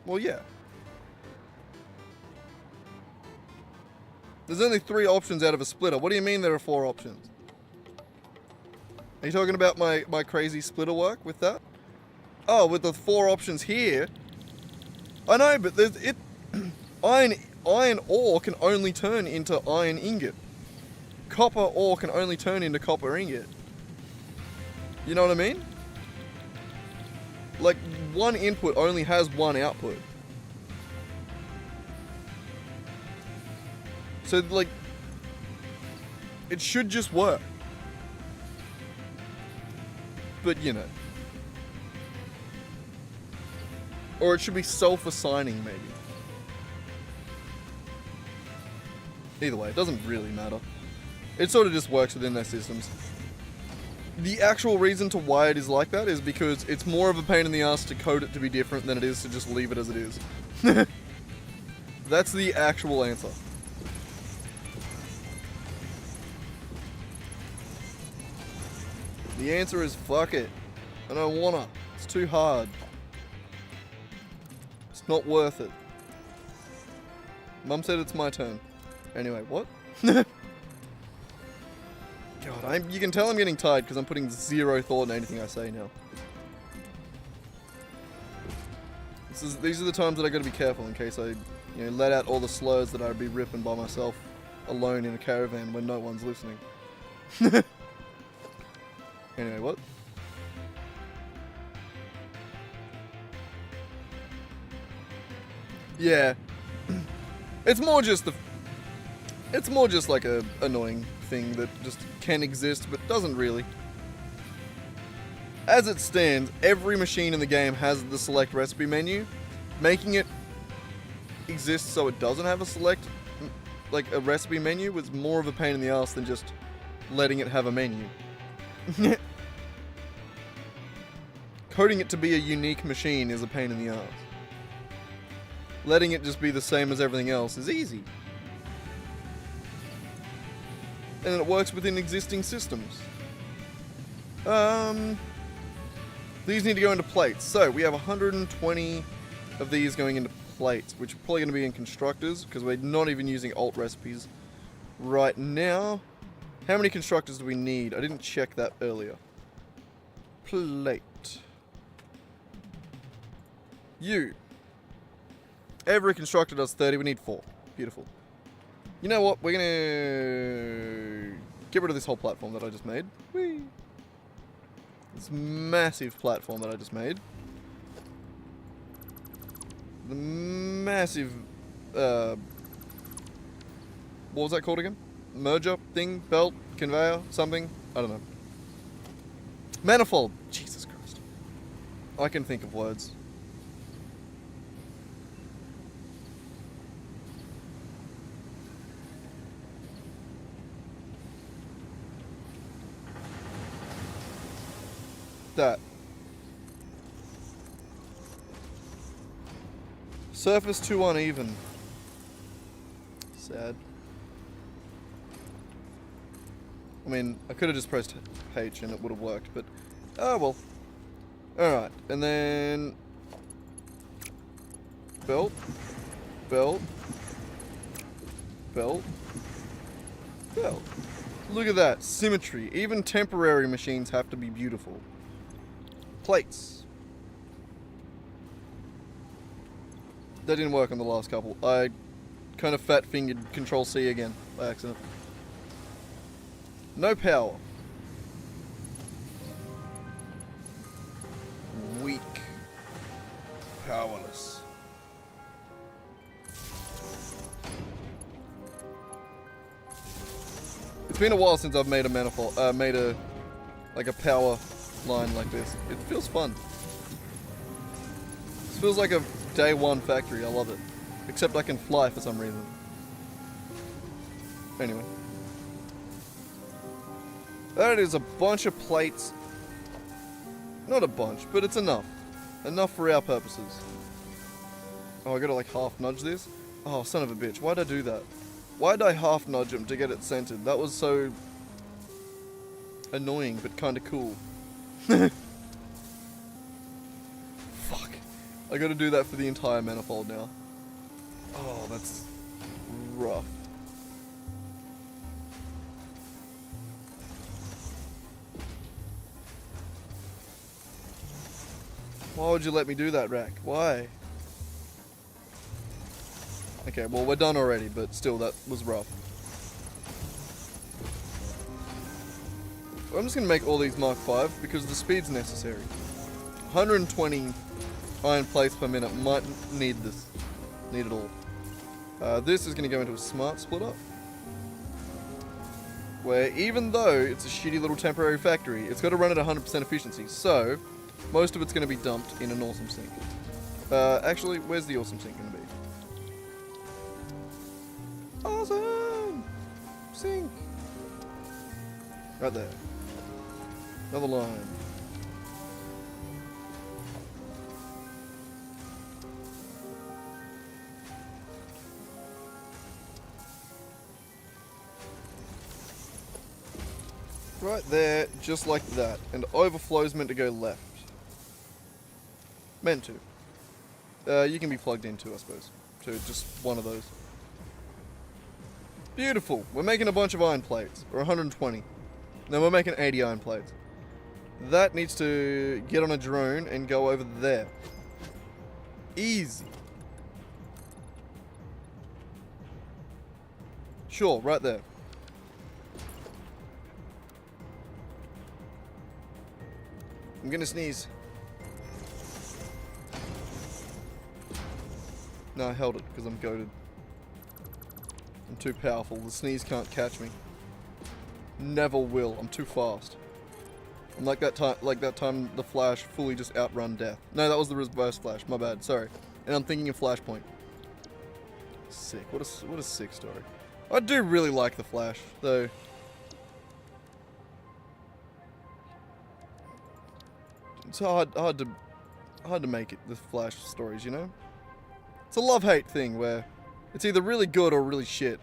Well, yeah. There's only 3 options out of a splitter. What do you mean there are 4 options? Are you talking about my crazy splitter work with that? Oh, with the 4 options here. I know, but there's iron ore can only turn into iron ingot. Copper ore can only turn into copper ingot. You know what I mean? Like, one input only has one output. So, like, it should just work. But, you know. Or it should be self-assigning, maybe. Either way, it doesn't really matter. It sort of just works within their systems. The actual reason to why it is like that is because it's more of a pain in the ass to code it to be different than it is to just leave it as it is. That's the actual answer. The answer is fuck it. I don't wanna. It's too hard. It's not worth it. Mum said it's my turn. Anyway, what? God, you can tell I'm getting tired because I'm putting zero thought in anything I say now. These are the times that I gotta be careful in case I, let out all the slurs that I'd be ripping by myself alone in a caravan when no one's listening. Anyway, what? Yeah. It's more just like a annoying thing that just can exist but doesn't really. As it stands, every machine in the game has the select recipe menu. Making it exist so it doesn't have a recipe menu was more of a pain in the ass than just letting it have a menu. Coding it to be a unique machine is a pain in the ass. Letting it just be the same as everything else is easy. And it works within existing systems. These need to go into plates. So we have 120 of these going into plates, which are probably going to be in constructors because we're not even using alt recipes right now. How many constructors do we need? I didn't check that earlier. Plate. Every constructor does 30. We need 4. Beautiful. You know what? We're going to get rid of this whole platform that I just made. Whee! This massive platform that I just made. The massive, what was that called again? Merger thing? Belt? Conveyor? Something? I don't know. Manifold! Jesus Christ. I can think of words. That. Surface too uneven. Sad. I mean, I could have just pressed H and it would have worked, but oh well. Alright, and then belt, belt, belt, belt. Look at that, symmetry. Even temporary machines have to be beautiful. Plates. That didn't work on the last couple. I kind of fat-fingered Control-C again by accident. No power. Weak. Powerless. It's been a while since I've made a manifold, like a power line like this. It feels fun. This feels like a day one factory. I love it. Except I can fly for some reason. Anyway. That is a bunch of plates. Not a bunch, but it's enough. Enough for our purposes. Oh, I gotta like half nudge this? Oh, son of a bitch. Why'd I do that? Why'd I half nudge him to get it centered? That was so annoying, but kinda cool. Fuck. I gotta do that for the entire manifold now. Oh, that's rough. Why would you let me do that, Rack? Why? Okay, well, we're done already, but still, that was rough. I'm just going to make all these Mark 5 because the speed's necessary. 120 iron plates per minute might need this. Need it all. This is going to go into a smart splitter. Where even though it's a shitty little temporary factory, it's got to run at 100% efficiency. So, most of it's going to be dumped in an awesome sink. Actually, where's the awesome sink going to be? Awesome! Sink! Right there. Another line. Right there, just like that. And overflow's meant to go left. Meant to. You can be plugged in too, I suppose. To just one of those. Beautiful. We're making a bunch of iron plates. Or 120. Then we're making 80 iron plates. That needs to get on a drone and go over there. Easy. Sure, right there. I'm gonna sneeze. No, I held it because I'm goated. I'm too powerful. The sneeze can't catch me. Never will. I'm too fast. I'm like that time the Flash fully just outrun death. No, that was the reverse Flash. My bad. Sorry. And I'm thinking of Flashpoint. Sick. What a sick story. I do really like the Flash, though. It's hard to make it, the Flash stories, you know? It's a love-hate thing where it's either really good or really shit.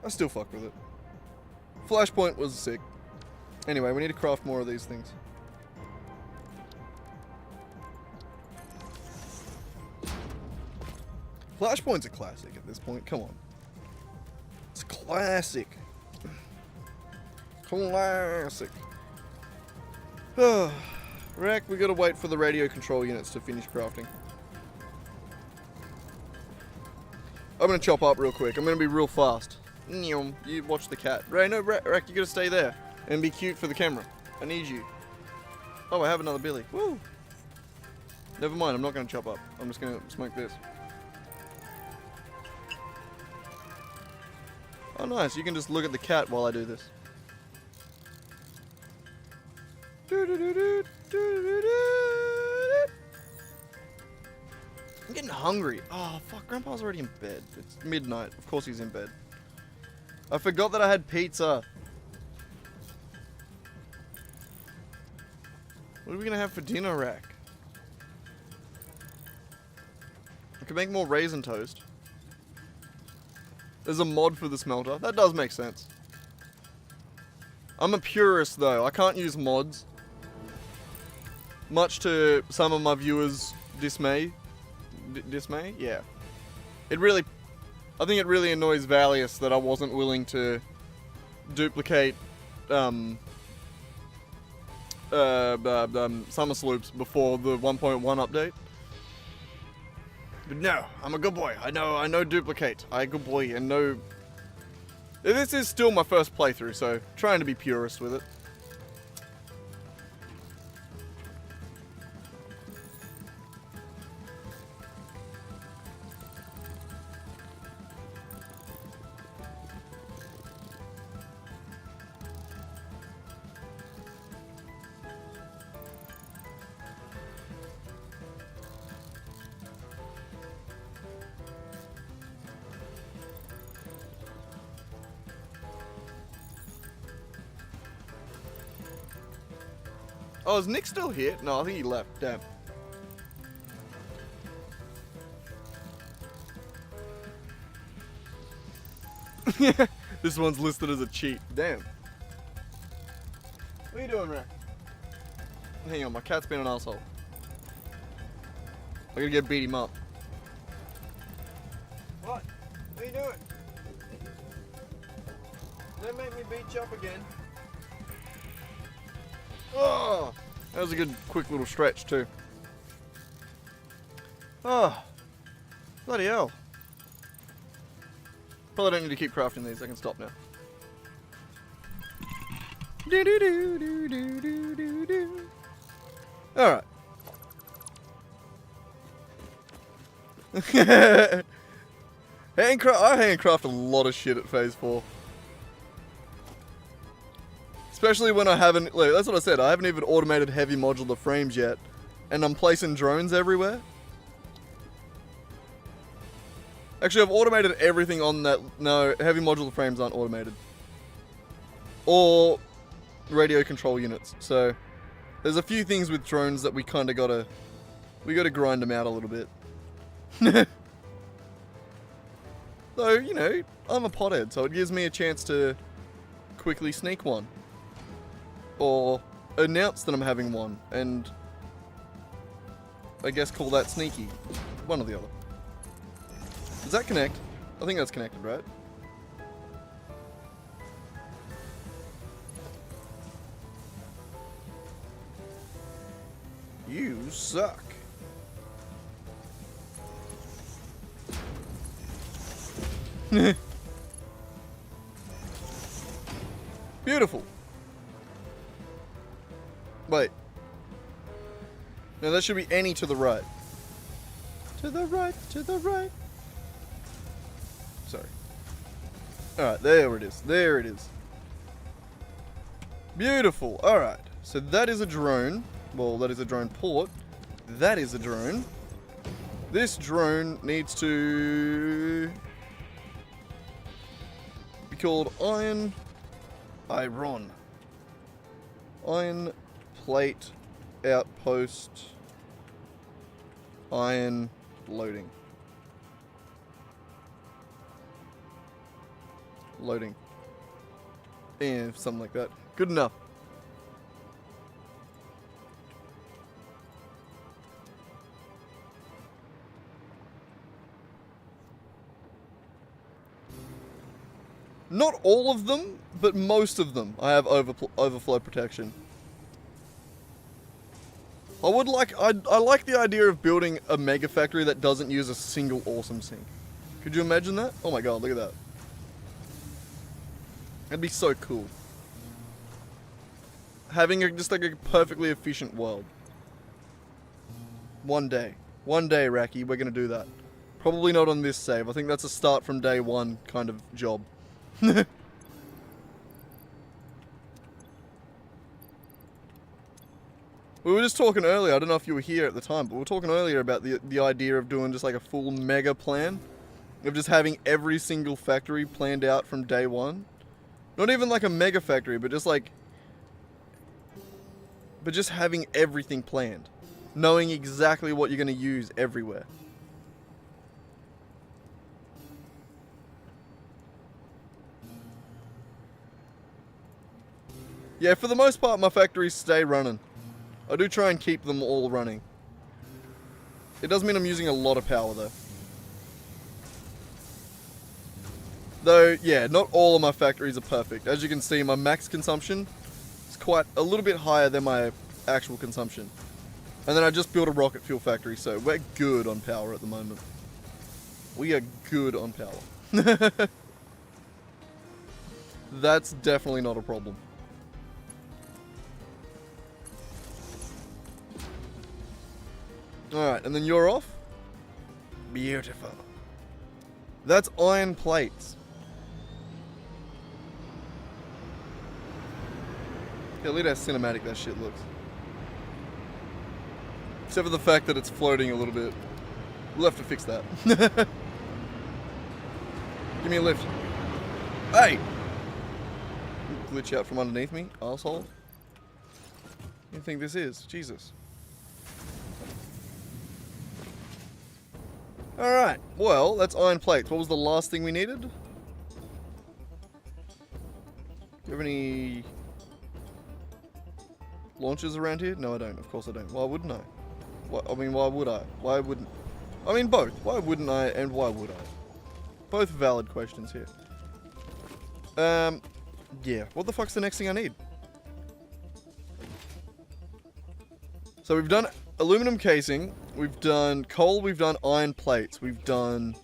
I still fuck with it. Flashpoint was sick. Anyway, we need to craft more of these things. Flashpoint's a classic at this point. Come on. It's classic. Classic. Rack, we gotta wait for the radio control units to finish crafting. I'm gonna chop up real quick. I'm gonna be real fast. You watch the cat. Ray, no, Rack, you gotta stay there and be cute for the camera. I need you. Oh, I have another Billy. Woo! Never mind, I'm not gonna chop up. I'm just gonna smoke this. Oh, nice. You can just look at the cat while I do this. I'm getting hungry. Oh, fuck. Grandpa's already in bed. It's midnight. Of course he's in bed. I forgot that I had pizza. What are we going to have for dinner, Rack? I could make more raisin toast. There's a mod for the smelter. That does make sense. I'm a purist, though. I can't use mods. Much to some of my viewers' dismay. Dismay? Yeah. I think it really annoys Valius that I wasn't willing to duplicate summer sloops before the 1.1 update. But no, I'm a good boy. I know duplicate. I'm a good boy and know. This is still my first playthrough, so trying to be purist with it. Oh, is Nick still here? No, I think he left. Damn. This one's listed as a cheat. Damn. What are you doing, Rack? Hang on, my cat's been an asshole. I gotta get beat him up. What? What are you doing? Don't make me beat you up again. Oh, that was a good, quick little stretch too. Oh, bloody hell. Probably don't need to keep crafting these. I can stop now. All right. I handcraft a lot of shit at Phase 4. Especially when I haven't, like, that's what I said, I haven't even automated heavy modular frames yet. And I'm placing drones everywhere. Actually, I've automated everything on that. No, heavy modular frames aren't automated. Or radio control units. So, there's a few things with drones that we kind of gotta grind them out a little bit. Though, you know, I'm a pothead, so it gives me a chance to quickly sneak one. Or announce that I'm having one, and I guess call that sneaky. One or the other. Does that connect? I think that's connected, right? You suck. Beautiful. Wait. No, that should be any to the right. To the right, to the right. Sorry. Alright, there it is. There it is. Beautiful. Alright. So that is a drone. Well, that is a drone port. That is a drone. This drone needs to be called Iron Plate Outpost Iron Loading. Yeah, something like that. Good enough. Not all of them, but most of them I have overflow protection. I like the idea of building a mega factory that doesn't use a single awesome sink. Could you imagine that? Oh my god, look at that. That'd be so cool. Having just like a perfectly efficient world. One day, Raki, we're gonna do that. Probably not on this save. I think that's a start from day one kind of job. We were just talking earlier, I don't know if you were here at the time, but we were talking earlier about the idea of doing just like a full mega plan. Of just having every single factory planned out from day one. Not even like a mega factory, but just like... But just having everything planned. Knowing exactly what you're going to use everywhere. Yeah, for the most part, my factories stay running. I do try and keep them all running. It does mean I'm using a lot of power, though. Though, yeah, not all of my factories are perfect. As you can see, my max consumption is quite a little bit higher than my actual consumption. And then I just built a rocket fuel factory, so we're good on power at the moment. We are good on power. That's definitely not a problem. Alright, and then you're off? Beautiful. That's iron plates. Yeah, look at how cinematic that shit looks. Except for the fact that it's floating a little bit. We'll have to fix that. Give me a lift. Hey! Glitch out from underneath me, asshole. What do you think this is? Jesus. Alright, well, that's iron plates. What was the last thing we needed? Do you have any launchers around here? No, I don't. Of course I don't. Why wouldn't I? I mean, why would I? Why wouldn't... I mean, both. Why wouldn't I and why would I? Both valid questions here. Yeah. What the fuck's the next thing I need? So we've done aluminum casing, we've done coal, we've done iron plates, we've done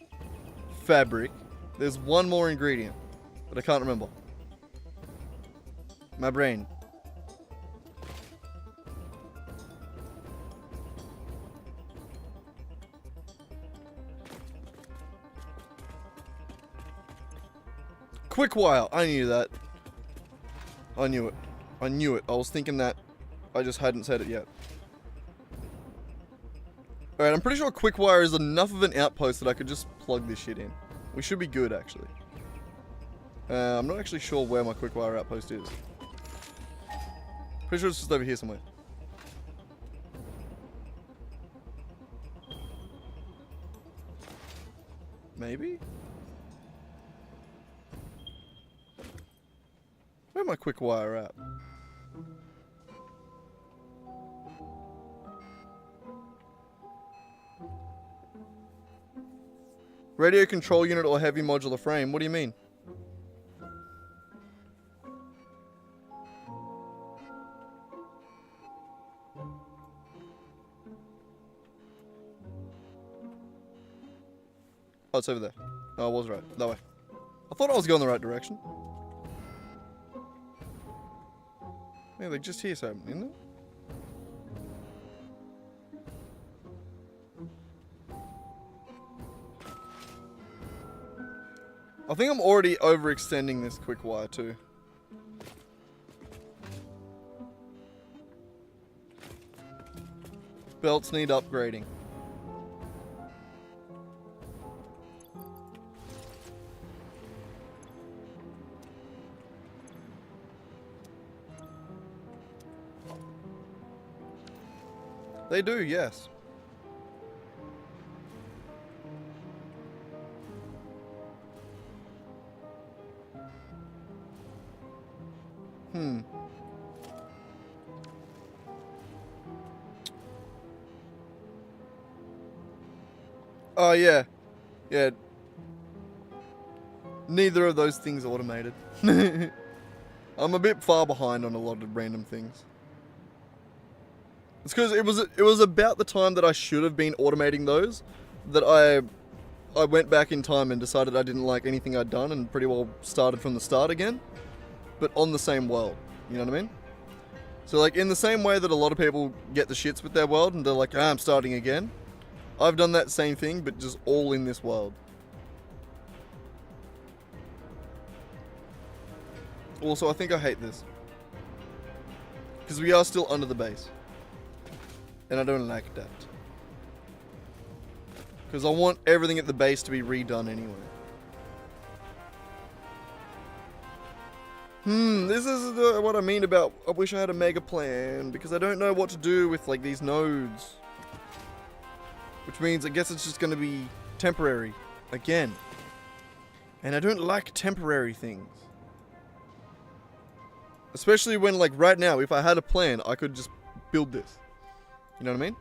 fabric. There's one more ingredient, but I can't remember. My brain. Quick wire. I knew that. I knew it. I knew it. I was thinking that. I just hadn't said it yet. Alright, I'm pretty sure quick wire is enough of an outpost that I could just plug this shit in. We should be good, actually. I'm not actually sure where my quick wire outpost is. Pretty sure it's just over here somewhere. Maybe? my quick wire at? Radio control unit or heavy modular frame? What do you mean? Oh, it's over there. No, I was right. That way. I thought I was going the right direction. Yeah, they're just here, so isn't it? I think I'm already overextending this quick wire too. Belts need upgrading. They do, yes. Oh, yeah. Yeah. Neither of those things automated. I'm a bit far behind on a lot of random things. It's because it was about the time that I should have been automating those that I went back in time and decided I didn't like anything I'd done and pretty well started from the start again, but on the same world. You know what I mean? So like in the same way that a lot of people get the shits with their world and they're like, ah, I'm starting again. I've done that same thing, but just all in this world. Also, I think I hate this. Because we are still under the base. And I don't like that. Because I want everything at the base to be redone anyway. This is what I mean about I wish I had a mega plan. Because I don't know what to do with like these nodes. Which means I guess it's just going to be temporary. Again. And I don't like temporary things. Especially when like right now, if I had a plan, I could just build this. You know what I mean?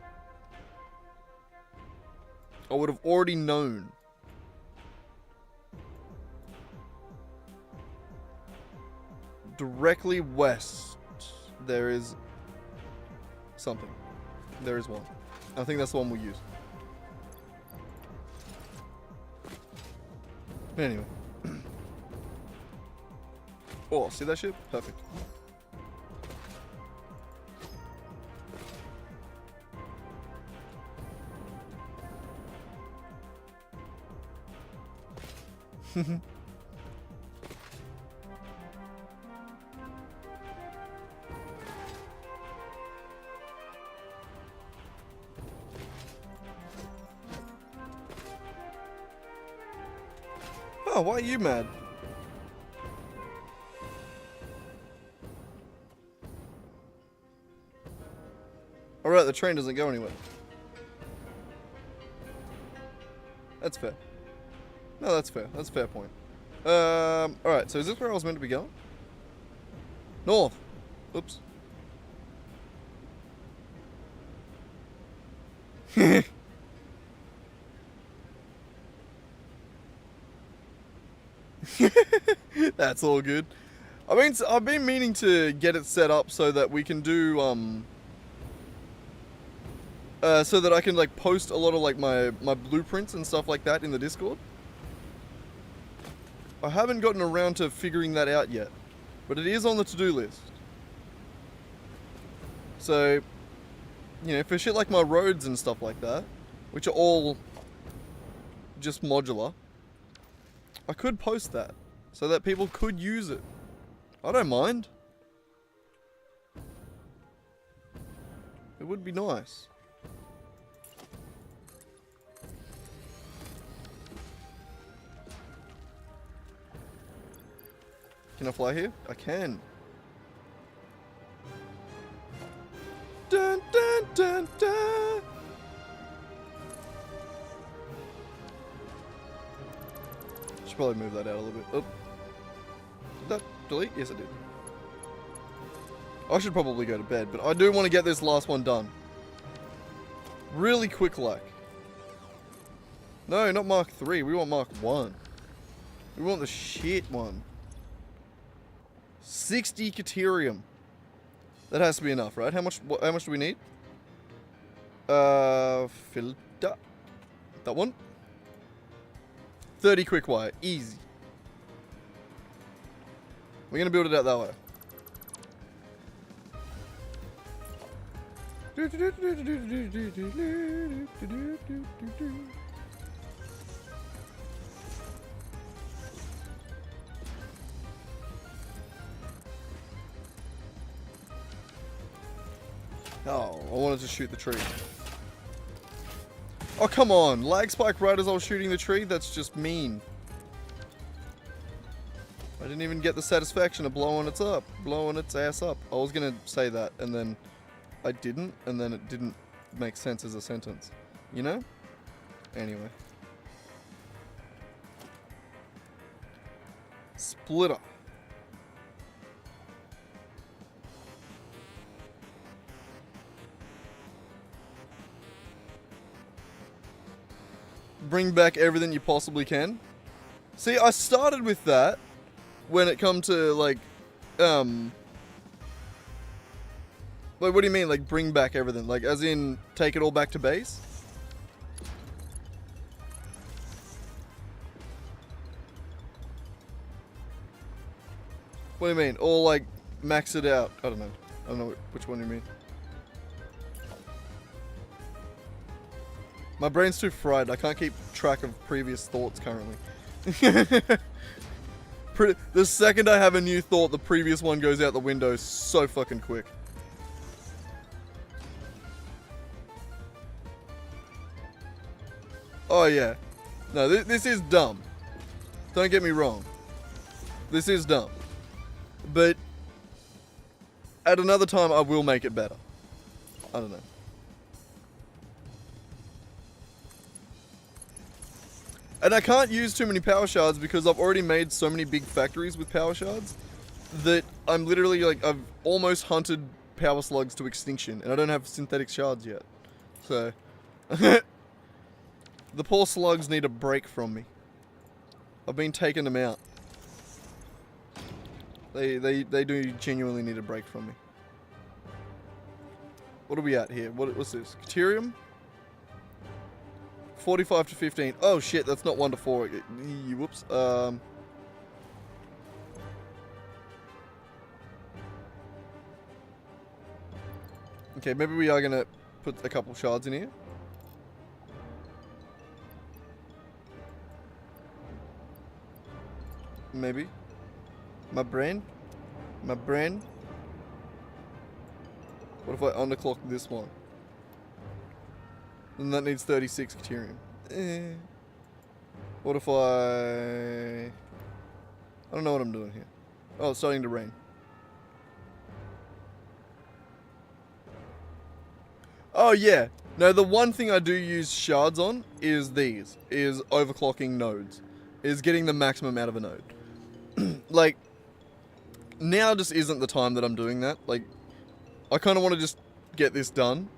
I would have already known. Directly west, there is something. There is one. I think that's the one we'll use. Anyway. Oh, see that ship? Perfect. Oh, why are you mad? Alright, the train doesn't go anywhere. That's fair. No, that's fair. That's a fair point. Alright, so is this where I was meant to be going? North. Oops. That's all good. I've been meaning to get it set up so that we can do, so that I can like post a lot of like my blueprints and stuff like that in the Discord. I haven't gotten around to figuring that out yet, but it is on the to-do list. So, you know, for shit like my roads and stuff like that, which are all just modular, I could post that so that people could use it. I don't mind. It would be nice. Can I fly here? I can. Dun dun dun dun. Should probably move that out a little bit. Oh. Did that delete? Yes, I did. I should probably go to bed, but I do want to get this last one done. Really quick like. No, not Mark 3. We want Mark 1. We want the shit one. 60 Caterium. That has to be enough, right? How much do we need? Filter. That one? 30 quick wire. Easy. We're gonna build it out that way. Oh, I wanted to shoot the tree. Oh, come on. Lag spike right as I was shooting the tree? That's just mean. I didn't even get the satisfaction of blowing its ass up. I was gonna say that, and then I didn't, and then it didn't make sense as a sentence. You know? Anyway. Splitter. Bring back everything you possibly can. See, I started with that when it come to, like, what do you mean, like, bring back everything? Like, as in, take it all back to base? What do you mean? Or, like, max it out? I don't know. I don't know which one you mean. My brain's too fried. I can't keep track of previous thoughts currently. The second I have a new thought, the previous one goes out the window so fucking quick. Oh yeah. No, this is dumb. Don't get me wrong. This is dumb. But at another time, I will make it better. I don't know. And I can't use too many power shards because I've already made so many big factories with power shards that I'm literally like, I've almost hunted power slugs to extinction and I don't have synthetic shards yet. So, the poor slugs need a break from me. I've been taking them out. They do genuinely need a break from me. What are we at here? What's this? Caterium? 45 to 15. Oh shit, that's not 1 to 4. Whoops. Okay, maybe we are gonna put a couple shards in here. Maybe. My brain. What if I underclock this one? Then that needs 36 Caterium. What if I don't know what I'm doing here. Oh, it's starting to rain. Oh yeah. No, the one thing I do use shards on is overclocking nodes. Is getting the maximum out of a node. Like, now just isn't the time that I'm doing that. Like, I kind of want to just get this done.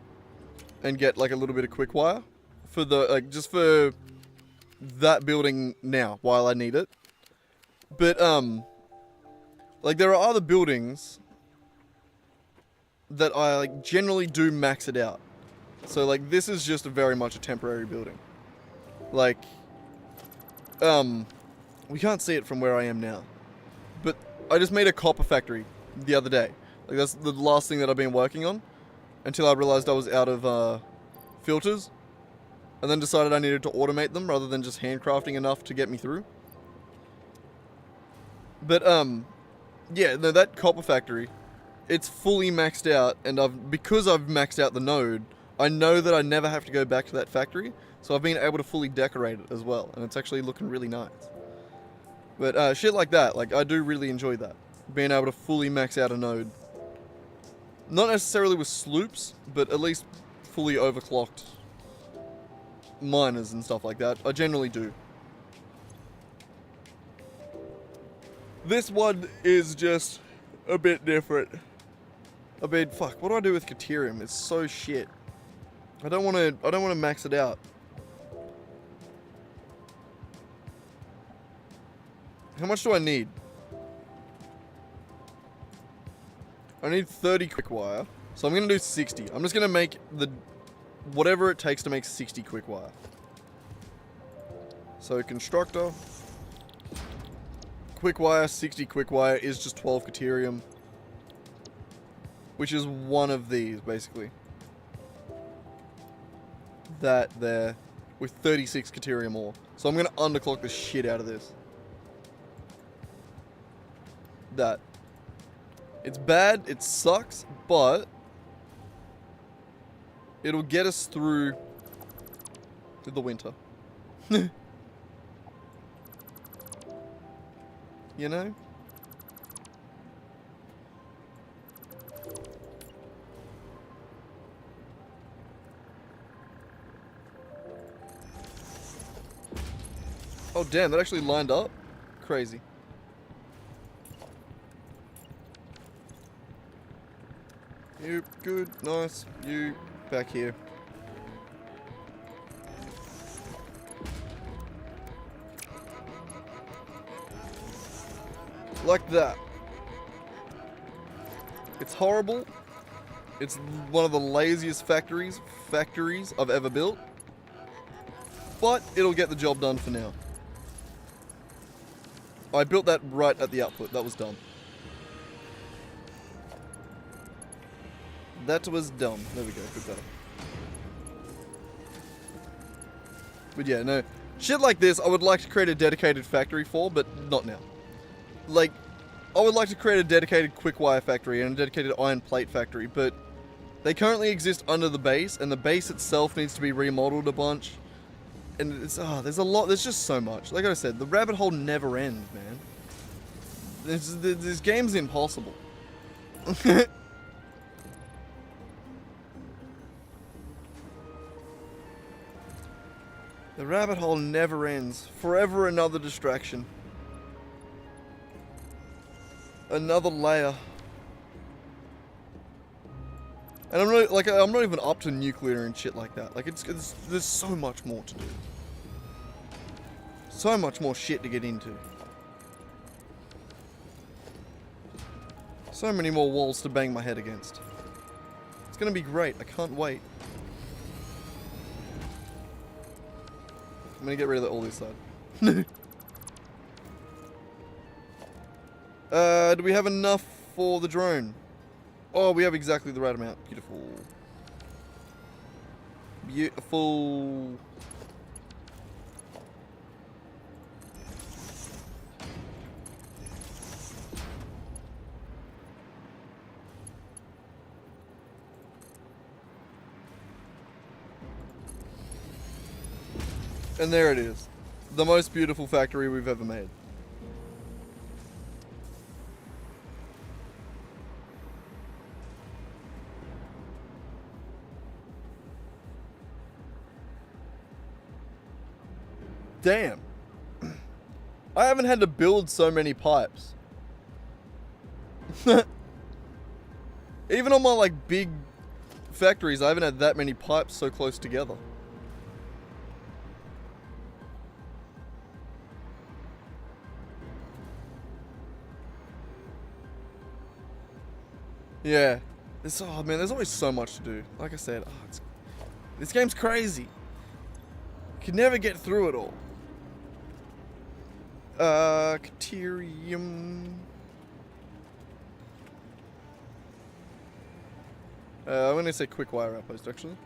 And get like a little bit of quick wire for the, like, just for that building now while I need it. But, like, there are other buildings that I, like, generally do max it out. So, like, this is just very much a temporary building. Like, we can't see it from where I am now. But I just made a copper factory the other day. Like, that's the last thing that I've been working on. Until I realized I was out of filters. And then decided I needed to automate them rather than just handcrafting enough to get me through. But, yeah, no, that copper factory, it's fully maxed out. And because I've maxed out the node, I know that I never have to go back to that factory. So I've been able to fully decorate it as well. And it's actually looking really nice. But shit like that, like, I do really enjoy that. Being able to fully max out a node. Not necessarily with sloops, but at least fully overclocked miners and stuff like that. I generally do. This one is just a bit different. I mean, fuck, what do I do with Caterium? It's so shit. I don't wanna max it out. How much do I need? I need 30 quick wire. So I'm gonna do 60. I'm just gonna make whatever it takes to make 60 quick wire. So constructor. Quick wire, 60 quick wire is just 12 Caterium. Which is one of these, basically. That there. With 36 Caterium ore. So I'm gonna underclock the shit out of this. That. It's bad, it sucks, but it'll get us through to the winter. You know? Oh damn, that actually lined up? Crazy. You, good, nice. You, back here. Like that. It's horrible. It's one of the laziest factories I've ever built. But it'll get the job done for now. I built that right at the output. That was dumb. That was dumb. There we go. Good better. But yeah, no. Shit like this, I would like to create a dedicated factory for, but not now. Like, I would like to create a dedicated quick wire factory and a dedicated iron plate factory, but they currently exist under the base, and the base itself needs to be remodeled a bunch. And it's, there's a lot, there's just so much. Like I said, the rabbit hole never ends, man. This game's impossible. The rabbit hole never ends. Forever another distraction. Another layer. And I'm not even up to nuclear and shit like that. Like there's so much more to do. So much more shit to get into. So many more walls to bang my head against. It's gonna be great. I can't wait. I'm gonna get rid of all this side. Do we have enough for the drone? Oh, we have exactly the right amount. Beautiful. Beautiful. And there it is. The most beautiful factory we've ever made. Damn. I haven't had to build so many pipes. Even on my like big factories, I haven't had that many pipes so close together. Yeah. Oh man, there's always so much to do. Like I said, this game's crazy. Can never get through it all. Caterium. I'm gonna say quick wire outpost actually.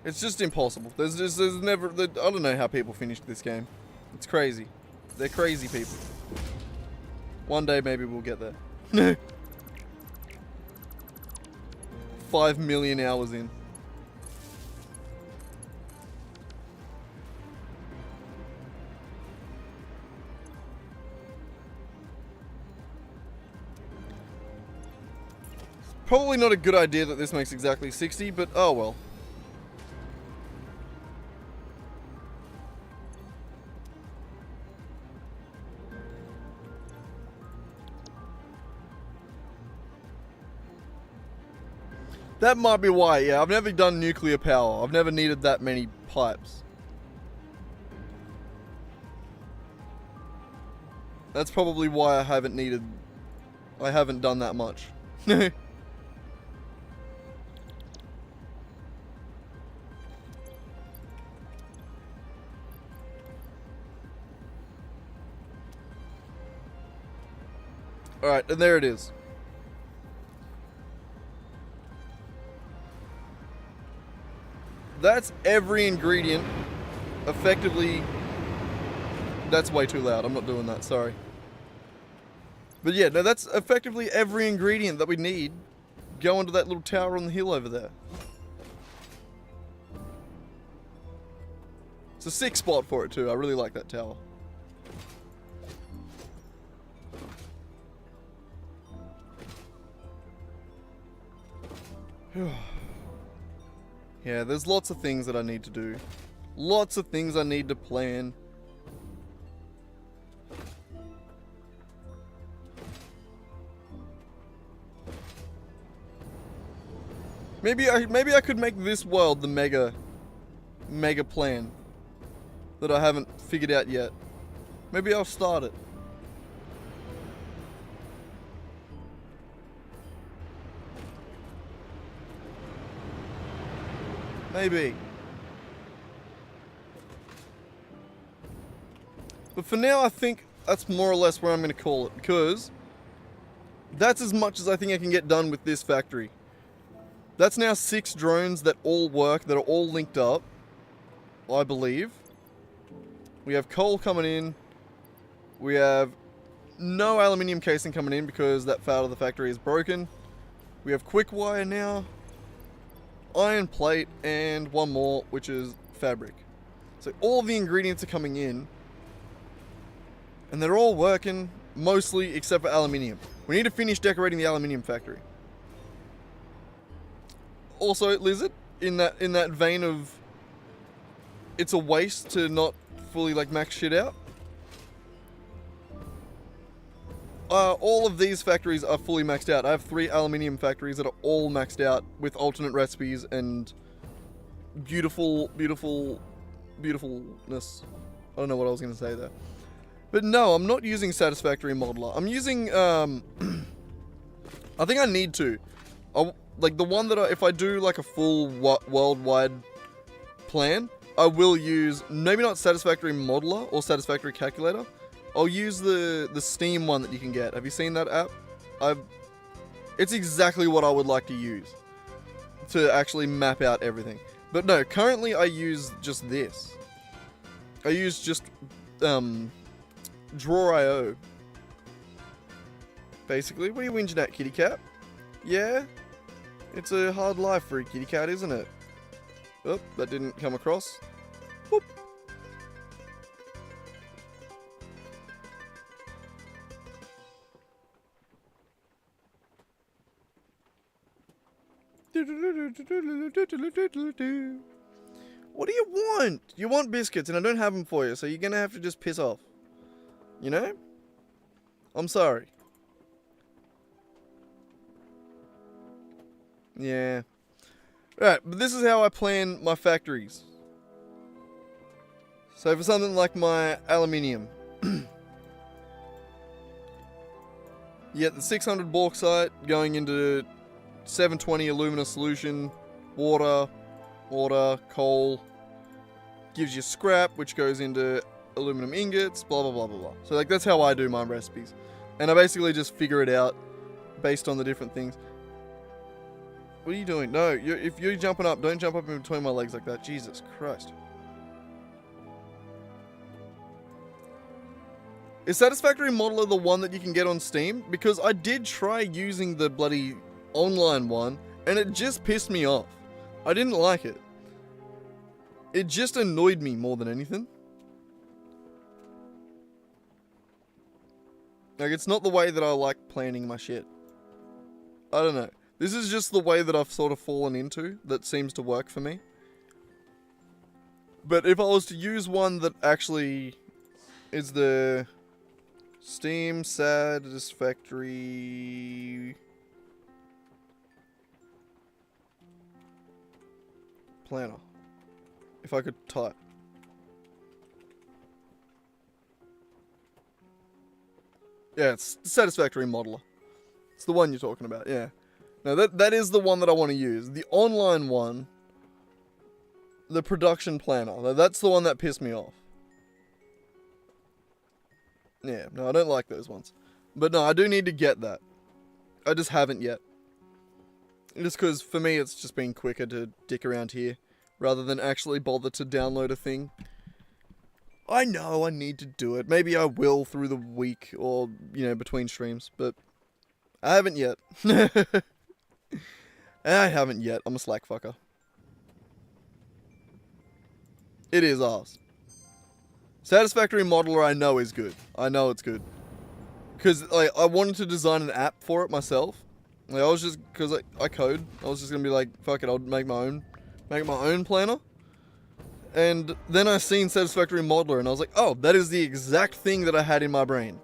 It's just impossible. There's never. I don't know how people finished this game. It's crazy. They're crazy people. One day maybe we'll get there. 5 million hours in. Probably not a good idea that this makes exactly 60, but oh well. That might be why, yeah. I've never done nuclear power. I've never needed that many pipes. That's probably why I haven't done that much. Alright, and there it is. That's every ingredient effectively. That's way too loud. I'm not doing that, sorry. But yeah, no, that's effectively every ingredient that we need going to that little tower on the hill over there. It's a sick spot for it too. I really like that tower. Yeah, there's lots of things that I need to do. Lots of things I need to plan. Maybe I could make this world the mega plan that I haven't figured out yet. Maybe I'll start it. Maybe. But for now, I think that's more or less where I'm going to call it, because that's as much as I think I can get done with this factory. That's now 6 drones that all work, that are all linked up, I believe. We have coal coming in. We have no aluminium casing coming in because that part of the factory is broken. We have quick wire now, iron plate, and one more, which is fabric. So all the ingredients are coming in, and they're all working, mostly except for aluminium. We need to finish decorating the aluminium factory. Also, Lizard, in that vein of, it's a waste to not fully like max shit out. All of these factories are fully maxed out. I have 3 aluminium factories that are all maxed out with alternate recipes and beautifulness. I don't know what I was going to say there. But no, I'm not using Satisfactory Modeler. I'm using, I think I need to. Like the one that if I do like a full worldwide plan, I will use, maybe not Satisfactory Modeler or Satisfactory Calculator. I'll use the Steam one that you can get. Have you seen that app? It's exactly what I would like to use to actually map out everything. But no, currently I use just this. I use just Draw.io. Basically, what are you whinging at, kitty cat? Yeah? It's a hard life for a kitty cat, isn't it? Oh, that didn't come across. Whoop. What do you want? You want biscuits and I don't have them for you, so you're gonna have to just piss off. You know? I'm sorry. Yeah. Alright, but this is how I plan my factories. So for something like my aluminium. You get the 600 bauxite going into 720 alumina solution, water, coal, gives you scrap, which goes into aluminum ingots, blah, blah, blah, blah, blah. So like that's how I do my recipes. And I basically just figure it out based on the different things. What are you doing? No, if you're jumping up, don't jump up in between my legs like that. Jesus Christ. Is Satisfactory Modeler the one that you can get on Steam? Because I did try using the bloody online one, and it just pissed me off. I didn't like it. It just annoyed me more than anything. Like, it's not the way that I like planning my shit. I don't know. This is just the way that I've sort of fallen into that seems to work for me. But if I was to use one that actually is the Steam Satisfactory planner. If I could type. Yeah, it's Satisfactory Modeler. It's the one you're talking about, yeah. No, that is the one that I want to use. The online one, the production planner, that's the one that pissed me off. Yeah, no, I don't like those ones. But no, I do need to get that. I just haven't yet. Just because, for me, it's just been quicker to dick around here, rather than actually bother to download a thing. I know I need to do it. Maybe I will through the week, or, you know, between streams, but I haven't yet. I haven't yet. I'm a slack fucker. It is ours. Satisfactory Modeler I know is good. I know it's good. Because, like, I wanted to design an app for it myself. Like, I was just, because I code, I was just going to be like, fuck it, I'll make my own planner. And then I seen Satisfactory Modeler and I was like, oh, that is the exact thing that I had in my brain.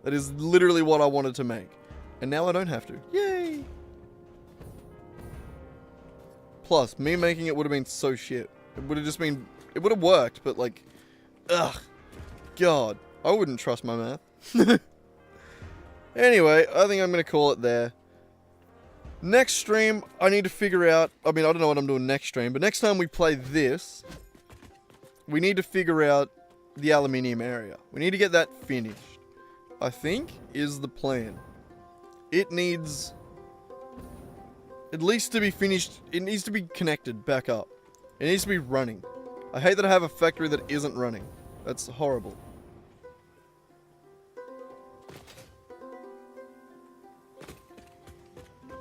That is literally what I wanted to make. And now I don't have to. Yay! Plus, me making it would have been so shit. It would have just been, it would have worked, but like, ugh. God, I wouldn't trust my math. Anyway, I think I'm going to call it there. Next stream, I need to figure out, I mean, I don't know what I'm doing next stream, but next time we play this, we need to figure out the aluminium area. We need to get that finished, I think, is the plan. It needs, at least to be finished, it needs to be connected back up. It needs to be running. I hate that I have a factory that isn't running. That's horrible.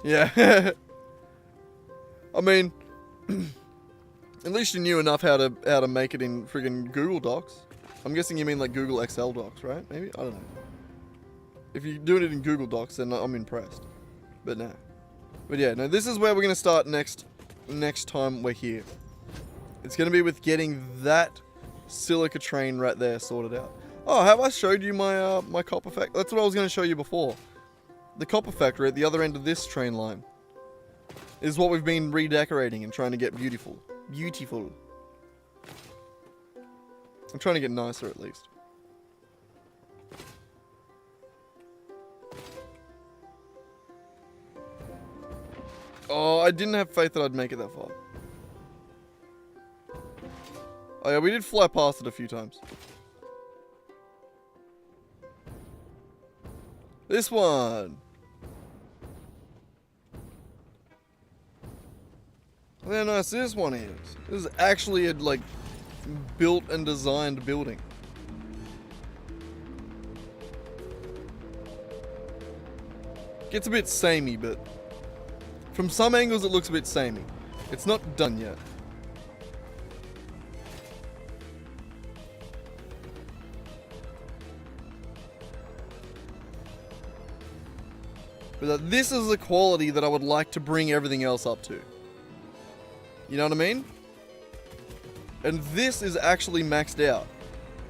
Yeah. I mean, at least you knew enough how to make it in friggin' Google Docs. I'm guessing you mean like Google Excel Docs, right? Maybe? I don't know. If you're doing it in Google Docs, then I'm impressed. But no. But yeah, no, this is where we're going to start next time we're here. It's going to be with getting that silica train right there sorted out. Oh, have I showed you my my copper factory? That's what I was going to show you before. The copper factory at the other end of this train line is what we've been redecorating and trying to get beautiful. Beautiful. I'm trying to get nicer at least. Oh, I didn't have faith that I'd make it that far. Oh yeah, we did fly past it a few times. This one. Look how nice this one is. This is actually a, like, built and designed building. Gets a bit samey, but from some angles it looks a bit samey. It's not done yet. But this is the quality that I would like to bring everything else up to. You know what I mean? And this is actually maxed out.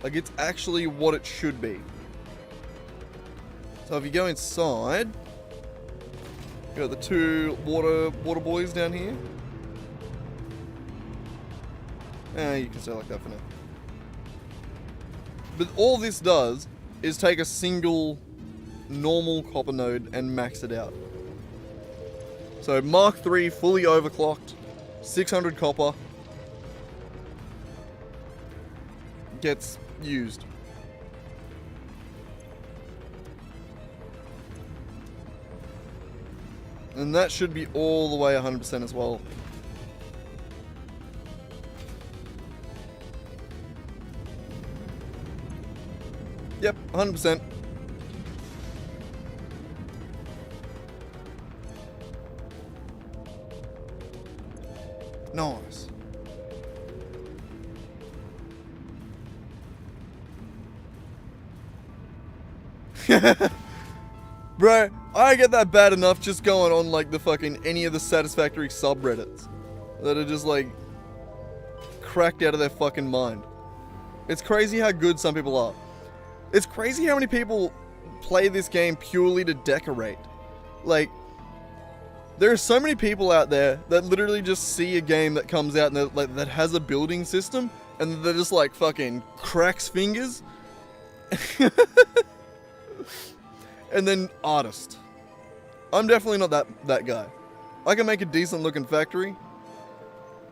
Like, it's actually what it should be. So if you go inside, you got the two water boys down here. You can say like that for now. But all this does is take a single normal copper node and max it out. So Mark III fully overclocked, 600 copper gets used. And that should be all the way 100% as well. Yep, 100%. Nice. Bro, I get that bad enough just going on like the fucking any of the Satisfactory subreddits that are just like cracked out of their fucking mind. It's crazy how good some people are. It's crazy how many people play this game purely to decorate. Like, There are so many people out there that literally just see a game that comes out and like, that has a building system, and they're just like fucking cracks fingers. And then artist. I'm definitely not that guy. I can make a decent looking factory,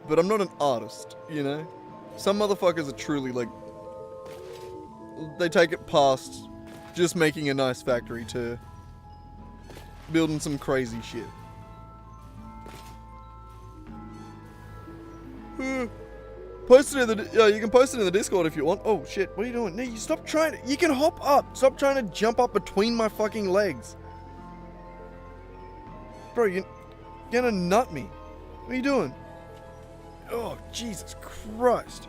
but I'm not an artist, you know? Some motherfuckers are truly like, they take it past just making a nice factory to building some crazy shit. Post it in the, you can post it in the Discord if you want. Oh shit, what are you doing? No, you stop trying to, you can hop up. Stop trying to jump up between my fucking legs. Bro, you're gonna nut me. What are you doing? Oh, Jesus Christ.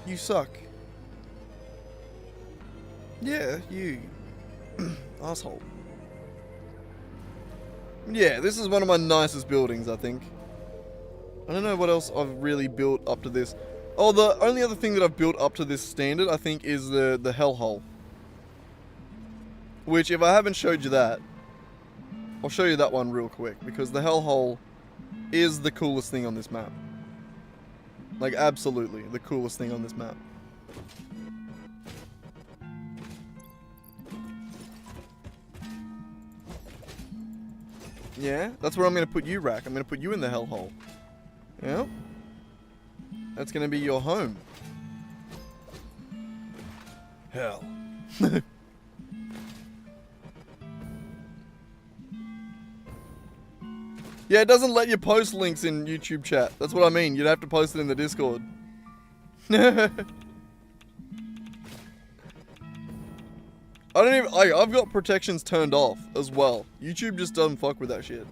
You suck. Yeah, you. Asshole. Yeah, this is one of my nicest buildings, I think. I don't know what else I've really built up to this. Oh, the only other thing that I've built up to this standard, I think, is the hellhole. Which, if I haven't showed you that, I'll show you that one real quick. Because the hellhole is the coolest thing on this map. Like, absolutely, the coolest thing on this map. Yeah, that's where I'm going to put you, Rack. I'm going to put you in the hellhole. Yeah? That's going to be your home. Hell. Yeah, it doesn't let you post links in YouTube chat. That's what I mean. You'd have to post it in the Discord. I've got protections turned off as well. YouTube just doesn't fuck with that shit.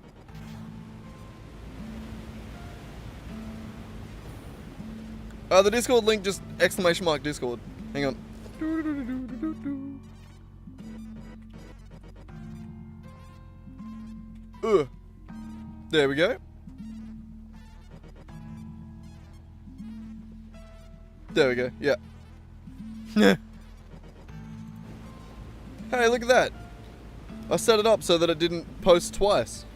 The Discord link, just ! Discord. Hang on. There we go. There we go, yeah. Hey, look at that. I set it up so that it didn't post twice.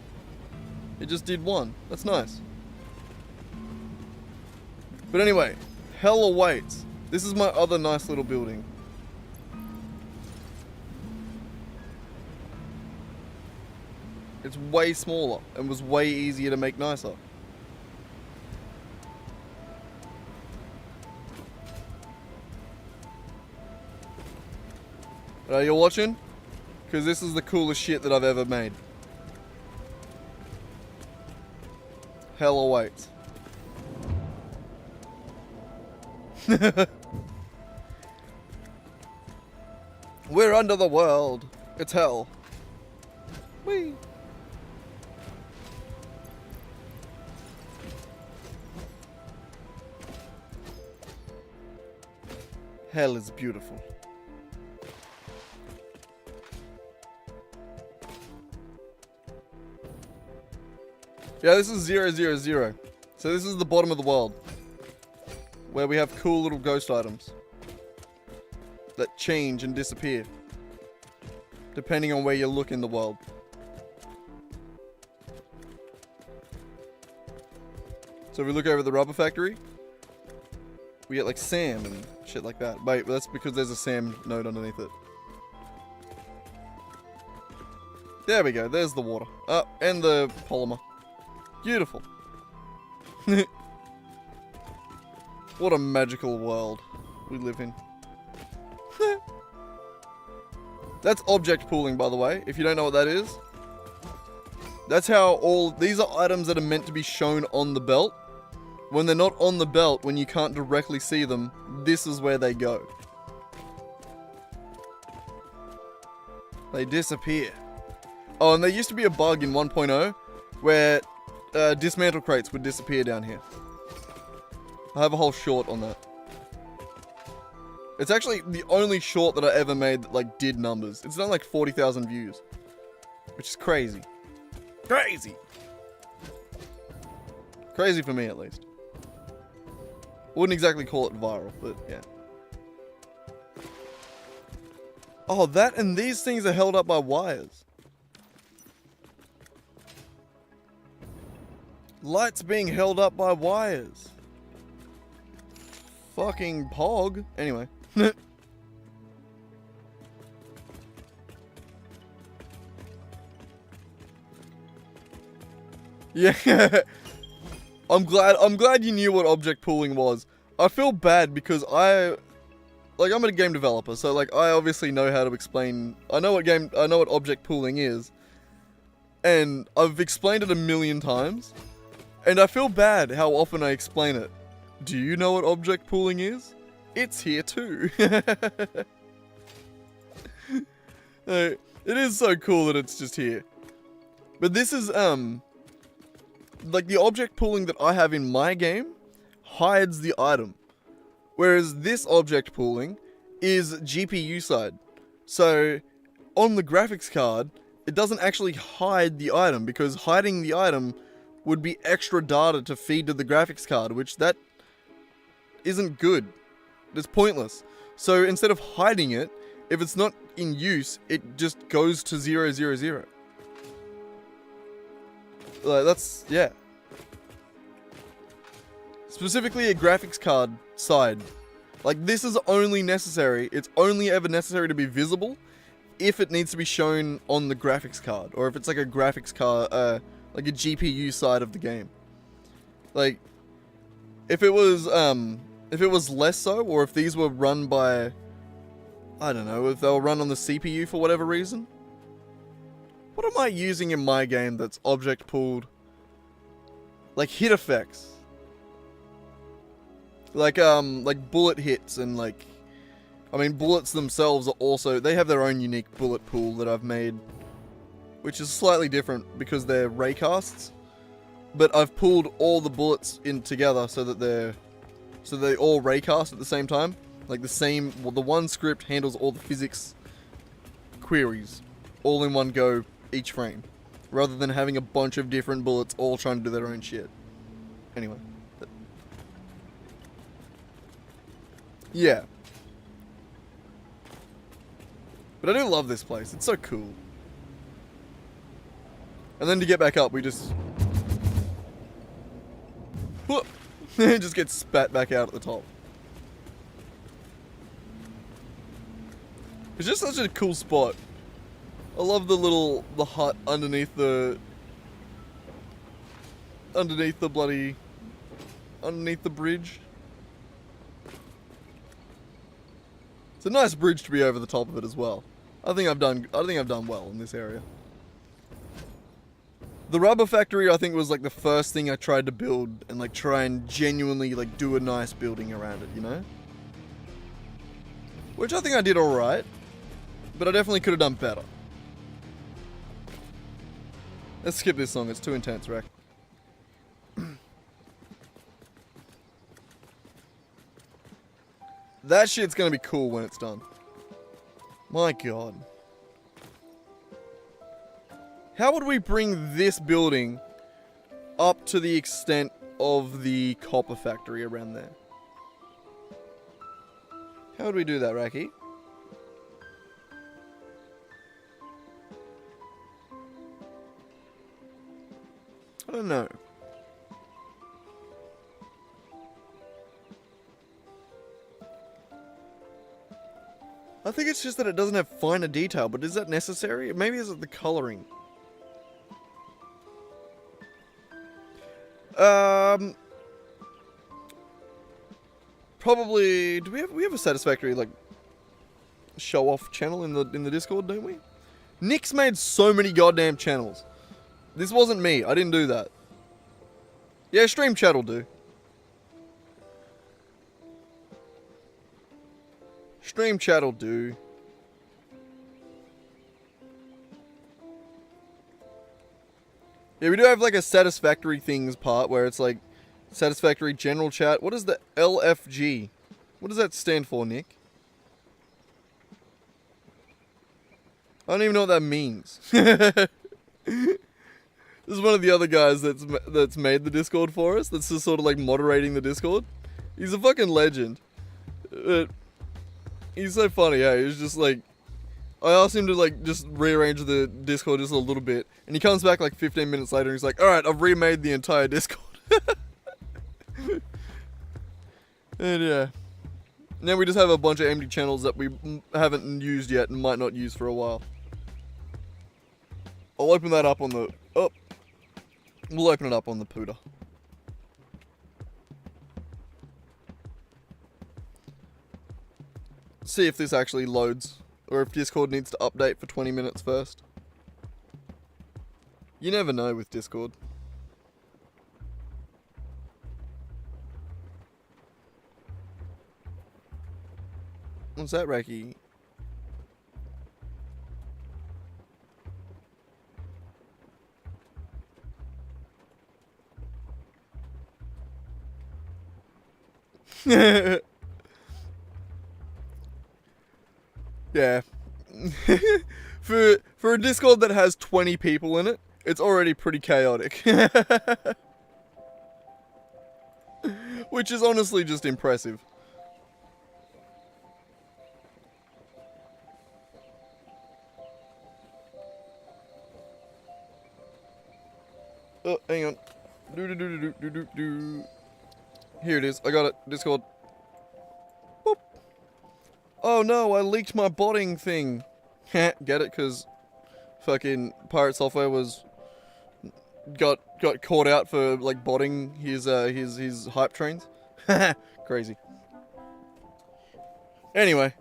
It just did one. That's nice. But anyway, hell awaits. This is my other nice little building. It's way smaller and was way easier to make nicer. You're watching? Because this is the coolest shit that I've ever made. Hell awaits. We're under the world. It's hell. Whee! Hell is beautiful. Yeah, this is 000. So this is the bottom of the world. Where we have cool little ghost items. That change and disappear. Depending on where you look in the world. So if we look over the rubber factory, we get like sand and shit like that. Wait, that's because there's a sand node underneath it. There we go, there's the water. And the polymer. Beautiful. What a magical world we live in. That's object pooling, by the way, if you don't know what that is. That's how these are items that are meant to be shown on the belt. When they're not on the belt, when you can't directly see them, this is where they go. They disappear. Oh, and there used to be a bug in 1.0 where dismantle crates would disappear down here. I have a whole short on that. It's actually the only short that I ever made that like did numbers. It's done like 40,000 views, which is crazy. Crazy. Crazy for me at least. Wouldn't exactly call it viral, but yeah. Oh, that and these things are held up by wires. Lights being held up by wires. Fucking pog. Anyway. Yeah. I'm glad you knew what object pooling was. I feel bad because I'm a game developer, so like I obviously know how to explain. I know what object pooling is. And I've explained it a million times. And I feel bad how often I explain it. Do you know what object pooling is? It's here too. It is so cool that it's just here. But this is like the object pooling that I have in my game hides the item. Whereas this object pooling is GPU side. So on the graphics card, it doesn't actually hide the item, because hiding the item would be extra data to feed to the graphics card, which that isn't good. It's pointless. So instead of hiding it, if it's not in use, it just goes to 0, 0, 0. Like, that's, yeah. Specifically a graphics card side. Like, this is only necessary, it's only ever necessary to be visible if it needs to be shown on the graphics card, or if it's like a graphics card, like a GPU side of the game. Like, if it was less so, or if these were run by, I don't know, if they were run on the CPU for whatever reason. What am I using in my game that's object pooled? Like hit effects. Like bullet hits and like, I mean, bullets themselves are also, they have their own unique bullet pool that I've made, which is slightly different because they're raycasts. But I've pulled all the bullets in together so that they all raycast at the same time. Like the one script handles all the physics queries all in one go each frame, rather than having a bunch of different bullets all trying to do their own shit. Anyway. Yeah. But I do love this place. It's so cool. And then to get back up, we just... It just gets spat back out at the top. It's just such a cool spot. I love the hut underneath the bridge. It's a nice bridge to be over the top of it as well. I think I've done well in this area. The rubber factory, I think, was like the first thing I tried to build and like try and genuinely like do a nice building around it, you know? Which I think I did alright, but I definitely could have done better. Let's skip this song, it's too intense, Rack. That shit's gonna be cool when it's done. My god. How would we bring this building up to the extent of the copper factory around there? How would we do that, Racky? I don't know. I think it's just that it doesn't have finer detail, but is that necessary? Maybe is it the coloring? Probably. Do we have a Satisfactory like show off channel in the Discord, don't we? Nick's made so many goddamn channels. This wasn't me. I didn't do that. Yeah, stream chat will do. Stream chat will do. Yeah, we do have like a Satisfactory things part where it's like Satisfactory general chat. What is the LFG? What does that stand for, Nick? I don't even know what that means. This is one of the other guys that's made the Discord for us. That's just sort of like moderating the Discord. He's a fucking legend. He's so funny, yeah. He's just like, I asked him to like just rearrange the Discord just a little bit, and he comes back like 15 minutes later and he's like, alright, I've remade the entire Discord. And yeah. Now we just have a bunch of empty channels that we haven't used yet and might not use for a while. I'll open that up on the... Oh. We'll open it up on the pooter. See if this actually loads. Or if Discord needs to update for 20 minutes first. You never know with Discord. What's that, Raki? Yeah. For a Discord that has 20 people in it, it's already pretty chaotic. Which is honestly just impressive. Oh, hang on. Here it is. I got it. Discord. Boop. Oh no, I leaked my botting thing. Get it? Because fucking Pirate Software got caught out for like botting his hype trains. Crazy. Anyway.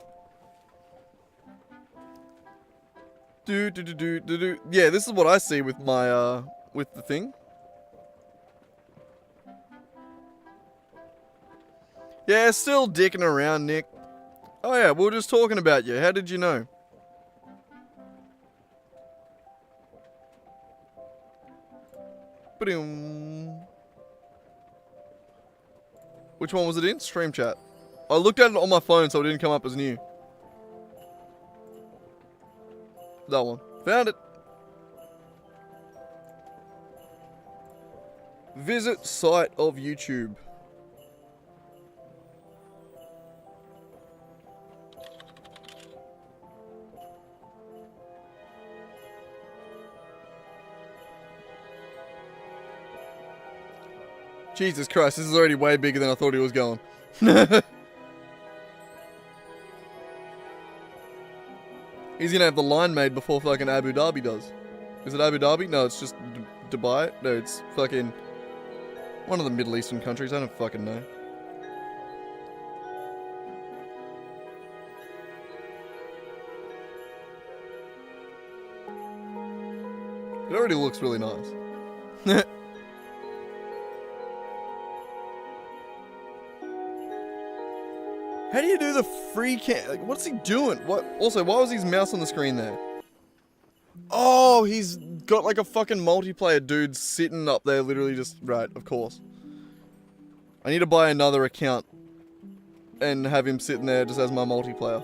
Yeah, this is what I see with my with the thing. Yeah, still dicking around, Nick. Oh yeah, we were just talking about you. How did you know? Ba-doom. Which one was it in? Stream chat. I looked at it on my phone so it didn't come up as new. That one. Found it. Visit site of YouTube. Jesus Christ, this is already way bigger than I thought he was going. He's gonna have the line made before fucking Abu Dhabi does. Is it Abu Dhabi? No, it's just Dubai. No, it's fucking one of the Middle Eastern countries. I don't fucking know. It already looks really nice. How do you do the free cam? Like, what's he doing? What? Also, why was his mouse on the screen there? Oh, he's got like a fucking multiplayer dude sitting up there, literally just... Right, of course. I need to buy another account and have him sitting there just as my multiplayer.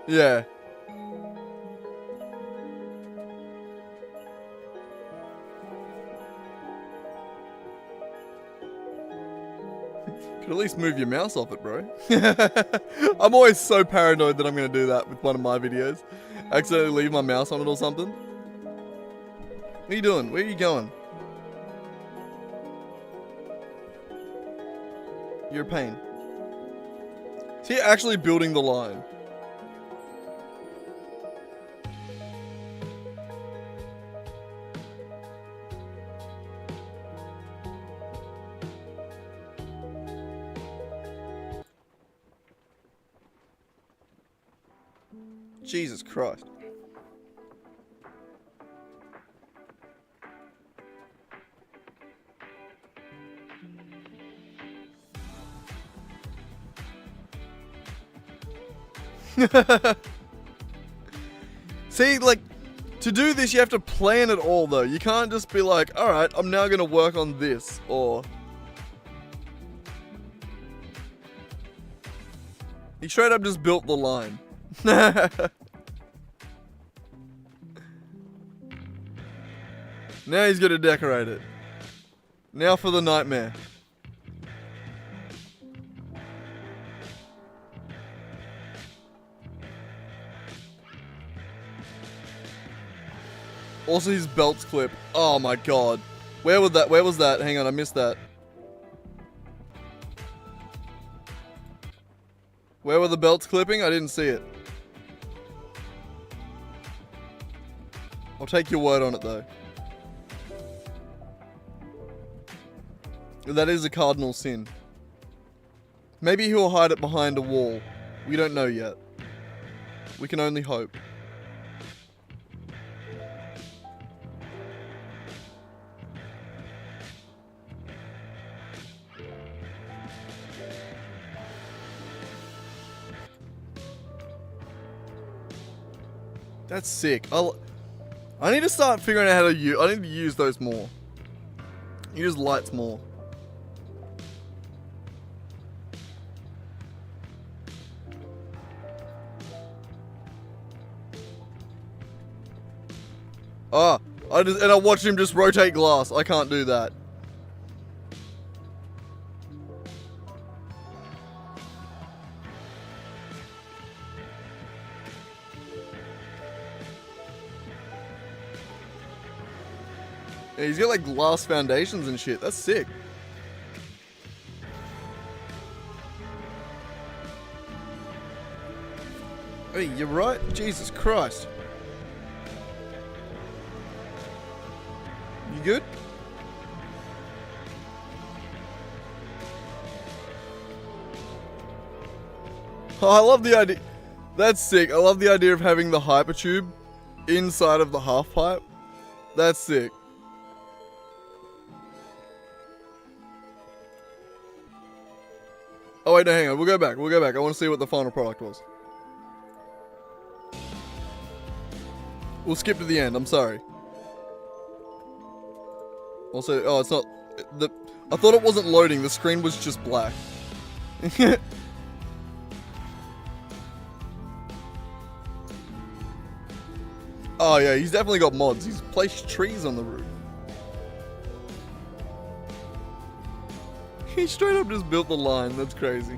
Yeah. Could at least move your mouse off it, bro. I'm always so paranoid that I'm going to do that with one of my videos. Accidentally leave my mouse on it or something. What are you doing? Where are you going? You're a pain. Is he actually building the line? Jesus Christ. See, like, to do this you have to plan it all though. You can't just be like, alright, I'm now gonna work on this, or... He straight up just built the line. Now he's gonna decorate it. Now for the nightmare. Also his belts clip. Oh my god. Where was that? Hang on, I missed that. Where were the belts clipping? I didn't see it. I'll take your word on it though. That is a cardinal sin. Maybe he'll hide it behind a wall. We don't know yet. We can only hope. That's sick. I need to start figuring out how to use. I need to use those more. Use lights more. Ah, and I watch him just rotate glass. I can't do that. Yeah, he's got like glass foundations and shit. That's sick. Hey, you're right. Jesus Christ. You good? Oh, I love the idea. That's sick. I love the idea of having the hypertube inside of the half pipe. That's sick. Oh wait, no, hang on. We'll go back. I want to see what the final product was. We'll skip to the end. I'm sorry. Also, oh, it's not. I thought it wasn't loading. The screen was just black. Oh yeah, he's definitely got mods. He's placed trees on the roof. He straight up just built the line. That's crazy.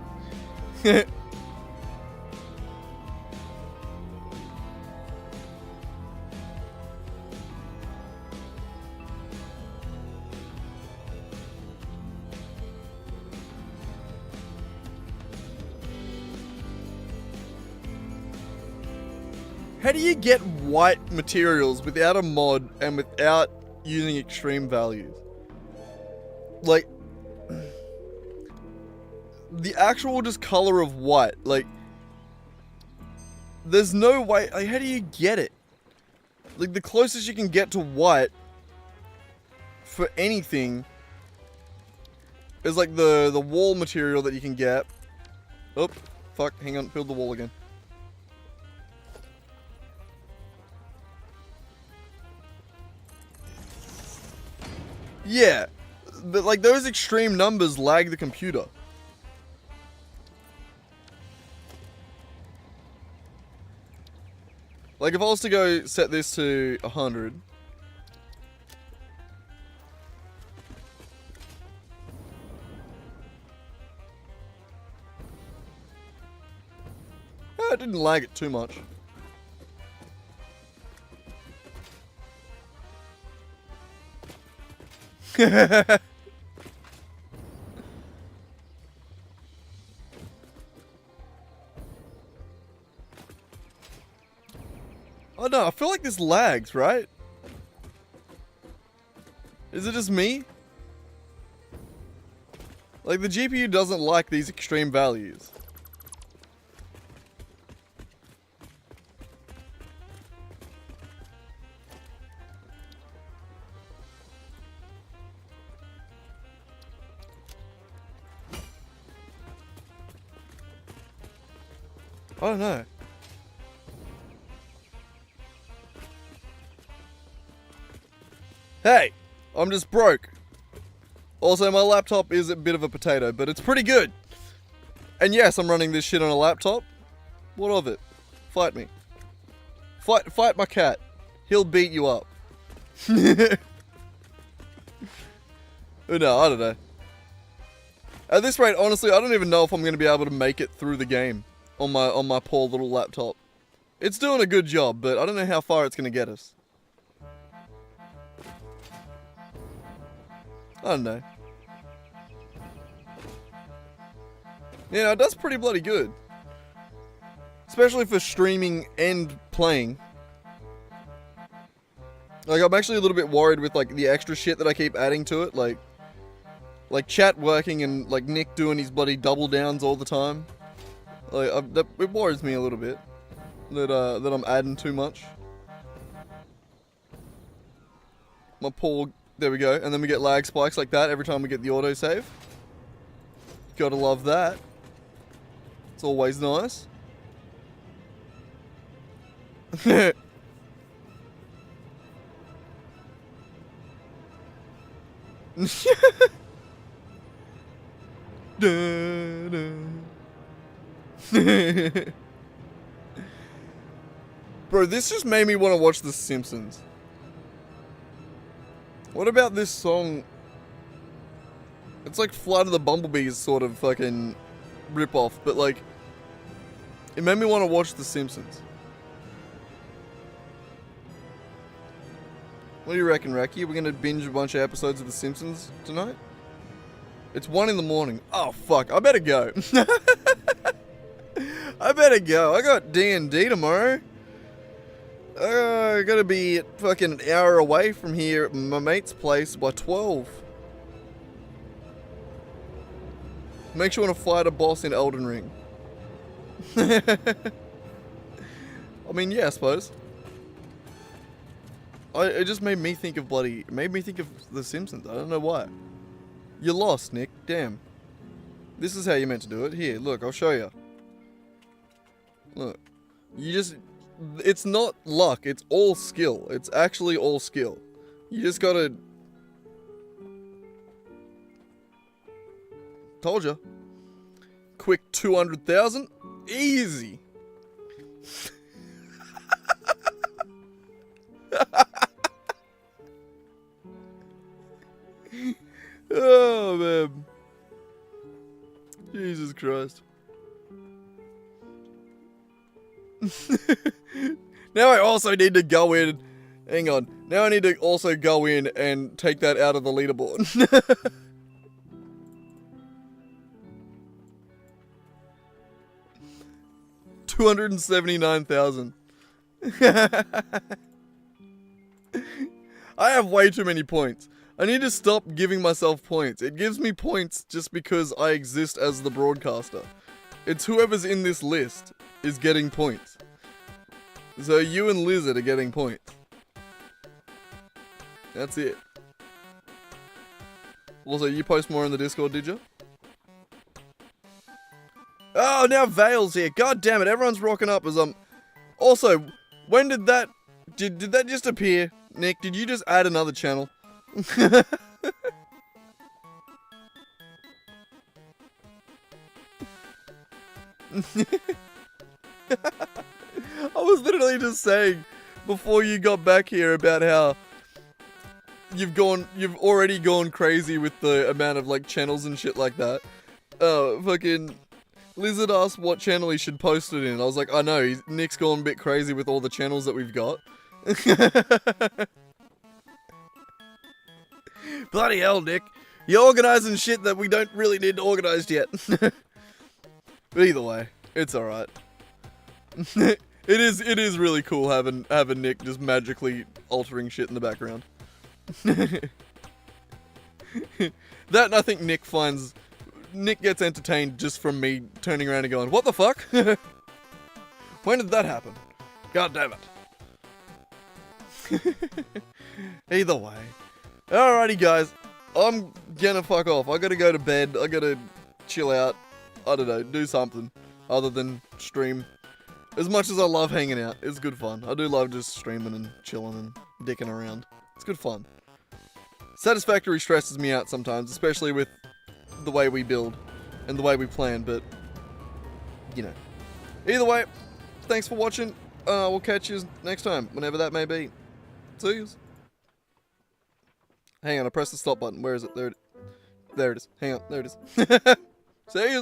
How do you get white materials without a mod and without using extreme values? Like, the actual just color of white, like, there's no way, like, how do you get it? Like, the closest you can get to white for anything is like the wall material that you can get. Oh, fuck, hang on, build the wall again. Yeah, but like those extreme numbers lag the computer. Like if I was to go set this to 100. Oh, it didn't lag it too much. Oh no, I feel like this lags, right? Is it just me? Like the GPU doesn't like these extreme values. I don't know. Hey, I'm just broke. Also, my laptop is a bit of a potato, but it's pretty good. And yes, I'm running this shit on a laptop. What of it? Fight me. Fight my cat. He'll beat you up. No, I don't know. At this rate, honestly, I don't even know if I'm going to be able to make it through the game on my poor little laptop. It's doing a good job, but I don't know how far it's going to get us. I don't know. Yeah, it does pretty bloody good. Especially for streaming and playing. Like, I'm actually a little bit worried with, like, the extra shit that I keep adding to it. Like chat working and, like, Nick doing his bloody double downs all the time. Like, it worries me a little bit. That I'm adding too much. My poor... There we go. And then we get lag spikes like that every time we get the autosave. Gotta love that. It's always nice. Bro, this just made me want to watch The Simpsons. What about this song? It's like Flight of the Bumblebees sort of fucking rip-off, but like, it made me want to watch The Simpsons. What do you reckon, Racky? Are we gonna binge a bunch of episodes of The Simpsons tonight? It's 1 in the morning. Oh, fuck. I better go. I better go. I got D&D tomorrow. I gotta be fucking an hour away from here at my mate's place by 12. Make sure you want to fight a boss in Elden Ring. I mean, yeah, I suppose. It just made me think of The Simpsons. I don't know why. You lost, Nick. Damn. This is how you're meant to do it. Here, look, I'll show you. Look. It's not luck, it's all skill. It's actually all skill. You just gotta... Told ya. Quick 200,000. Easy. Oh, man. Jesus Christ. Now I also need to go in. Hang on. Now I need to also go in and take that out of the leaderboard. 279,000. I have way too many points. I need to stop giving myself points. It gives me points just because I exist as the broadcaster. It's whoever's in this list is getting points. So you and Lizard are getting points. That's it. Also, you post more in the Discord, did you? Oh, now Vale's here. God damn it, everyone's rocking up as Also, when did that... Did that just appear? Nick, did you just add another channel? I was literally just saying before you got back here about how you've already gone crazy with the amount of like channels and shit like that. Fucking Lizard asked what channel he should post it in. I was like, I know, Nick's gone a bit crazy with all the channels that we've got. Bloody hell, Nick. You're organising shit that we don't really need organised yet. But either way, it's alright. It is really cool having Nick just magically altering shit in the background. That I think Nick gets entertained just from me turning around and going, what the fuck? When did that happen? God damn it. Either way. Alrighty guys, I'm gonna fuck off. I gotta go to bed, I gotta chill out. I don't know, do something other than stream. As much as I love hanging out, it's good fun. I do love just streaming and chilling and dicking around. It's good fun. Satisfactory stresses me out sometimes, especially with the way we build and the way we plan, but you know. Either way, thanks for watching. We'll catch you next time, whenever that may be. See yous. Hang on, I pressed the stop button. Where is it? There it is. Hang on, there it is. See yous.